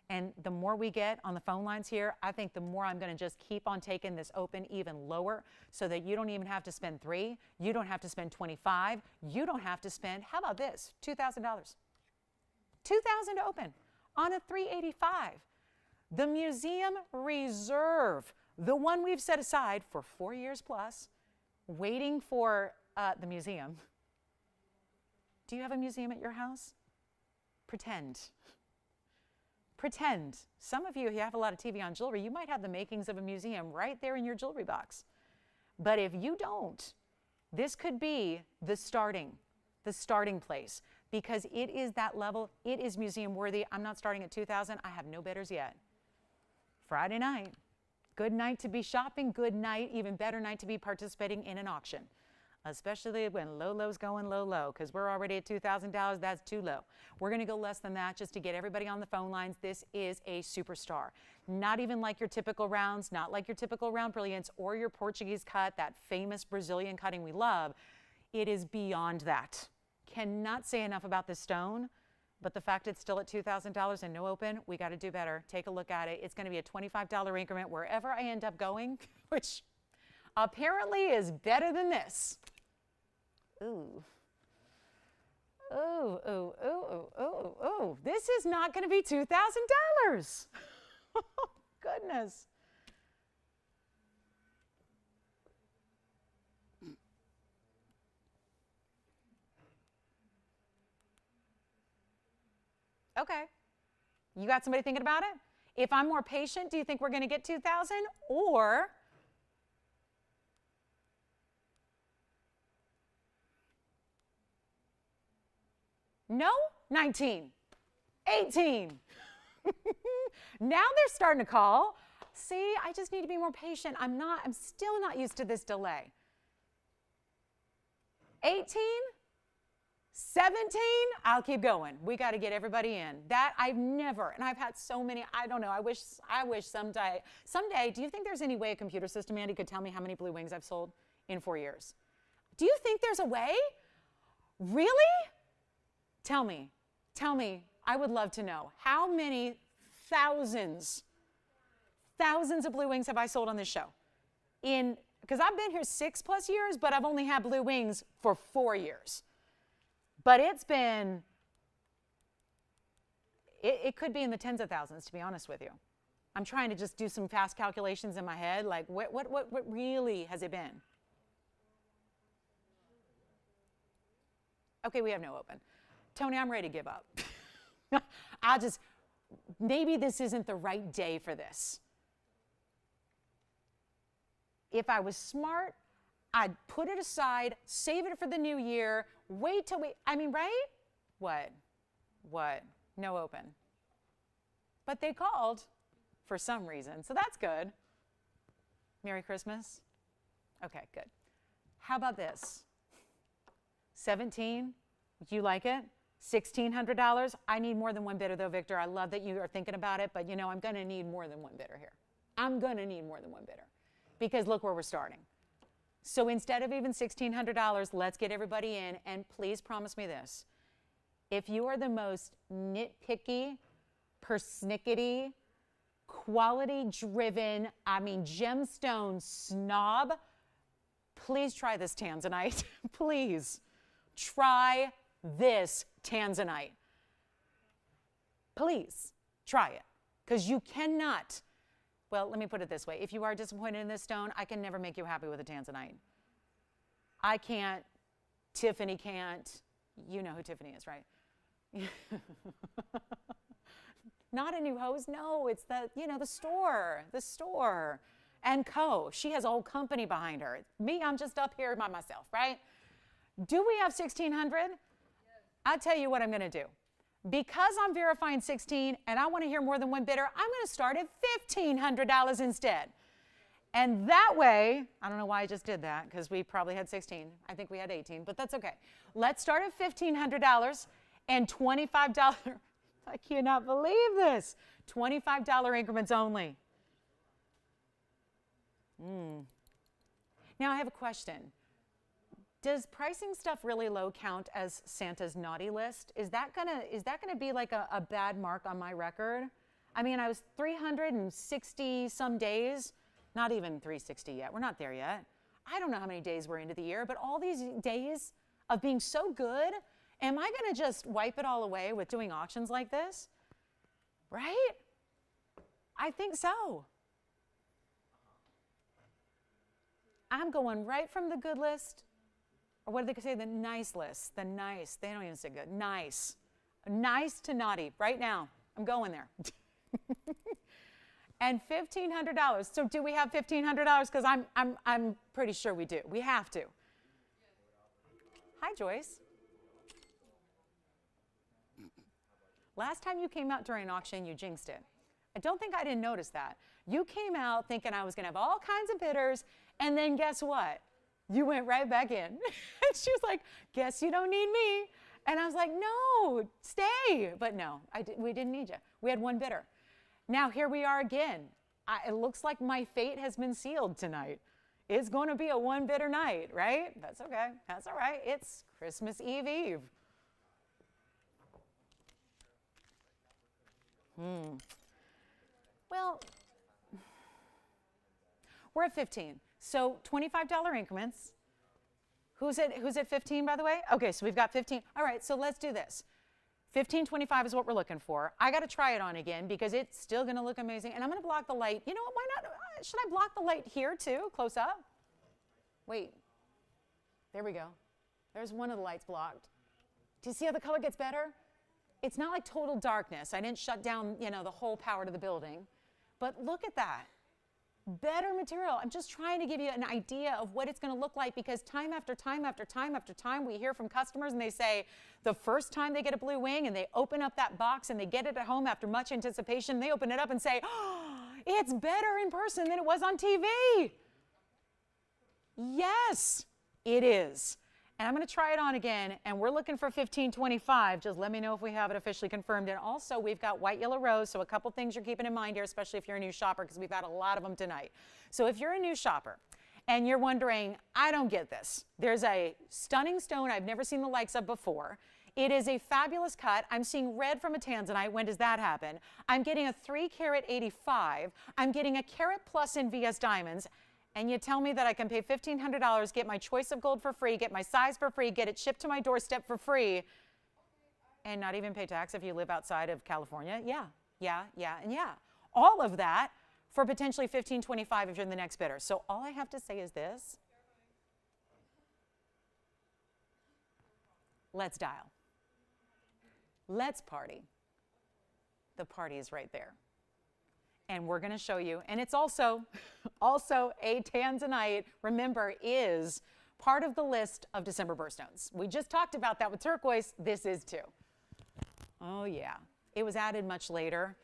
Speaker 1: And the more we get on the phone lines here, I think the more I'm going to just keep on taking this open even lower, so that you don't even have to spend $3,000. You don't have to spend $25,000. You don't have to spend, how about this, $2,000. $2,000 to open on a $385. The museum reserve, the one we've set aside for 4 years plus, waiting for the museum. Do you have a museum at your house? Pretend. Pretend. Some of you, if you have a lot of TVON jewelry, you might have the makings of a museum right there in your jewelry box. But if you don't, this could be the starting the starting place, because it is that level. It is museum worthy. I'm not starting at 2,000. I have no bidders yet. Friday night, good night to be shopping, good night, even better night to be participating in an auction, especially when low-low's going low-low, because we're already at $2,000. That's too low. We're going to go less than that just to get everybody on the phone lines. This is a superstar. Not even like your typical rounds, not like your typical round brilliance or your Portuguese cut, that famous Brazilian cutting we love. It is beyond that. Cannot say enough about this stone, but the fact it's still at $2,000 and no open, we got to do better. Take a look at it. It's going to be a $25 increment wherever I end up going, which apparently is better than this. Ooh. Ooh, ooh, ooh, ooh, ooh, ooh. This is not going to be $2,000. Oh, goodness. Okay. You got somebody thinking about it? If I'm more patient, do you think we're going to get 2,000 or no? 19, 18. Now they're starting to call. See, I just need to be more patient. I'm still not used to this delay. 18, 17, I'll keep going. We got to get everybody in. That I've never, and I've had so many, I don't know, I wish someday, do you think there's any way a computer system, Andy, could tell me how many blue wings I've sold in 4 years? Do you think there's a way? Really? Tell me, I would love to know. How many thousands of blue wings have I sold on this show? Because I've been here 6+ years, but I've only had blue wings for 4 years. But it's been, it could be in the tens of thousands, to be honest with you. I'm trying to just do some fast calculations in my head, like what really has it been? Okay, we have no open. Tony, I'm ready to give up. Maybe this isn't the right day for this. If I was smart, I'd put it aside, save it for the new year, wait till right? What? No open. But they called for some reason, so that's good. Merry Christmas? Okay, good. How about this? 17, you like it? $1,600. I need more than one bidder though, Victor. I love that you are thinking about it, but I'm going to need more than one bidder here. I'm going to need more than one bidder because look where we're starting. So instead of even $1,600, let's get everybody in, and please promise me this. If you are the most nitpicky, persnickety, quality-driven, gemstone snob, please try this Tanzanite. Please try this Tanzanite. Please try it, because you cannot. Well, let me put it this way. If you are disappointed in this stone, I can never make you happy with a Tanzanite. I can't. Tiffany can't. You know who Tiffany is, right? Not a new hose. No, it's the store. The store. And Co. She has a whole company behind her. Me, I'm just up here by myself, right? Do we have 1,600? Yes. I'll tell you what I'm going to do. Because I'm verifying 16 and I want to hear more than one bidder, I'm going to start at $1,500 instead. And that way, I don't know why I just did that because we probably had 16. I think we had 18, but that's okay. Let's start at $1,500 and $25. I cannot believe this. $25 increments only. Now I have a question. Does pricing stuff really low count as Santa's naughty list? Is that gonna be like a bad mark on my record? I was 360 some days, not even 360 yet. We're not there yet. I don't know how many days we're into the year, but all these days of being so good, am I gonna just wipe it all away with doing auctions like this? Right? I think so. I'm going right from the good list. Or what do they say? The nice list. The nice. They don't even say good. Nice. Nice to naughty. Right now. I'm going there. And $1,500. So do we have $1,500? Because I'm pretty sure we do. We have to. Hi, Joyce. Last time you came out during an auction, you jinxed it. I don't think I didn't notice that. You came out thinking I was going to have all kinds of bidders, and then guess what? You went right back in. And she was like, guess you don't need me. And I was like, no, stay. But no, we didn't need you. We had one bidder. Now here we are again. It looks like my fate has been sealed tonight. It's going to be a one bidder night, right? That's okay. That's all right. It's Christmas Eve. Well, we're at 15. So $25 increments. Who's at 15, by the way? Okay, so we've got 15. All right, so let's do this. 15.25 is what we're looking for. I got to try it on again because it's still going to look amazing. And I'm going to block the light. You know what? Why not? Should I block the light here too, close up? Wait. There we go. There's one of the lights blocked. Do you see how the color gets better? It's not like total darkness. I didn't shut down, the whole power to the building. But look at that. Better material. I'm just trying to give you an idea of what it's going to look like because time after time after time after time we hear from customers and they say the first time they get a blue wing and they open up that box and they get it at home after much anticipation, they open it up and say, oh, it's better in person than it was on TV. Yes, it is. And I'm going to try it on again, and we're looking for 15.25. Just let me know if we have it officially confirmed. And also, we've got white, yellow, rose, so a couple things you're keeping in mind here, especially if you're a new shopper, because we've had a lot of them tonight. So if you're a new shopper, and you're wondering, I don't get this. There's a stunning stone I've never seen the likes of before. It is a fabulous cut. I'm seeing red from a Tanzanite. When does that happen? I'm getting a 3-carat 85. I'm getting a carat plus in VS diamonds. And you tell me that I can pay $1,500, get my choice of gold for free, get my size for free, get it shipped to my doorstep for free, and not even pay tax if you live outside of California? Yeah, and yeah. All of that for potentially $1,525 if you're the next bidder. So all I have to say is this. Let's dial. Let's party. The party is right there. And we're going to show you, and it's also a Tanzanite, remember, is part of the list of December birthstones. We just talked about that with turquoise. This is too. Oh, yeah. It was added much later.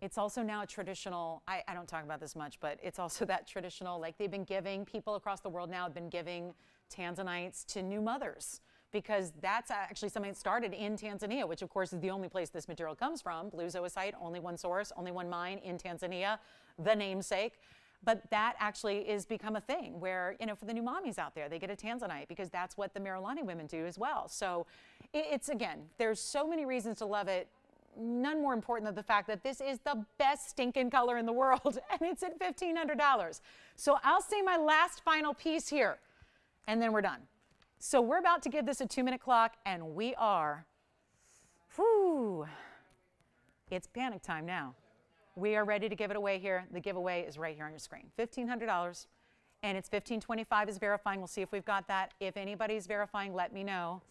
Speaker 1: It's also now a traditional, I don't talk about this much, but it's also that traditional, like they've been giving, people across the world now have been giving Tanzanites to new mothers. Because that's actually something that started in Tanzania, which of course is the only place this material comes from. Blue zoisite, only one source, only one mine in Tanzania, the namesake. But that actually is become a thing where, for the new mommies out there, they get a Tanzanite because that's what the Marilani women do as well. So it's, again, there's so many reasons to love it. None more important than the fact that this is the best stinking color in the world, and it's at $1,500. So I'll say my last final piece here, and then we're done. So we're about to give this a 2-minute clock, and we are, it's panic time now. We are ready to give it away here. The giveaway is right here on your screen. $1,500, and it's $1,525 is verifying. We'll see if we've got that. If anybody's verifying, let me know,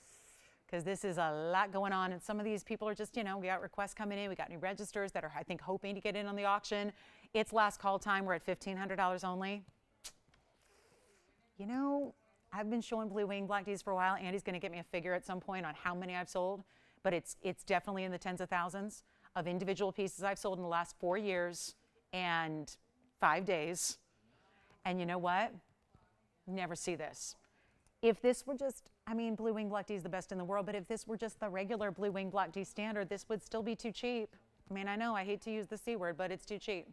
Speaker 1: because this is a lot going on, and some of these people are just, we got requests coming in. We got new registers that are, I think, hoping to get in on the auction. It's last call time. We're at $1,500 only. I've been showing blue wing black tees for a while. Andy's going to get me a figure at some point on how many I've sold, but it's definitely in the tens of thousands of individual pieces I've sold in the last 4 years and 5 days. And you know what? Never see this. If this were just, blue wing black tea is the best in the world, but if this were just the regular blue wing black tea standard, this would still be too cheap. I know I hate to use the C word, but it's too cheap.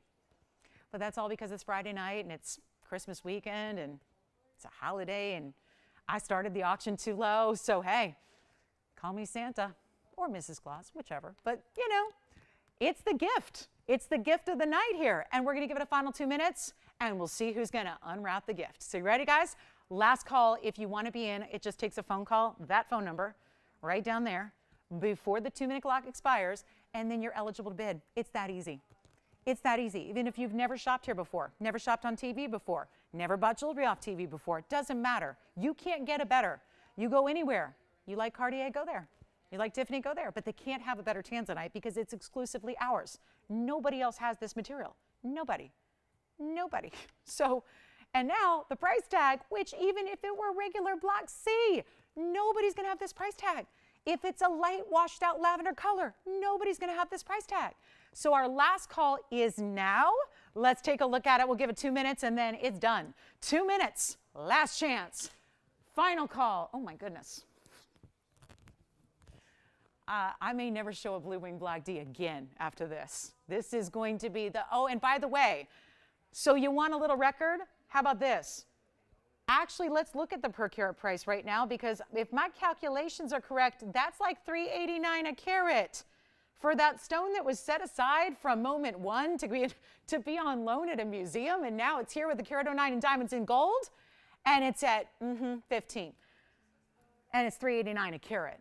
Speaker 1: But that's all because it's Friday night and it's Christmas weekend and it's a holiday, and I started the auction too low, so hey, call me Santa or Mrs. Claus, whichever. But, it's the gift. It's the gift of the night here, and we're going to give it a final 2 minutes, and we'll see who's going to unwrap the gift. So you ready, guys? Last call. If you want to be in, it just takes a phone call, that phone number, right down there, before the 2-minute clock expires, and then you're eligible to bid. It's that easy. It's that easy. Even if you've never shopped here before, never shopped on TV before, never bought jewelry off TV before, it doesn't matter. You can't get a better. You go anywhere. You like Cartier, go there. You like Tiffany, go there. But they can't have a better Tanzanite because it's exclusively ours. Nobody else has this material. Nobody. So, and now the price tag, which even if it were regular block C, nobody's going to have this price tag. If it's a light washed out lavender color, nobody's gonna have this price tag. So our last call is now. Let's take a look at it. We'll give it 2 minutes and then it's done. 2 minutes, last chance. Final call. Oh my goodness. I may never show a Blue Wing Black D again after this. This is going to be the, oh, and by the way, so you want a little record? How about this? Actually, let's look at the per carat price right now, because if my calculations are correct, that's like $3.89 a carat for that stone that was set aside from moment one to be on loan at a museum, and now it's here with the carat 09 in diamonds and gold, and it's at 15, and it's $3.89 a carat,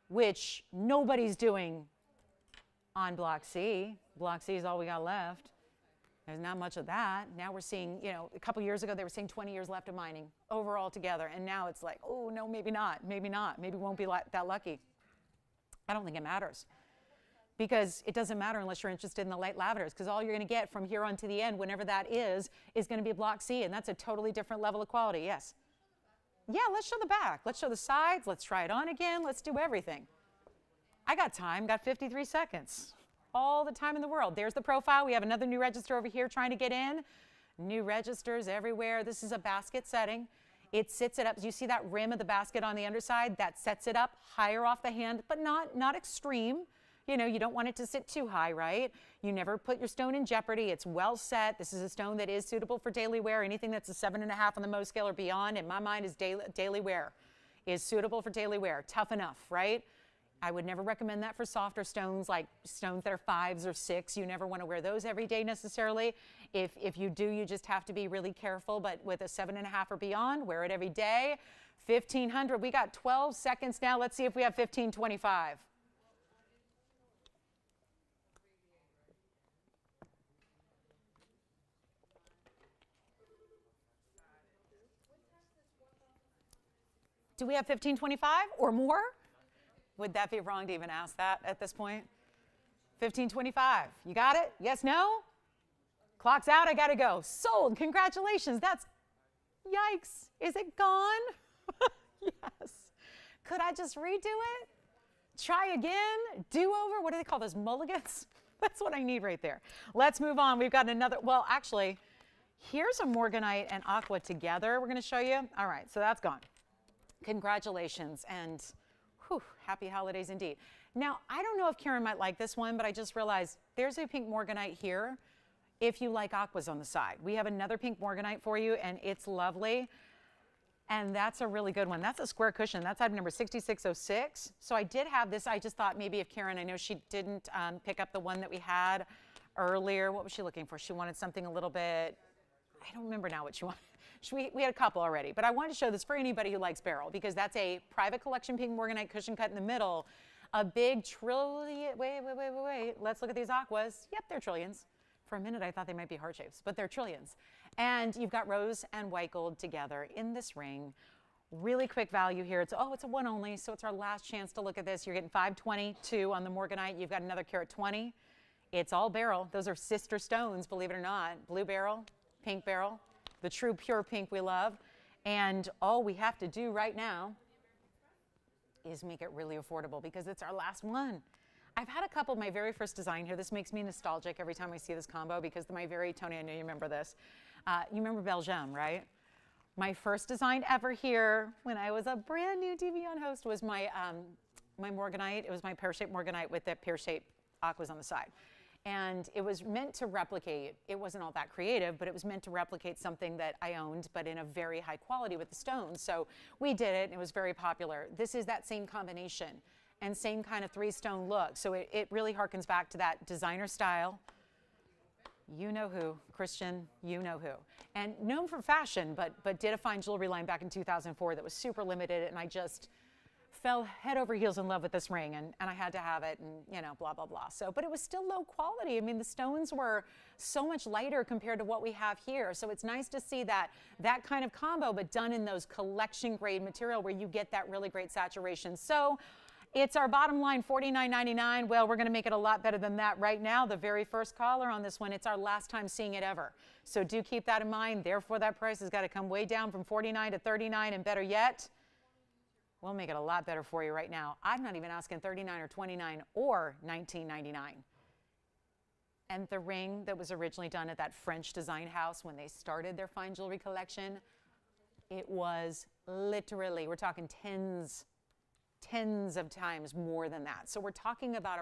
Speaker 1: which nobody's doing on Block C. Block C is all we got left. There's not much of that. Now we're seeing, you know, a couple years ago they were saying 20 years left of mining overall together, and now it's like, oh no, maybe not, maybe not, maybe won't be that lucky. I don't think it matters, because it doesn't matter unless you're interested in the light lavenders, because all you're going to get from here on to the end, whenever that is going to be a Block C, and that's a totally different level of quality. Yes. Yeah, let's show the back. Let's show the sides. Let's try it on again. Let's do everything. I got time, got 53 seconds. All the time in the world. There's the profile. We have another new register over here trying to get in. New registers everywhere. This is a basket setting. It sits it up. You see that rim of the basket on the underside? That sets it up higher off the hand, but not extreme. You know, you don't want it to sit too high, right? You never put your stone in jeopardy. It's well set. This is a stone that is suitable for daily wear. Anything that's a 7.5 on the Mohs scale or beyond, in my mind, is daily wear. Is suitable for daily wear. Tough enough, right? I would never recommend that for softer stones, like stones that are 5s or 6. You never want to wear those every day necessarily. If you do, you just have to be really careful. But with a 7.5 or beyond, wear it every day. 1,500. We got 12 seconds now. Let's see if we have 1,525. Do we have 1,525 or more? Would that be wrong to even ask that at this point? 1,525. You got it? Yes, no? Clock's out. I got to go. Sold. Congratulations. That's, yikes. Is it gone? Yes. Could I just redo it? Try again? Do-over? What do they call those, mulligans? That's what I need right there. Let's move on. We've got another, well, actually, here's a Morganite and aqua together we're going to show you. All right, so that's gone. Congratulations. And whew, happy holidays indeed. Now, I don't know if Karen might like this one, but I just realized there's a pink Morganite here if you like aquas on the side. We have another pink Morganite for you, and it's lovely. And that's a really good one. That's a square cushion. That's item number 6606. So I did have this. I just thought maybe if Karen, I know she didn't pick up the one that we had earlier. What was she looking for? She wanted something a little bit, I don't remember now what she wanted. We had a couple already, but I wanted to show this for anybody who likes beryl, because that's a private collection pink Morganite cushion cut in the middle. A big trillion, wait. Let's look at these aquas. Yep, they're trillions. For a minute, I thought they might be heart shapes, but they're trillions. And you've got rose and white gold together in this ring. Really quick value here. It's a one only, so it's our last chance to look at this. You're getting 522 on the Morganite. You've got another carat 20. It's all beryl. Those are sister stones, believe it or not. Blue beryl, pink beryl. The true pure pink we love. And all we have to do right now is make it really affordable, because it's our last one. I've had a couple of my very first design here. This makes me nostalgic every time I see this combo, because my very, Tony, I know you remember this. You remember Belgium, right? My first design ever here when I was a brand new TVON host was my Morganite. It was my pear-shaped Morganite with the pear-shaped aquas on the side. And it was meant to replicate, it wasn't all that creative, but it was meant to replicate something that I owned, but in a very high quality with the stones. So we did it, and it was very popular. This is that same combination and same kind of 3-stone look. So it really harkens back to that designer style. You know who, Christian, you know who. And known for fashion, but did a fine jewelry line back in 2004 that was super limited, and I just fell head over heels in love with this ring, and I had to have it, and you know, blah, blah, blah. So, but it was still low quality. I mean, the stones were so much lighter compared to what we have here. So it's nice to see that kind of combo, but done in those collection grade material where you get that really great saturation. So it's our bottom line, $49.99. Well, we're going to make it a lot better than that right now. The very first caller on this one, it's our last time seeing it ever. So do keep that in mind. Therefore, that price has got to come way down from $49 to $39, and better yet, We'll make it a lot better for you right now. I'm not even asking $39 or $29 or $19.99. And the ring that was originally done at that French design house when they started their fine jewelry collection, it was literally, we're talking tens of times more than that. So we're talking about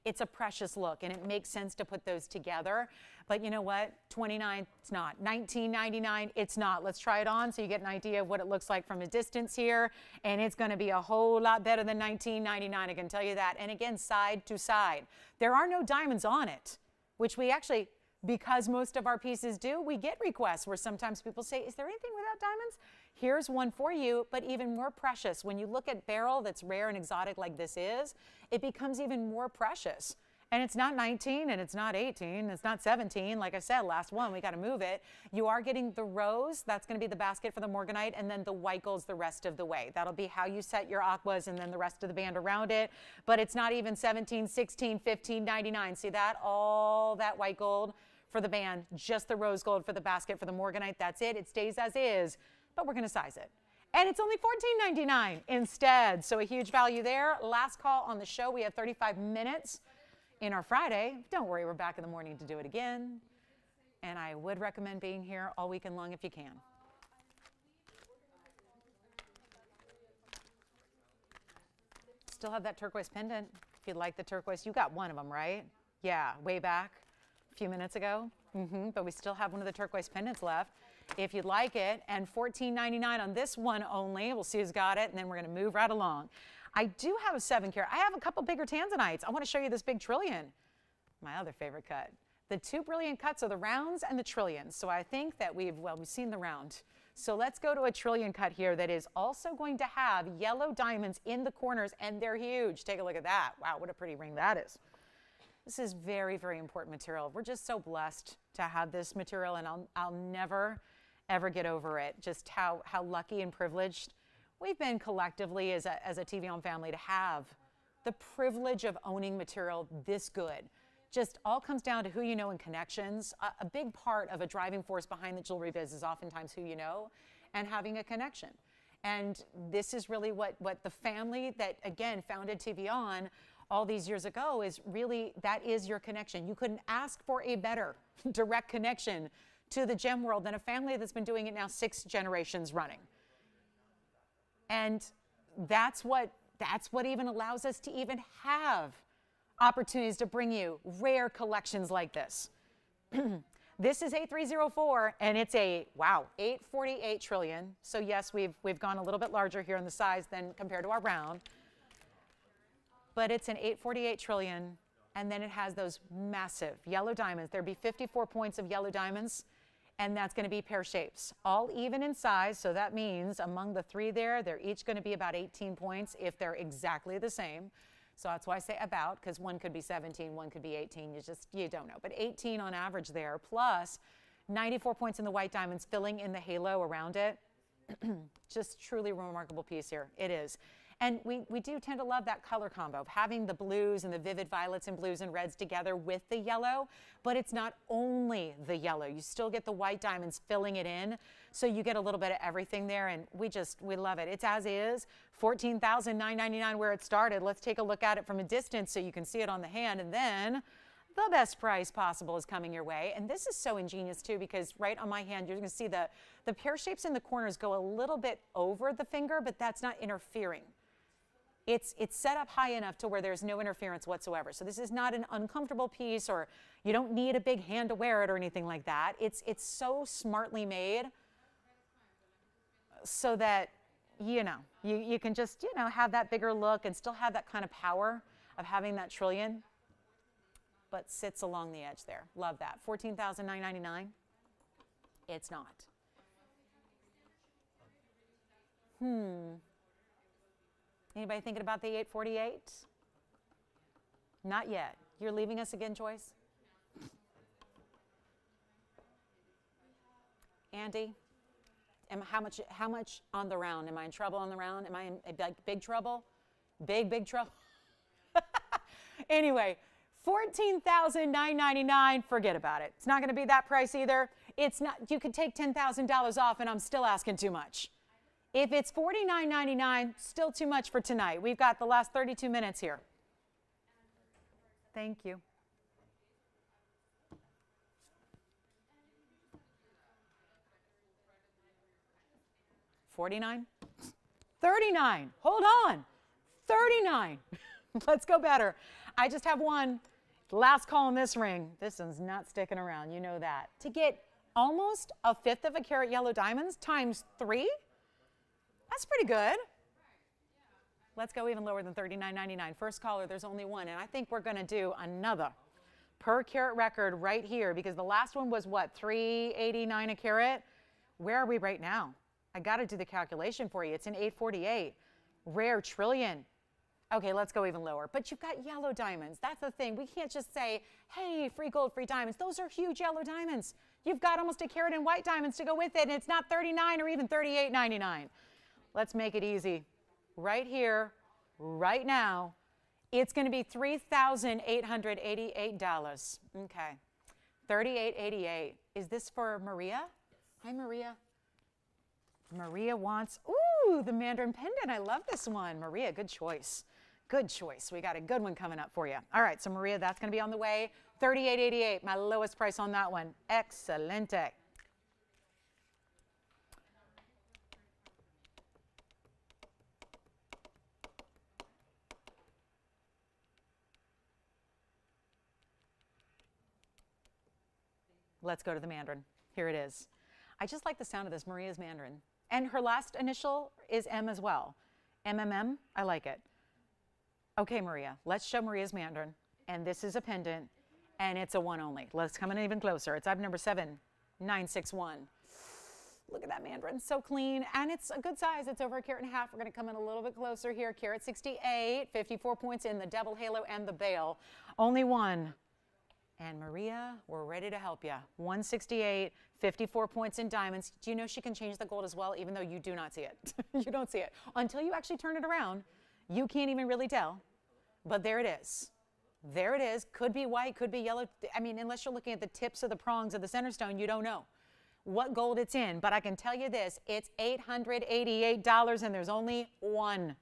Speaker 1: it's a precious look, and it makes sense to put those together. But you know what? $29, it's not. $19.99, it's not. Let's try it on so you get an idea of what it looks like from a distance here. And it's going to be a whole lot better than $19.99, I can tell you that. And again, side to side. There are no diamonds on it, which we actually, because most of our pieces do, we get requests where sometimes people say, is there anything without diamonds? Here's one for you, but even more precious. When you look at beryl that's rare and exotic like this is, it becomes even more precious. And it's not 19, and it's not 18, it's not 17. Like I said, last one, we got to move it. You are getting the rose. That's going to be the basket for the Morganite, and then the white gold's the rest of the way. That'll be how you set your aquas and then the rest of the band around it. But it's not even 17, 16, 15, 99. See that? All that white gold for the band, just the rose gold for the basket for the Morganite. That's it. It stays as is, but we're going to size it. And it's only $14.99 instead. So a huge value there. Last call on the show. We have 35 minutes in our Friday. Don't worry, we're back in the morning to do it again. And I would recommend being here all weekend long if you can. Still have that turquoise pendant. If you'd like the turquoise, you got one of them, right? Yeah, way back a few minutes ago. But we still have one of the turquoise pendants left if you'd like it. And $14.99 on this one only. We'll see who's got it, and then we're going to move right along. I do have a 7 carat. I have a couple bigger Tanzanites. I want to show you this big trillion, my other favorite cut. The two brilliant cuts are the rounds and the trillions. So I think that we've seen the round. So let's go to a trillion cut here that is also going to have yellow diamonds in the corners, and they're huge. Take a look at that. Wow, what a pretty ring that is. This is very, very important material. We're just so blessed to have this material, and I'll never, ever get over it, just how lucky and privileged we've been collectively as a TVON family to have the privilege of owning material this good. Just all comes down to who you know and connections. A big part of a driving force behind the jewelry biz is oftentimes who you know and having a connection. And this is really what the family that, again, founded TVON all these years ago is really, that is your connection. You couldn't ask for a better direct connection to the gem world than a family that's been doing it now 6 generations running. And that's what even allows us to even have opportunities to bring you rare collections like this. This is 8304, and it's a, wow, 848 trillion. So yes, we've gone a little bit larger here in the size than compared to our round. But it's an 848 trillion, and then it has those massive yellow diamonds. There'd be 54 points of yellow diamonds, and that's going to be pear shapes, all even in size. So that means among the 3 there, they're each going to be about 18 points if they're exactly the same. So that's why I say about, because one could be 17, one could be 18. You don't know. But 18 on average there, plus 94 points in the white diamonds filling in the halo around it. Just truly remarkable piece here. It is. And we do tend to love that color combo of having the blues and the vivid violets and blues and reds together with the yellow, but it's not only the yellow. You still get the white diamonds filling it in, so you get a little bit of everything there, and we love it. It's as is, $14,999 where it started. Let's take a look at it from a distance so you can see it on the hand, and then the best price possible is coming your way. And this is so ingenious too, because right on my hand, you're going to see the pear shapes in the corners go a little bit over the finger, but that's not interfering. It's set up high enough to where there's no interference whatsoever. So this is not an uncomfortable piece, or you don't need a big hand to wear it or anything like that. It's so smartly made so that, you can just, have that bigger look and still have that kind of power of having that trillion, but sits along the edge there. Love that. $14,999. It's not. Anybody thinking about the 848? Not yet. You're leaving us again, Joyce? Andy, how much on the round? Am I in trouble on the round? Am I in big trouble? Big trouble? Anyway, $14,999, forget about it. It's not going to be that price either. It's not. You could take $10,000 off, and I'm still asking too much. If it's $49.99, still too much for tonight. We've got the last 32 minutes here. Thank you. $49? $39. Hold on. $39. Let's go better. I just have one. Last call in this ring. This one's not sticking around. You know that. To get almost a fifth of a carat yellow diamonds times 3, that's pretty good. Let's go even lower than $39.99. First caller, there's only one, and I think we're going to do another per carat record right here because the last one was what, $3.89 a carat? Where are we right now? I got to do the calculation for you. It's in 848. Rare trillion. Okay, let's go even lower. But you've got yellow diamonds. That's the thing. We can't just say, hey, free gold, free diamonds. Those are huge yellow diamonds. You've got almost a carat in white diamonds to go with it, and it's not $39 or even $38.99. Let's make it easy. Right here, right now, it's going to be $3,888. Okay, $38.88. Is this for Maria? Hi, Maria. Maria wants, ooh, the Mandarin pendant. I love this one. Maria, good choice. Good choice. We got a good one coming up for you. All right, so Maria, that's going to be on the way. $38.88, my lowest price on that one. Excelente. Let's go to the Mandarin. Here it is. I just like the sound of this, Maria's Mandarin. And her last initial is M as well. MMM, I like it. Okay, Maria, let's show Maria's Mandarin. And this is a pendant, and it's a one only. Let's come in even closer. It's item number 7961. Look at that Mandarin, so clean, and it's a good size. It's over a carat and a half. We're gonna come in a little bit closer here. Carat 68, 54 points in the double halo and the bail. Only one. And Maria, we're ready to help you. 168, 54 points in diamonds. Do you know she can change the gold as well, even though you do not see it? You don't see it. Until you actually turn it around, you can't even really tell. But there it is. There it is. Could be white, could be yellow. I mean, unless you're looking at the tips of the prongs of the center stone, you don't know what gold it's in. But I can tell you this, it's $888, and there's only one.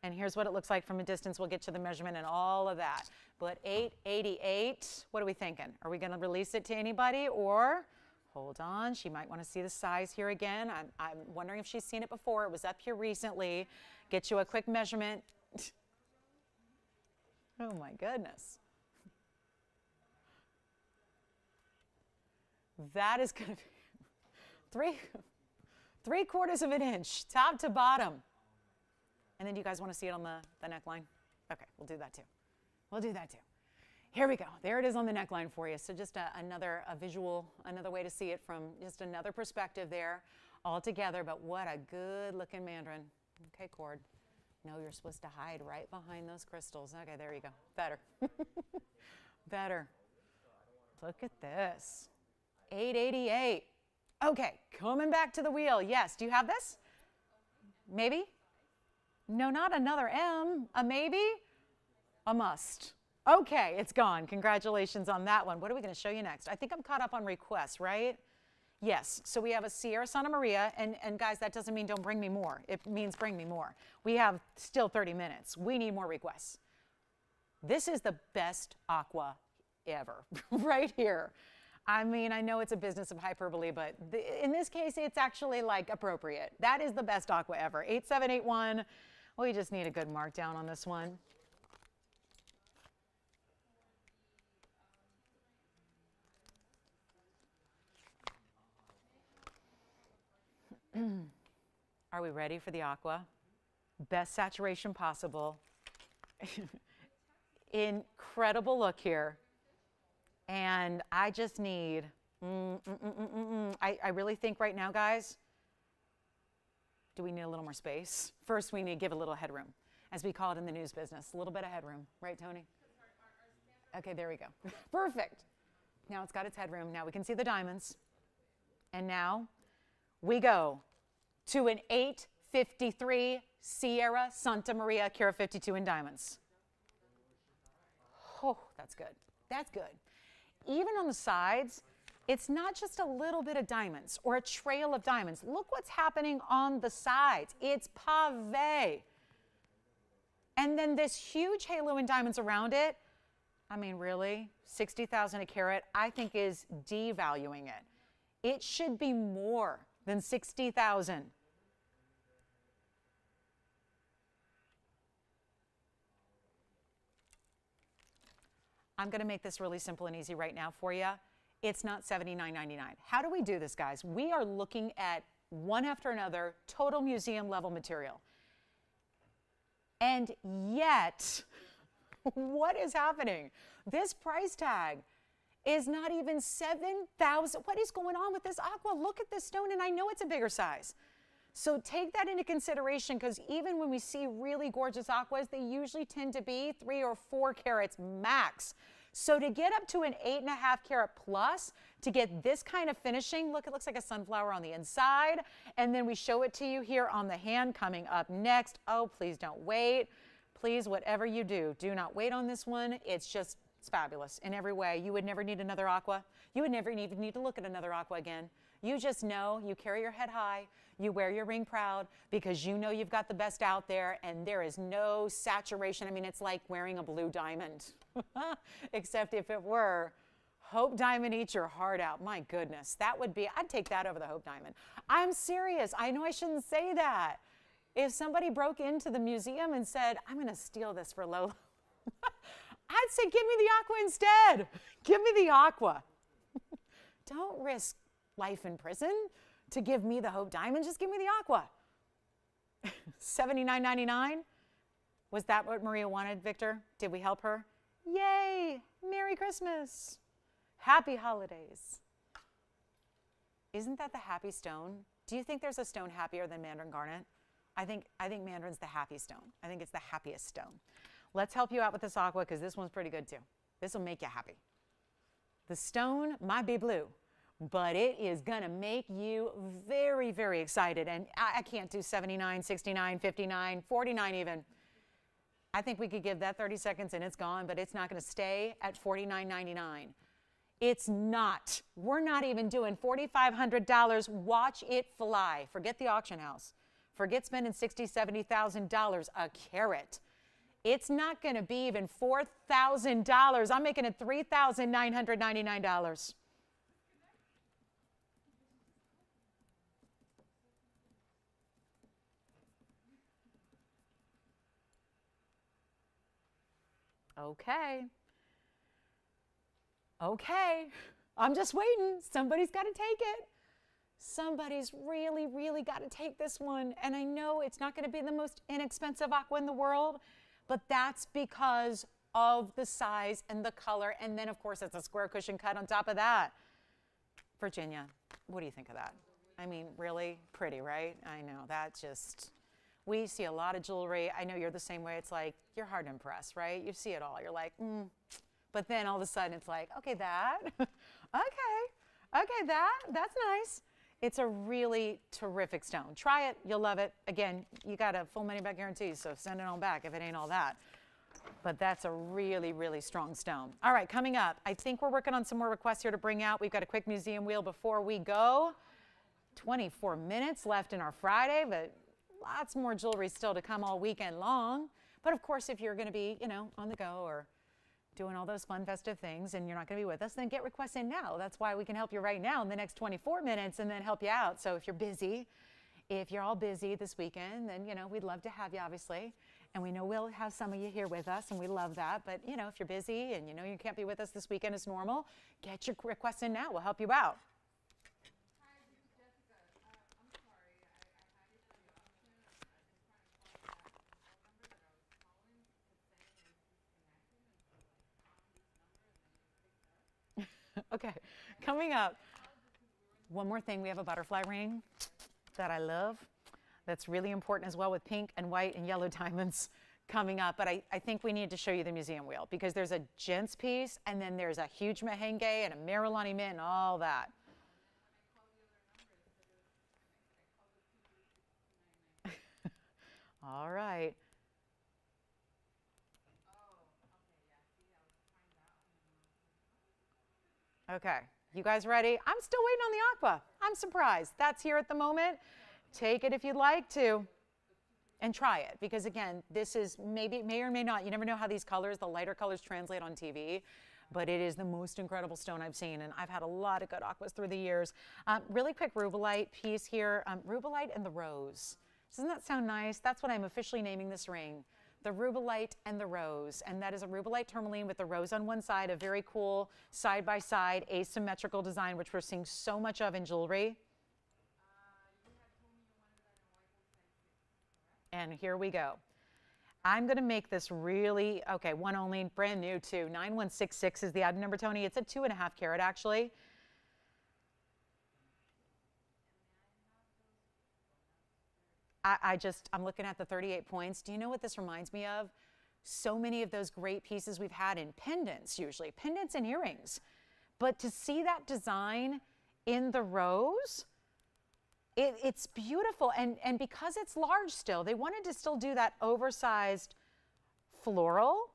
Speaker 1: And here's what it looks like from a distance. We'll get you the measurement and all of that. But 888, what are we thinking? Are we going to release it to anybody? Or, hold on, she might want to see the size here again. I'm wondering if she's seen it before. It was up here recently. Get you a quick measurement. Oh my goodness. That is going to be 3/4 of an inch, top to bottom. And then do you guys want to see it on the neckline? Okay, we'll do that too. We'll do that too. Here we go. There it is on the neckline for you. So just another visual, another way to see it from just another perspective there all together. But what a good looking Mandarin. Okay, cord. No, you're supposed to hide right behind those crystals. Okay, there you go. Better. Better. Look at this. 888. Okay, coming back to the wheel. Yes, do you have this? Maybe? No, not another M. A maybe? A must. Okay, it's gone. Congratulations on that one. What are we going to show you next? I think I'm caught up on requests, right? Yes, so we have a Sierra Santa Maria, and guys, that doesn't mean don't bring me more. It means bring me more. We have still 30 minutes. We need more requests. This is the best aqua ever, right here. I mean, I know it's a business of hyperbole, but in this case, it's actually like appropriate. That is the best aqua ever. 8781. We just need a good markdown on this one. Are we ready for the aqua? Best saturation possible. Incredible look here. And I just need, I really think right now, guys, do we need a little more space? First, we need to give a little headroom, as we call it in the news business. A little bit of headroom. Right, Tony? Okay, there we go. Perfect. Now it's got its headroom. Now we can see the diamonds. And now we go to an 853 Sierra Santa Maria, carat 52 in diamonds. Oh, that's good. That's good. Even on the sides, It's not just a little bit of diamonds or a trail of diamonds. Look what's happening on the sides. It's pave. And then this huge halo in diamonds around it. I mean, really, 60,000 a carat, I think is devaluing it. It should be more than 60,000. I'm going to make this really simple and easy right now for you. It's not $79.99. How do we do this, guys? We are looking at one after another total museum level material. And yet, what is happening? This price tag is not even $7,000. What is going on with this aqua? Look at this stone, and I know it's a bigger size. So take that into consideration, because even when we see really gorgeous aquas, they usually tend to be 3 or 4 carats max. So to get up to an 8.5 carat plus, to get this kind of finishing, look, it looks like a sunflower on the inside. And then we show it to you here on the hand coming up next. Oh, please don't wait. Please, whatever you do, do not wait on this one. It's fabulous in every way. You would never need another aqua. You would never even need to look at another aqua again. You just know you carry your head high, you wear your ring proud, because you know you've got the best out there, and there is no saturation. I mean, it's like wearing a blue diamond, except if it were Hope Diamond eats your heart out. My goodness, I'd take that over the Hope Diamond. I'm serious. I know I shouldn't say that. If somebody broke into the museum and said, I'm going to steal this for low, I'd say, give me the aqua instead. Give me the aqua. Don't risk life in prison to give me the Hope Diamond. Just give me the aqua. $79.99. Was that what Maria wanted, Victor? Did we help her? Yay! Merry Christmas. Happy holidays. Isn't that the happy stone? Do you think there's a stone happier than Mandarin garnet? I think Mandarin's the happy stone. I think it's the happiest stone. Let's help you out with this aqua, because this one's pretty good too. This will make you happy. The stone might be blue, but it is going to make you very, very excited. And I can't do 79, 69, 59, 49 even. I think we could give that 30 seconds and it's gone, but it's not going to stay at $49.99. It's not. We're not even doing $4,500. Watch it fly. Forget the auction house. Forget spending $60,000, $70,000 a carat. It's not going to be even $4,000. I'm making it $3,999. Okay. Okay. I'm just waiting. Somebody's got to take it. Somebody's really, really got to take this one. And I know it's not going to be the most inexpensive aqua in the world, but that's because of the size and the color. And then, of course, it's a square cushion cut on top of that. Virginia, what do you think of that? I mean, really pretty, right? I know, we see a lot of jewelry. I know you're the same way. It's like, you're hard to impress, right? You see it all. You're like, But then all of a sudden it's like, okay, that. okay, that's nice. It's a really terrific stone. Try it, you'll love it. Again, you got a full money back guarantee, so send it on back if it ain't all that. But that's a really, really strong stone. All right, coming up, I think we're working on some more requests here to bring out. We've got a quick museum wheel before we go. 24 minutes left in our Friday, but lots more jewelry still to come all weekend long. But of course, if you're going to be, on the go or doing all those fun festive things and you're not going to be with us, then get requests in now. That's why we can help you right now in the next 24 minutes and then help you out. So if you're busy, if you're all busy this weekend, then, we'd love to have you, obviously. And we know we'll have some of you here with us, and we love that. But, if you're busy and you can't be with us this weekend as normal, get your requests in now. We'll help you out. Okay, coming up, one more thing. We have a butterfly ring that I love that's really important as well, with pink and white and yellow diamonds coming up. But I think we need to show you the museum wheel, because there's a gents piece, and then there's a huge merengue and a Marilani mint and all that. All right. Okay, You guys ready? I'm still waiting on the aqua. I'm surprised. That's here at the moment. Take it if you'd like to. And try it, because again, this is may or may not. You never know how these colors, the lighter colors, translate on TV. But it is the most incredible stone I've seen, and I've had a lot of good aquas through the years. Really quick rubellite piece here, rubellite and the rose. Doesn't that sound nice? That's what I'm officially naming this ring, the rubellite and the rose. And that is a rubellite tourmaline with the rose on one side, a very cool side-by-side asymmetrical design, which we're seeing so much of in jewelry. And here we go. I'm going to make this really, okay, one only, brand new too. 9166 is the item number, Tony. It's a 2.5 carat actually. I'm looking at the 38 points. Do you know what this reminds me of? So many of those great pieces we've had in pendants, usually, pendants and earrings. But to see that design in the rose, it's beautiful, and because it's large still, they wanted to still do that oversized floral,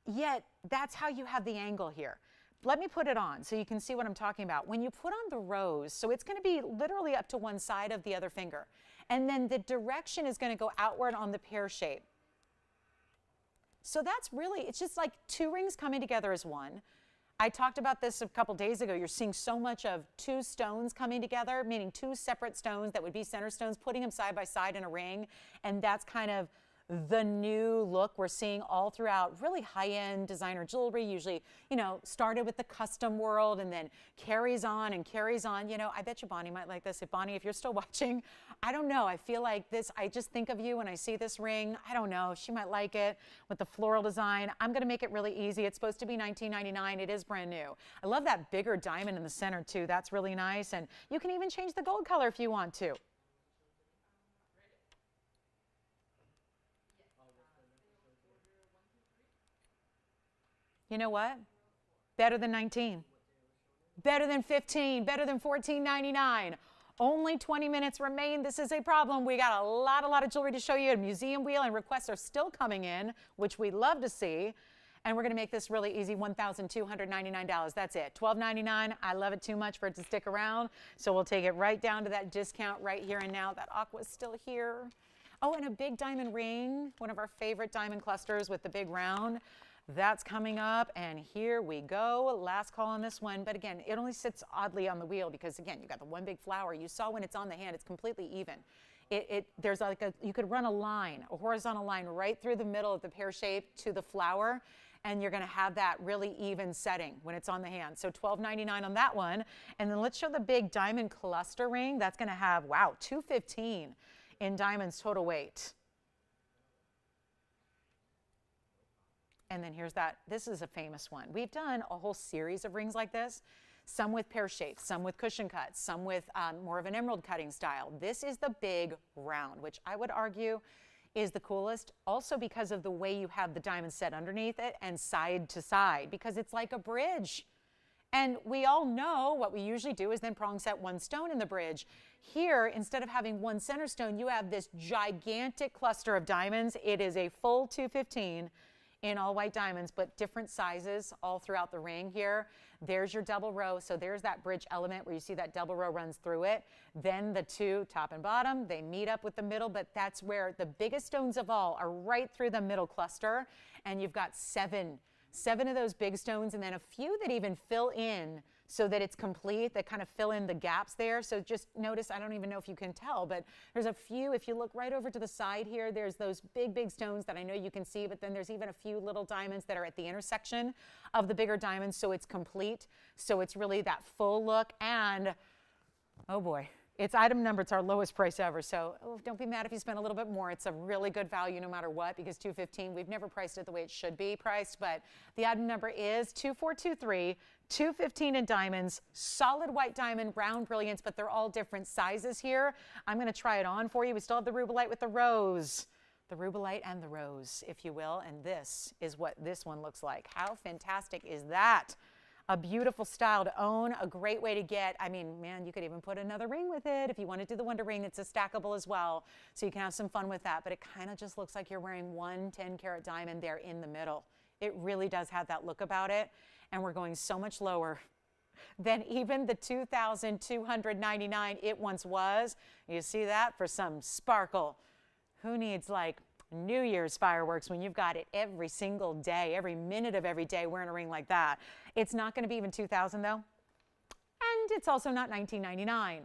Speaker 1: yet that's how you have the angle here. Let me put it on so you can see what I'm talking about. When you put on the rose, so it's going to be literally up to one side of the other finger, and then the direction is going to go outward on the pear shape. So that's really, it's just like two rings coming together as one. I talked about this a couple days ago. You're seeing so much of two stones coming together, meaning two separate stones that would be center stones, putting them side by side in a ring. And that's kind of the new look we're seeing all throughout really high-end designer jewelry, usually, you know, started with the custom world and then carries on and carries on. You know, I bet you Bonnie might like this. If Bonnie, if you're still watching, I don't know. I feel like this, I just think of you when I see this ring. I don't know. She might like it with the floral design. I'm going to make it really easy. It's supposed to be $19.99. It is brand new. I love that bigger diamond in the center too. That's really nice. And you can even change the gold color if you want to. You know what? Better than 19. Better than 15. Better than $14.99. Only 20 minutes remain. This is a problem. We got a lot of jewelry to show you. A museum wheel, and requests are still coming in, which we love to see. And we're going to make this really easy, $1,299. That's it. $12.99. I love it too much for it to stick around. So we'll take it right down to that discount right here and now. That aqua's still here. Oh, and a big diamond ring, one of our favorite diamond clusters with the big round. That's coming up, and here we go. Last call on this one, but again, it only sits oddly on the wheel because, again, you got the one big flower. You saw when it's on the hand, it's completely even. There's like you could run a line, a horizontal line right through the middle of the pear shape to the flower, and you're going to have that really even setting when it's on the hand. So $12.99 on that one, and then let's show the big diamond cluster ring. That's going to have, wow, $215 in diamonds total weight. And then here's that. This is a famous one. We've done a whole series of rings like this, some with pear shapes, some with cushion cuts, some with more of an emerald cutting style. This is the big round, which I would argue is the coolest, also because of the way you have the diamond set underneath it and side to side, because it's like a bridge. And we all know what we usually do is then prong set one stone in the bridge. Here, instead of having one center stone, you have this gigantic cluster of diamonds. It is a full $215 in all white diamonds, but different sizes all throughout the ring here. There's your double row. So there's that bridge element where you see that double row runs through it. Then the two, top and bottom, they meet up with the middle, but that's where the biggest stones of all are right through the middle cluster. And you've got seven of those big stones, and then a few that even fill in so that it's complete, that kind of fill in the gaps there. So just notice, I don't even know if you can tell, but there's a few, if you look right over to the side here, there's those big stones that I know you can see, but then there's even a few little diamonds that are at the intersection of the bigger diamonds, so it's complete. So it's really that full look, and oh boy, it's item number, it's our lowest price ever. So don't be mad if you spend a little bit more. It's a really good value no matter what, because $215, we've never priced it the way it should be priced, but the item number is 2423, $215 in diamonds, solid white diamond, round brilliance, but they're all different sizes here. I'm going to try it on for you. We still have the rubellite with the rose. The rubellite and the rose, if you will, and this is what this one looks like. How fantastic is that? A beautiful style to own, a great way to get, I mean, man, you could even put another ring with it. If you want to do the Wonder Ring, it's a stackable as well, so you can have some fun with that, but it kind of just looks like you're wearing one 10-carat diamond there in the middle. It really does have that look about it. and we're going so much lower than even the $2,299 it once was. You see that for some sparkle. Who needs like New Year's fireworks when you've got it every single day, every minute of every day wearing a ring like that? It's not going to be even $2,000 though. And it's also not $1,999.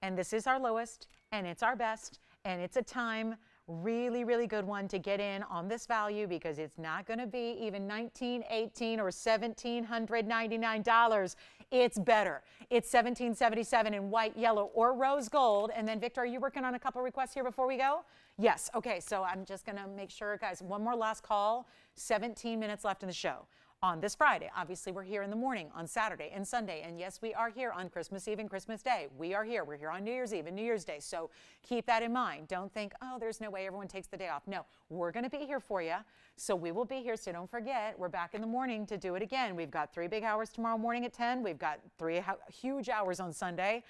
Speaker 1: And this is our lowest, and it's our best, and it's a time, really, really good one to get in on this value because it's not going to be even $1,900, $1,800, or $1,799. It's better. It's $1,777 in white, yellow, or rose gold. And then, Victor, are you working on a couple requests here before we go? Yes. Okay, so I'm just going to make sure, guys, one more last call. 17 minutes left in the show. On this Friday, obviously, we're here in the morning on Saturday and Sunday. And yes, we are here on Christmas Eve and Christmas Day. We are here. We're here on New Year's Eve and New Year's Day. So keep that in mind. Don't think, oh, there's no way everyone takes the day off. No, we're going to be here for you. So we will be here. So don't forget, we're back in the morning to do it again. We've got 3 big hours tomorrow morning at 10. We've got 3 huge hours on Sunday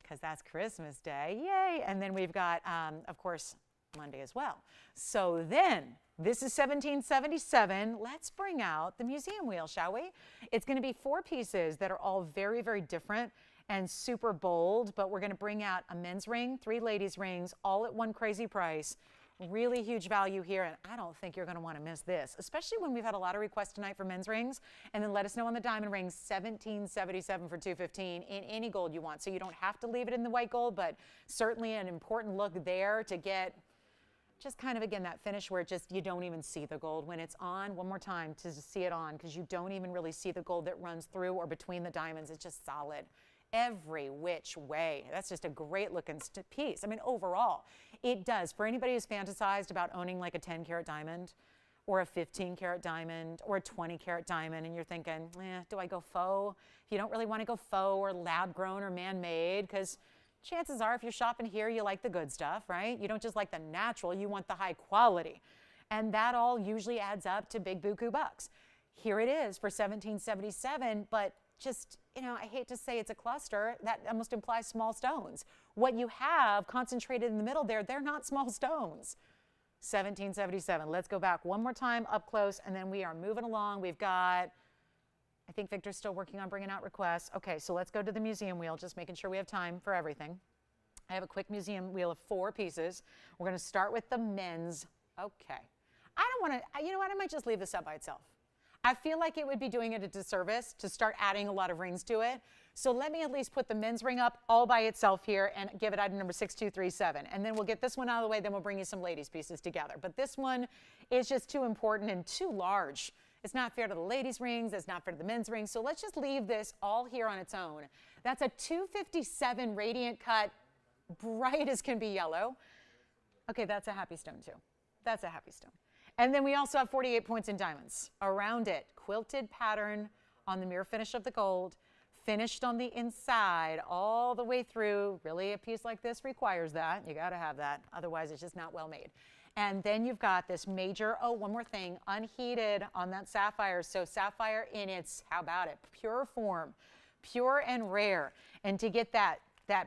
Speaker 1: because that's Christmas Day. Yay. And then we've got, of course, Monday as well. So then, this is $1,777. Let's bring out the museum wheel, shall we? It's going to be 4 pieces that are all very, very different and super bold, but we're going to bring out a men's ring, 3 ladies' rings, all at one crazy price. Really huge value here, and I don't think you're going to want to miss this, especially when we've had a lot of requests tonight for men's rings. And then let us know on the diamond rings, $1,777 for $215 in any gold you want. So you don't have to leave it in the white gold, but certainly an important look there to get just kind of, again, that finish where it just, you don't even see the gold when it's on. One more time to see it on, because you don't even really see the gold that runs through or between the diamonds. It's just solid every which way. That's just a great looking piece. I mean, overall, it does. For anybody who's fantasized about owning like a 10-carat diamond or a 15-carat diamond or a 20-carat diamond, and you're thinking, do I go faux? If you don't really want to go faux or lab-grown or man-made, because chances are, if you're shopping here, you like the good stuff, right? You don't just like the natural, you want the high quality. And that all usually adds up to big buku bucks. Here it is for $1,777, but just, I hate to say it's a cluster. That almost implies small stones. What you have concentrated in the middle there, they're not small stones. $1,777. Let's go back one more time up close, and then we are moving along. We've got, I think Victor's still working on bringing out requests. Okay, so let's go to the museum wheel, just making sure we have time for everything. I have a quick museum wheel of 4 pieces. We're going to start with the men's. Okay. I don't want to, you know what, I might just leave this up by itself. I feel like it would be doing it a disservice to start adding a lot of rings to it. So let me at least put the men's ring up all by itself here and give it item number 6237. And then we'll get this one out of the way, then we'll bring you some ladies' pieces together. But this one is just too important and too large. It's not fair to the ladies' rings. It's not fair to the men's rings. So let's just leave this all here on its own. That's a 257 radiant cut, bright as can be yellow. Okay, that's a happy stone too. That's a happy stone. And then we also have 48 points in diamonds around it. Quilted pattern on the mirror finish of the gold, finished on the inside all the way through. Really, a piece like this requires that. You got to have that. Otherwise, it's just not well made. And then you've got this major, oh, one more thing, unheated on that sapphire. So sapphire in its, how about it, pure form, pure and rare. And to get that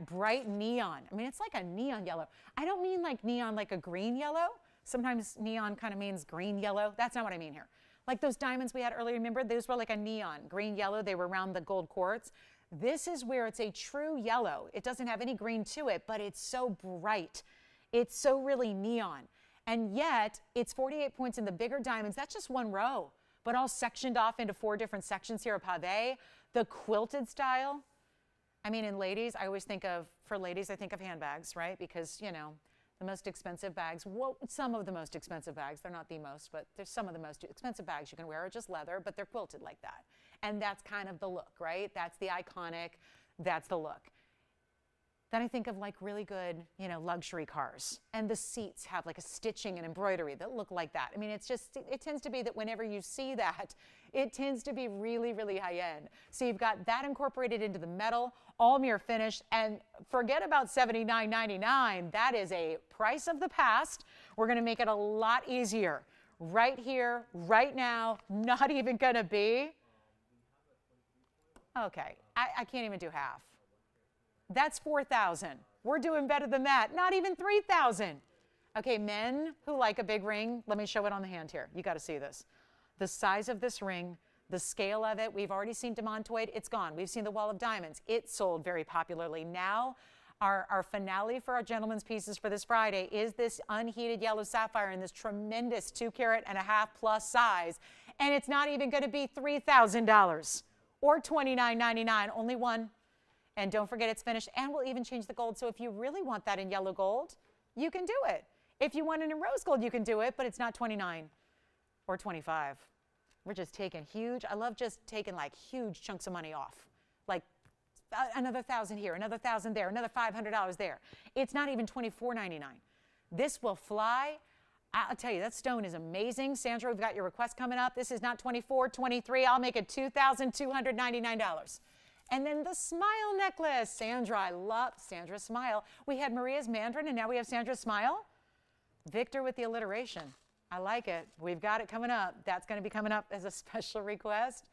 Speaker 1: bright neon, I mean, it's like a neon yellow. I don't mean like neon like a green yellow. Sometimes neon kind of means green yellow. That's not what I mean here. Like those diamonds we had earlier, remember? Those were like a neon, green yellow. They were around the gold quartz. This is where it's a true yellow. It doesn't have any green to it, but it's so bright. It's so really neon. And yet, it's 48 points in the bigger diamonds. That's just one row, but all sectioned off into 4 different sections here of pave. The quilted style, I mean, in ladies, I always think of, for ladies, I think of handbags, right? Because, the most expensive bags, well, some of the most expensive bags, they're not the most, but there's some of the most expensive bags you can wear are just leather, but they're quilted like that. And that's kind of the look, right? That's the iconic, that's the look. Then I think of like really good, luxury cars. And the seats have like a stitching and embroidery that look like that. I mean, it tends to be that whenever you see that, it tends to be really, really high end. So you've got that incorporated into the metal, all mirror finished, and forget about $79.99. That is a price of the past. We're gonna make it a lot easier. Right here, right now, not even gonna be. Okay, I can't even do half. That's $4,000. We're doing better than that. Not even $3,000. Okay, men who like a big ring, let me show it on the hand here. You got to see this. The size of this ring, The scale of it, we've already seen Demantoid, it's gone. We've seen the Wall of Diamonds, it sold very popularly. Now, our finale for our gentlemen's pieces for this Friday is this unheated yellow sapphire in this tremendous 2.5 carat plus size. And it's not even going to be $3,000 or $29.99, only one. And don't forget it's finished, and we'll even change the gold. So if you really want that in yellow gold, you can do it. If you want it in rose gold, you can do it, but it's not $29 or $25. We're just taking huge, I love just taking like huge chunks of money off. Like another $1,000 here, another $1,000 there, another $500 there. It's not even $24.99. This will fly. I'll tell you, that stone is amazing. Sandra, we've got your request coming up. This is not $24, $23. I'll make it $2,299. And then the smile necklace. Sandra, I love Sandra's smile. We had Maria's Mandarin, and now we have Sandra's smile. Victor with the alliteration. I like it. We've got it coming up. That's going to be coming up as a special request.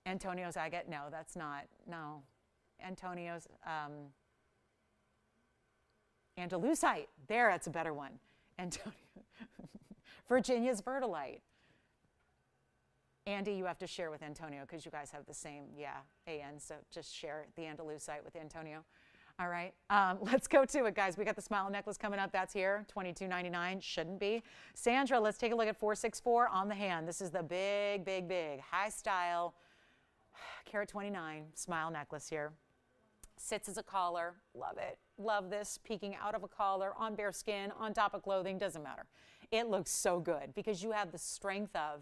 Speaker 1: Antonio's agate. No, that's not. No. Antonio's Andalusite. There, that's a better one. Antonio. Virginia's Verdolite. Andy, you have to share with Antonio because you guys have the same, AN, so just share the Andalusite with Antonio. All right, let's go to it, guys. We got the smile necklace coming up. That's here, $22.99. Shouldn't be. Sandra, let's take a look at 464 on the hand. This is the big, big, big, high style, carat 29 smile necklace here. Sits as a collar. Love it. Love this, peeking out of a collar, on bare skin, on top of clothing, doesn't matter. It looks so good because you have the strength of,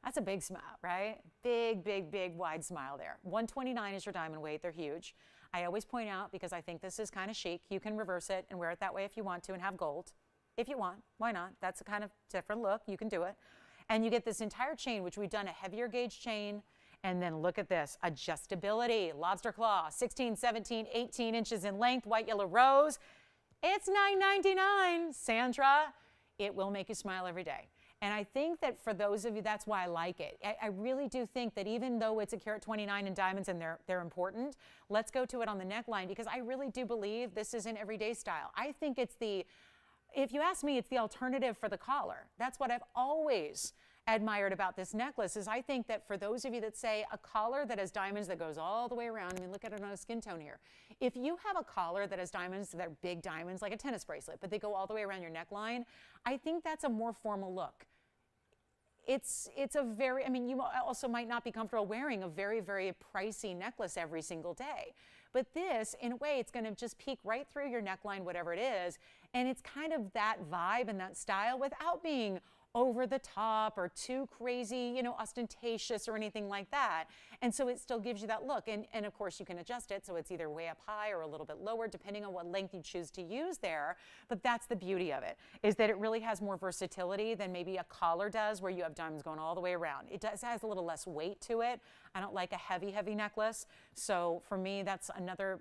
Speaker 1: that's a big smile, right? Big, big, big, wide smile there. 129 is your diamond weight. They're huge. I always point out, because I think this is kind of chic, you can reverse it and wear it that way if you want to and have gold. If you want, why not? That's a kind of different look. You can do it. And you get this entire chain, which we've done a heavier gauge chain. And then look at this, adjustability, lobster claw, 16, 17, 18 inches in length, white, yellow, rose. It's $9.99. Sandra, it will make you smile every day. And I think that for those of you, that's why I like it. I really do think that even though it's a carat 29 in diamonds and they're important, let's go to it on the neckline because I really do believe this is an everyday style. I think it's if you ask me, it's the alternative for the collar. That's what I've always admired about this necklace is I think that for those of you that say a collar that has diamonds that goes all the way around, I mean, look at it on a skin tone here. If you have a collar that has diamonds that are big diamonds, like a tennis bracelet, but they go all the way around your neckline, I think that's a more formal look. It's a very, I mean, you also might not be comfortable wearing a very, very pricey necklace every single day. But this, in a way, it's going to just peek right through your neckline, whatever it is, and it's kind of that vibe and that style without being over the top or too crazy, ostentatious or anything like that. And so it still gives you that look. And of course you can adjust it so it's either way up high or a little bit lower depending on what length you choose to use there. But that's the beauty of it, is that it really has more versatility than maybe a collar does where you have diamonds going all the way around. It has a little less weight to it. I don't like a heavy, heavy necklace. So for me, that's another,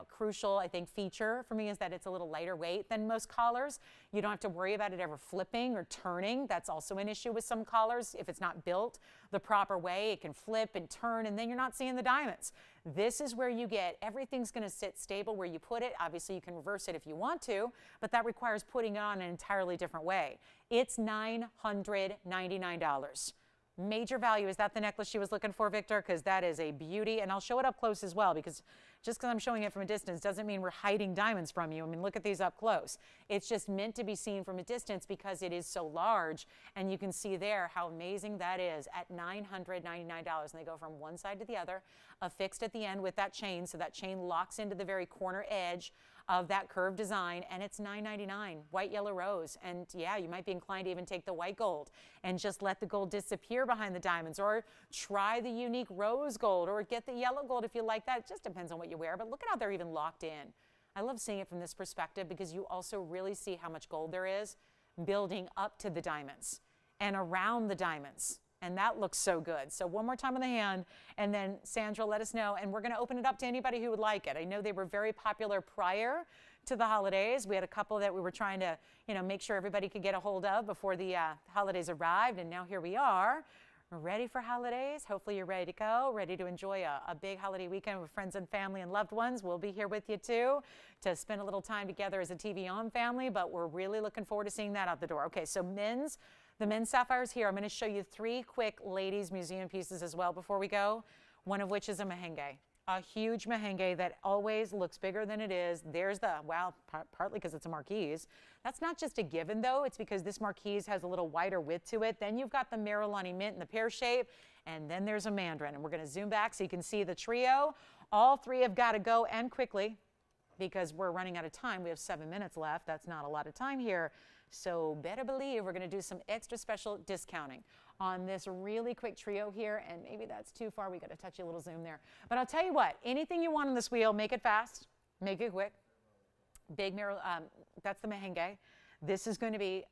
Speaker 1: crucial, I think, feature for me is that it's a little lighter weight than most collars. You don't have to worry about it ever flipping or turning. That's also an issue with some collars. If it's not built the proper way, it can flip and turn, and then you're not seeing the diamonds. This is where you get, everything's going to sit stable where you put it. Obviously, you can reverse it if you want to, but that requires putting it on an entirely different way. It's $999. Major value. Is that the necklace she was looking for, Victor? Because that is a beauty, and I'll show it up close as well, because just because I'm showing it from a distance doesn't mean we're hiding diamonds from you. I mean, look at these up close. It's just meant to be seen from a distance because it is so large, and you can see there how amazing that is at $999, and they go from one side to the other, affixed at the end with that chain, so that chain locks into the very corner edge of that curved design, and it's $999, white, yellow, rose. And yeah, you might be inclined to even take the white gold and just let the gold disappear behind the diamonds, or try the unique rose gold, or get the yellow gold if you like that. It just depends on what you wear, but look at how they're even locked in. I love seeing it from this perspective because you also really see how much gold there is building up to the diamonds and around the diamonds. And that looks so good. So one more time on the hand, and then Sandra, let us know. And we're going to open it up to anybody who would like it. I know they were very popular prior to the holidays. We had a couple that we were trying to, make sure everybody could get a hold of before the holidays arrived. And now here we are, ready for holidays. Hopefully you're ready to go, ready to enjoy a big holiday weekend with friends and family and loved ones. We'll be here with you too to spend a little time together as a TVON family, but we're really looking forward to seeing that out the door. Okay, so men's. The men's sapphires here. I'm going to show you 3 quick ladies museum pieces as well before we go, one of which is a mahenge. A huge mahenge that always looks bigger than it is. There's the, wow, partly because it's a marquise. That's not just a given though, it's because this marquise has a little wider width to it. Then you've got the Merilani mint in the pear shape, and then there's a Mandarin. And we're gonna zoom back so you can see the trio. All 3 have got to go, and quickly, because we're running out of time. We have 7 minutes left. That's not a lot of time here. So better believe we're gonna do some extra special discounting on this really quick trio here, and maybe that's too far. We got to touch a little zoom there. But I'll tell you what, anything you want on this wheel, make it fast, make it quick. Big mirror, that's the mahenge. This is going to be,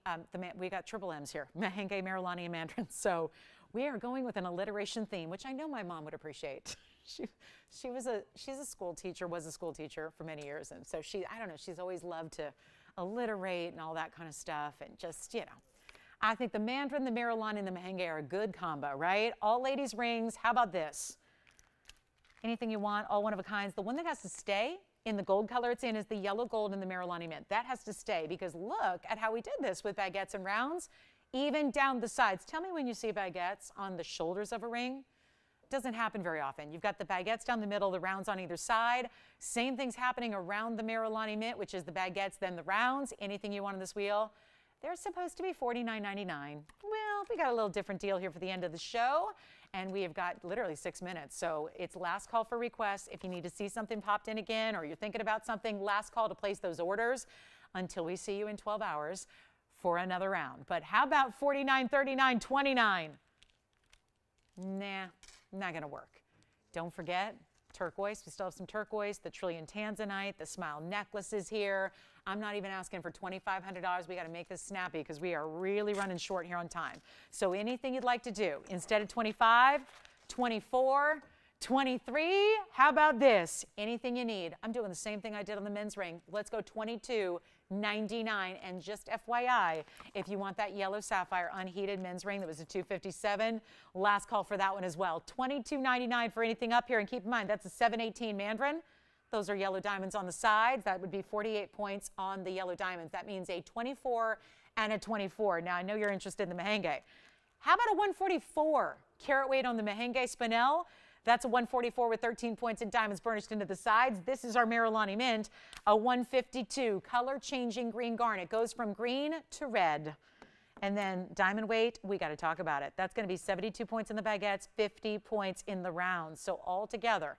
Speaker 1: we got triple M's here, mahenge, Merilani, and Mandarin. So we are going with an alliteration theme, which I know my mom would appreciate. She's a school teacher, was a school teacher for many years. And so I don't know, she's always loved to alliterate and all that kind of stuff, and just, you know. I think the Mandarin, the Merilani, and the mahenge are a good combo, right? All ladies rings. How about this? Anything you want, all one of a kinds. The one that has to stay in the gold color it's in is the yellow gold and the Merilani mint. That has to stay, because look at how we did this with baguettes and rounds, even down the sides. Tell me when you see baguettes on the shoulders of a ring. Doesn't happen very often. You've got the baguettes down the middle, the rounds on either side. Same thing's happening around the Merilani mint, which is the baguettes, then the rounds. Anything you want on this wheel. They're supposed to be $49.99. Well, we got a little different deal here for the end of the show, and we have got literally 6 minutes. So it's last call for requests. If you need to see something popped in again, or you're thinking about something, last call to place those orders until we see you in 12 hours for another round. But how about $49.39, $29? Nah, not gonna work. Don't forget, turquoise. We still have some turquoise, the trillion Tanzanite, the smile necklaces here. I'm not even asking for $2,500. We got to make this snappy because we are really running short here on time. So anything you'd like to do, instead of 25, 24, 23, how about this? Anything you need. I'm doing the same thing I did on the men's ring. Let's go $22.99. And just FYI, if you want that yellow sapphire unheated men's ring that was a $257, last call for that one as well. $22.99 for anything up here. And keep in mind, that's a 718 Mandarin. Those are yellow diamonds on the sides. That would be 48 points on the yellow diamonds. That means a 24 and a 24. Now, I know you're interested in the mahenge. How about a 144 carat weight on the mahenge spinel? That's a 144 with 13 points and diamonds burnished into the sides. This is our Merilani mint, a 152 color changing green garnet. Goes from green to red. And then diamond weight, we got to talk about it. That's going to be 72 points in the baguettes, 50 points in the rounds. So all together,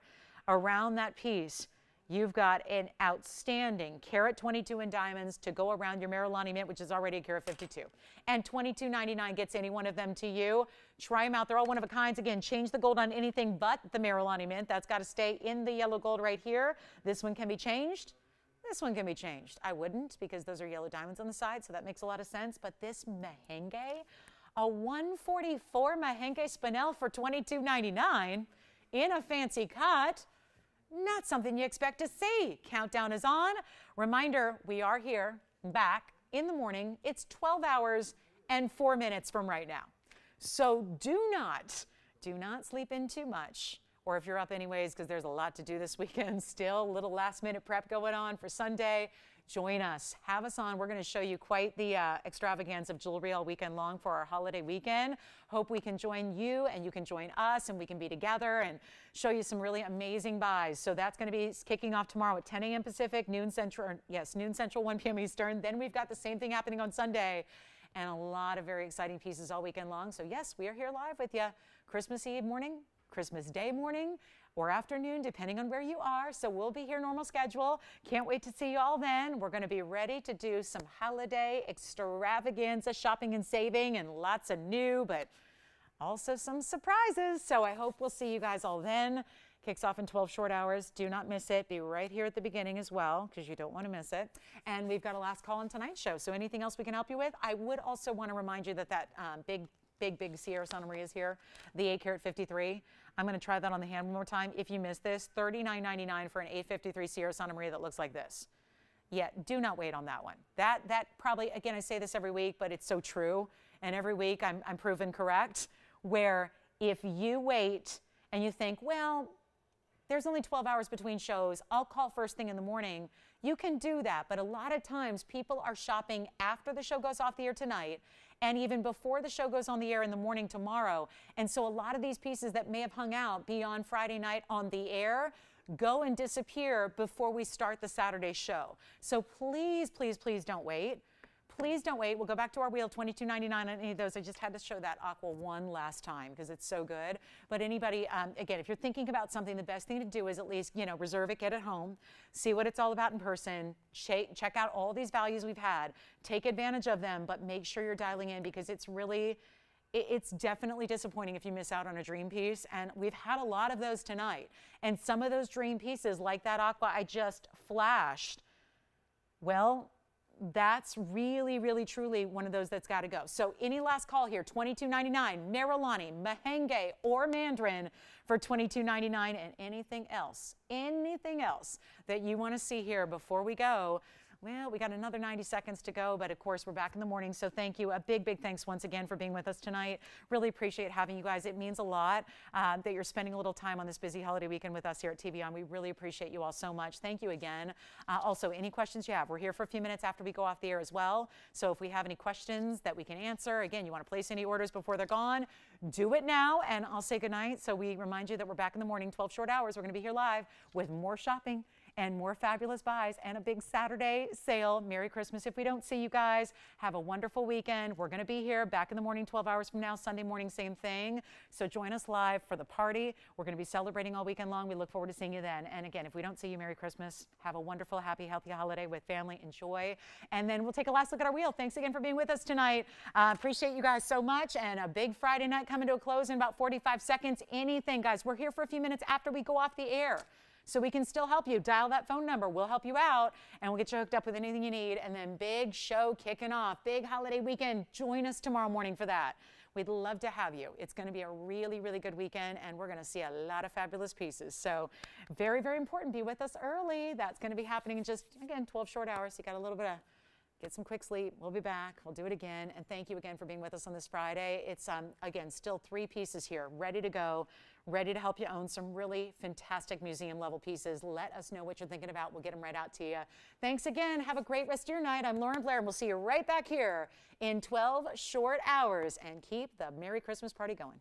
Speaker 1: around that piece, you've got an outstanding carat 22 in diamonds to go around your Merilani mint, which is already a carat 52. And $22.99 gets any one of them to you. Try them out. They're all one of a kinds. Again, change the gold on anything but the Merilani mint. That's got to stay in the yellow gold right here. This one can be changed. This one can be changed. I wouldn't, because those are yellow diamonds on the side, so that makes a lot of sense. But this mahenge, a 144 mahenge spinel for $22.99 in a fancy cut. Not something you expect to see. Countdown is on. Reminder, we are here back in the morning. It's 12 hours and 4 minutes from right now. So do not sleep in too much. Or if you're up anyways, because there's a lot to do this weekend, still a little last minute prep going on for Sunday. Join us. Have us on. We're going to show you quite the extravaganza of jewelry all weekend long for our holiday weekend. Hope we can join you and you can join us and we can be together and show you some really amazing buys. So that's going to be kicking off tomorrow at 10 a.m. Pacific, noon Central, 1 p.m. Eastern. Then we've got the same thing happening on Sunday and a lot of very exciting pieces all weekend long. So yes, we are here live with you Christmas Eve morning, Christmas Day morning, or afternoon, depending on where you are. So we'll be here normal schedule. Can't wait to see you all then. We're going to be ready to do some holiday extravaganza, shopping and saving, and lots of new, but also some surprises. So I hope we'll see you guys all then. Kicks off in 12 short hours. Do not miss it. Be right here at the beginning as well, because you don't want to miss it. And we've got a last call on tonight's show. So anything else we can help you with? I would also want to remind you that big Sierra Santa Maria is here, the 8 carat 53. I'm going to try that on the hand one more time. If you missed this, $39.99 for an 853 Sierra Santa Maria that looks like this. Yeah, do not wait on that one. That probably, again, I say this every week, but it's so true. And every week I'm proven correct, where if you wait and you think, well, there's only 12 hours between shows. I'll call first thing in the morning. You can do that, but a lot of times people are shopping after the show goes off the air tonight and even before the show goes on the air in the morning tomorrow. And so a lot of these pieces that may have hung out beyond Friday night on the air go and disappear before we start the Saturday show. So please, please, please don't wait. Please don't wait. We'll go back to our wheel, $22.99 on any of those. I just had to show that aqua one last time because it's so good. But anybody, again, if you're thinking about something, the best thing to do is at least, reserve it, get it home, see what it's all about in person, check out all these values we've had, take advantage of them, but make sure you're dialing in because it's definitely disappointing if you miss out on a dream piece. And we've had a lot of those tonight. And some of those dream pieces, like that aqua I just flashed, well, that's really, really, truly one of those that's got to go. So any last call here, $22.99, Marilani, Mahenge, or Mandarin for $22.99, and anything else that you want to see here before we go. Well, we got another 90 seconds to go, but of course we're back in the morning, so thank you. A big, big thanks once again for being with us tonight. Really appreciate having you guys. It means a lot that you're spending a little time on this busy holiday weekend with us here at TVON. We really appreciate you all so much. Thank you again. Also, any questions you have, we're here for a few minutes after we go off the air as well. So if we have any questions that we can answer, again, you want to place any orders before they're gone, do it now, and I'll say goodnight. So we remind you that we're back in the morning, 12 short hours. We're going to be here live with more shopping and more fabulous buys and a big Saturday sale. Merry Christmas if we don't see you guys. Have a wonderful weekend. We're going to be here back in the morning 12 hours from now. Sunday morning, same thing. So join us live for the party. We're going to be celebrating all weekend long. We look forward to seeing you then. And again, if we don't see you, Merry Christmas. Have a wonderful, happy, healthy holiday with family. Enjoy. And then we'll take a last look at our wheel. Thanks again for being with us tonight. Appreciate you guys so much. And a big Friday night coming to a close in about 45 seconds. Anything, guys. We're here for a few minutes after we go off the air. So we can still help you. Dial that phone number. We'll help you out, and we'll get you hooked up with anything you need. And then big show kicking off, big holiday weekend. Join us tomorrow morning for that. We'd love to have you. It's going to be a really, really good weekend, and we're going to see a lot of fabulous pieces. So very, very important. Be with us early. That's going to be happening in just, again, 12 short hours. You got a little bit of get some quick sleep. We'll be back. We'll do it again. And thank you again for being with us on this Friday. It's, again, still 3 pieces here, ready to go, ready to help you own some really fantastic museum level pieces. Let us know what you're thinking about. We'll get them right out to you. Thanks again. Have a great rest of your night. I'm Lauren Blair, and we'll see you right back here in 12 short hours. And keep the Merry Christmas party going.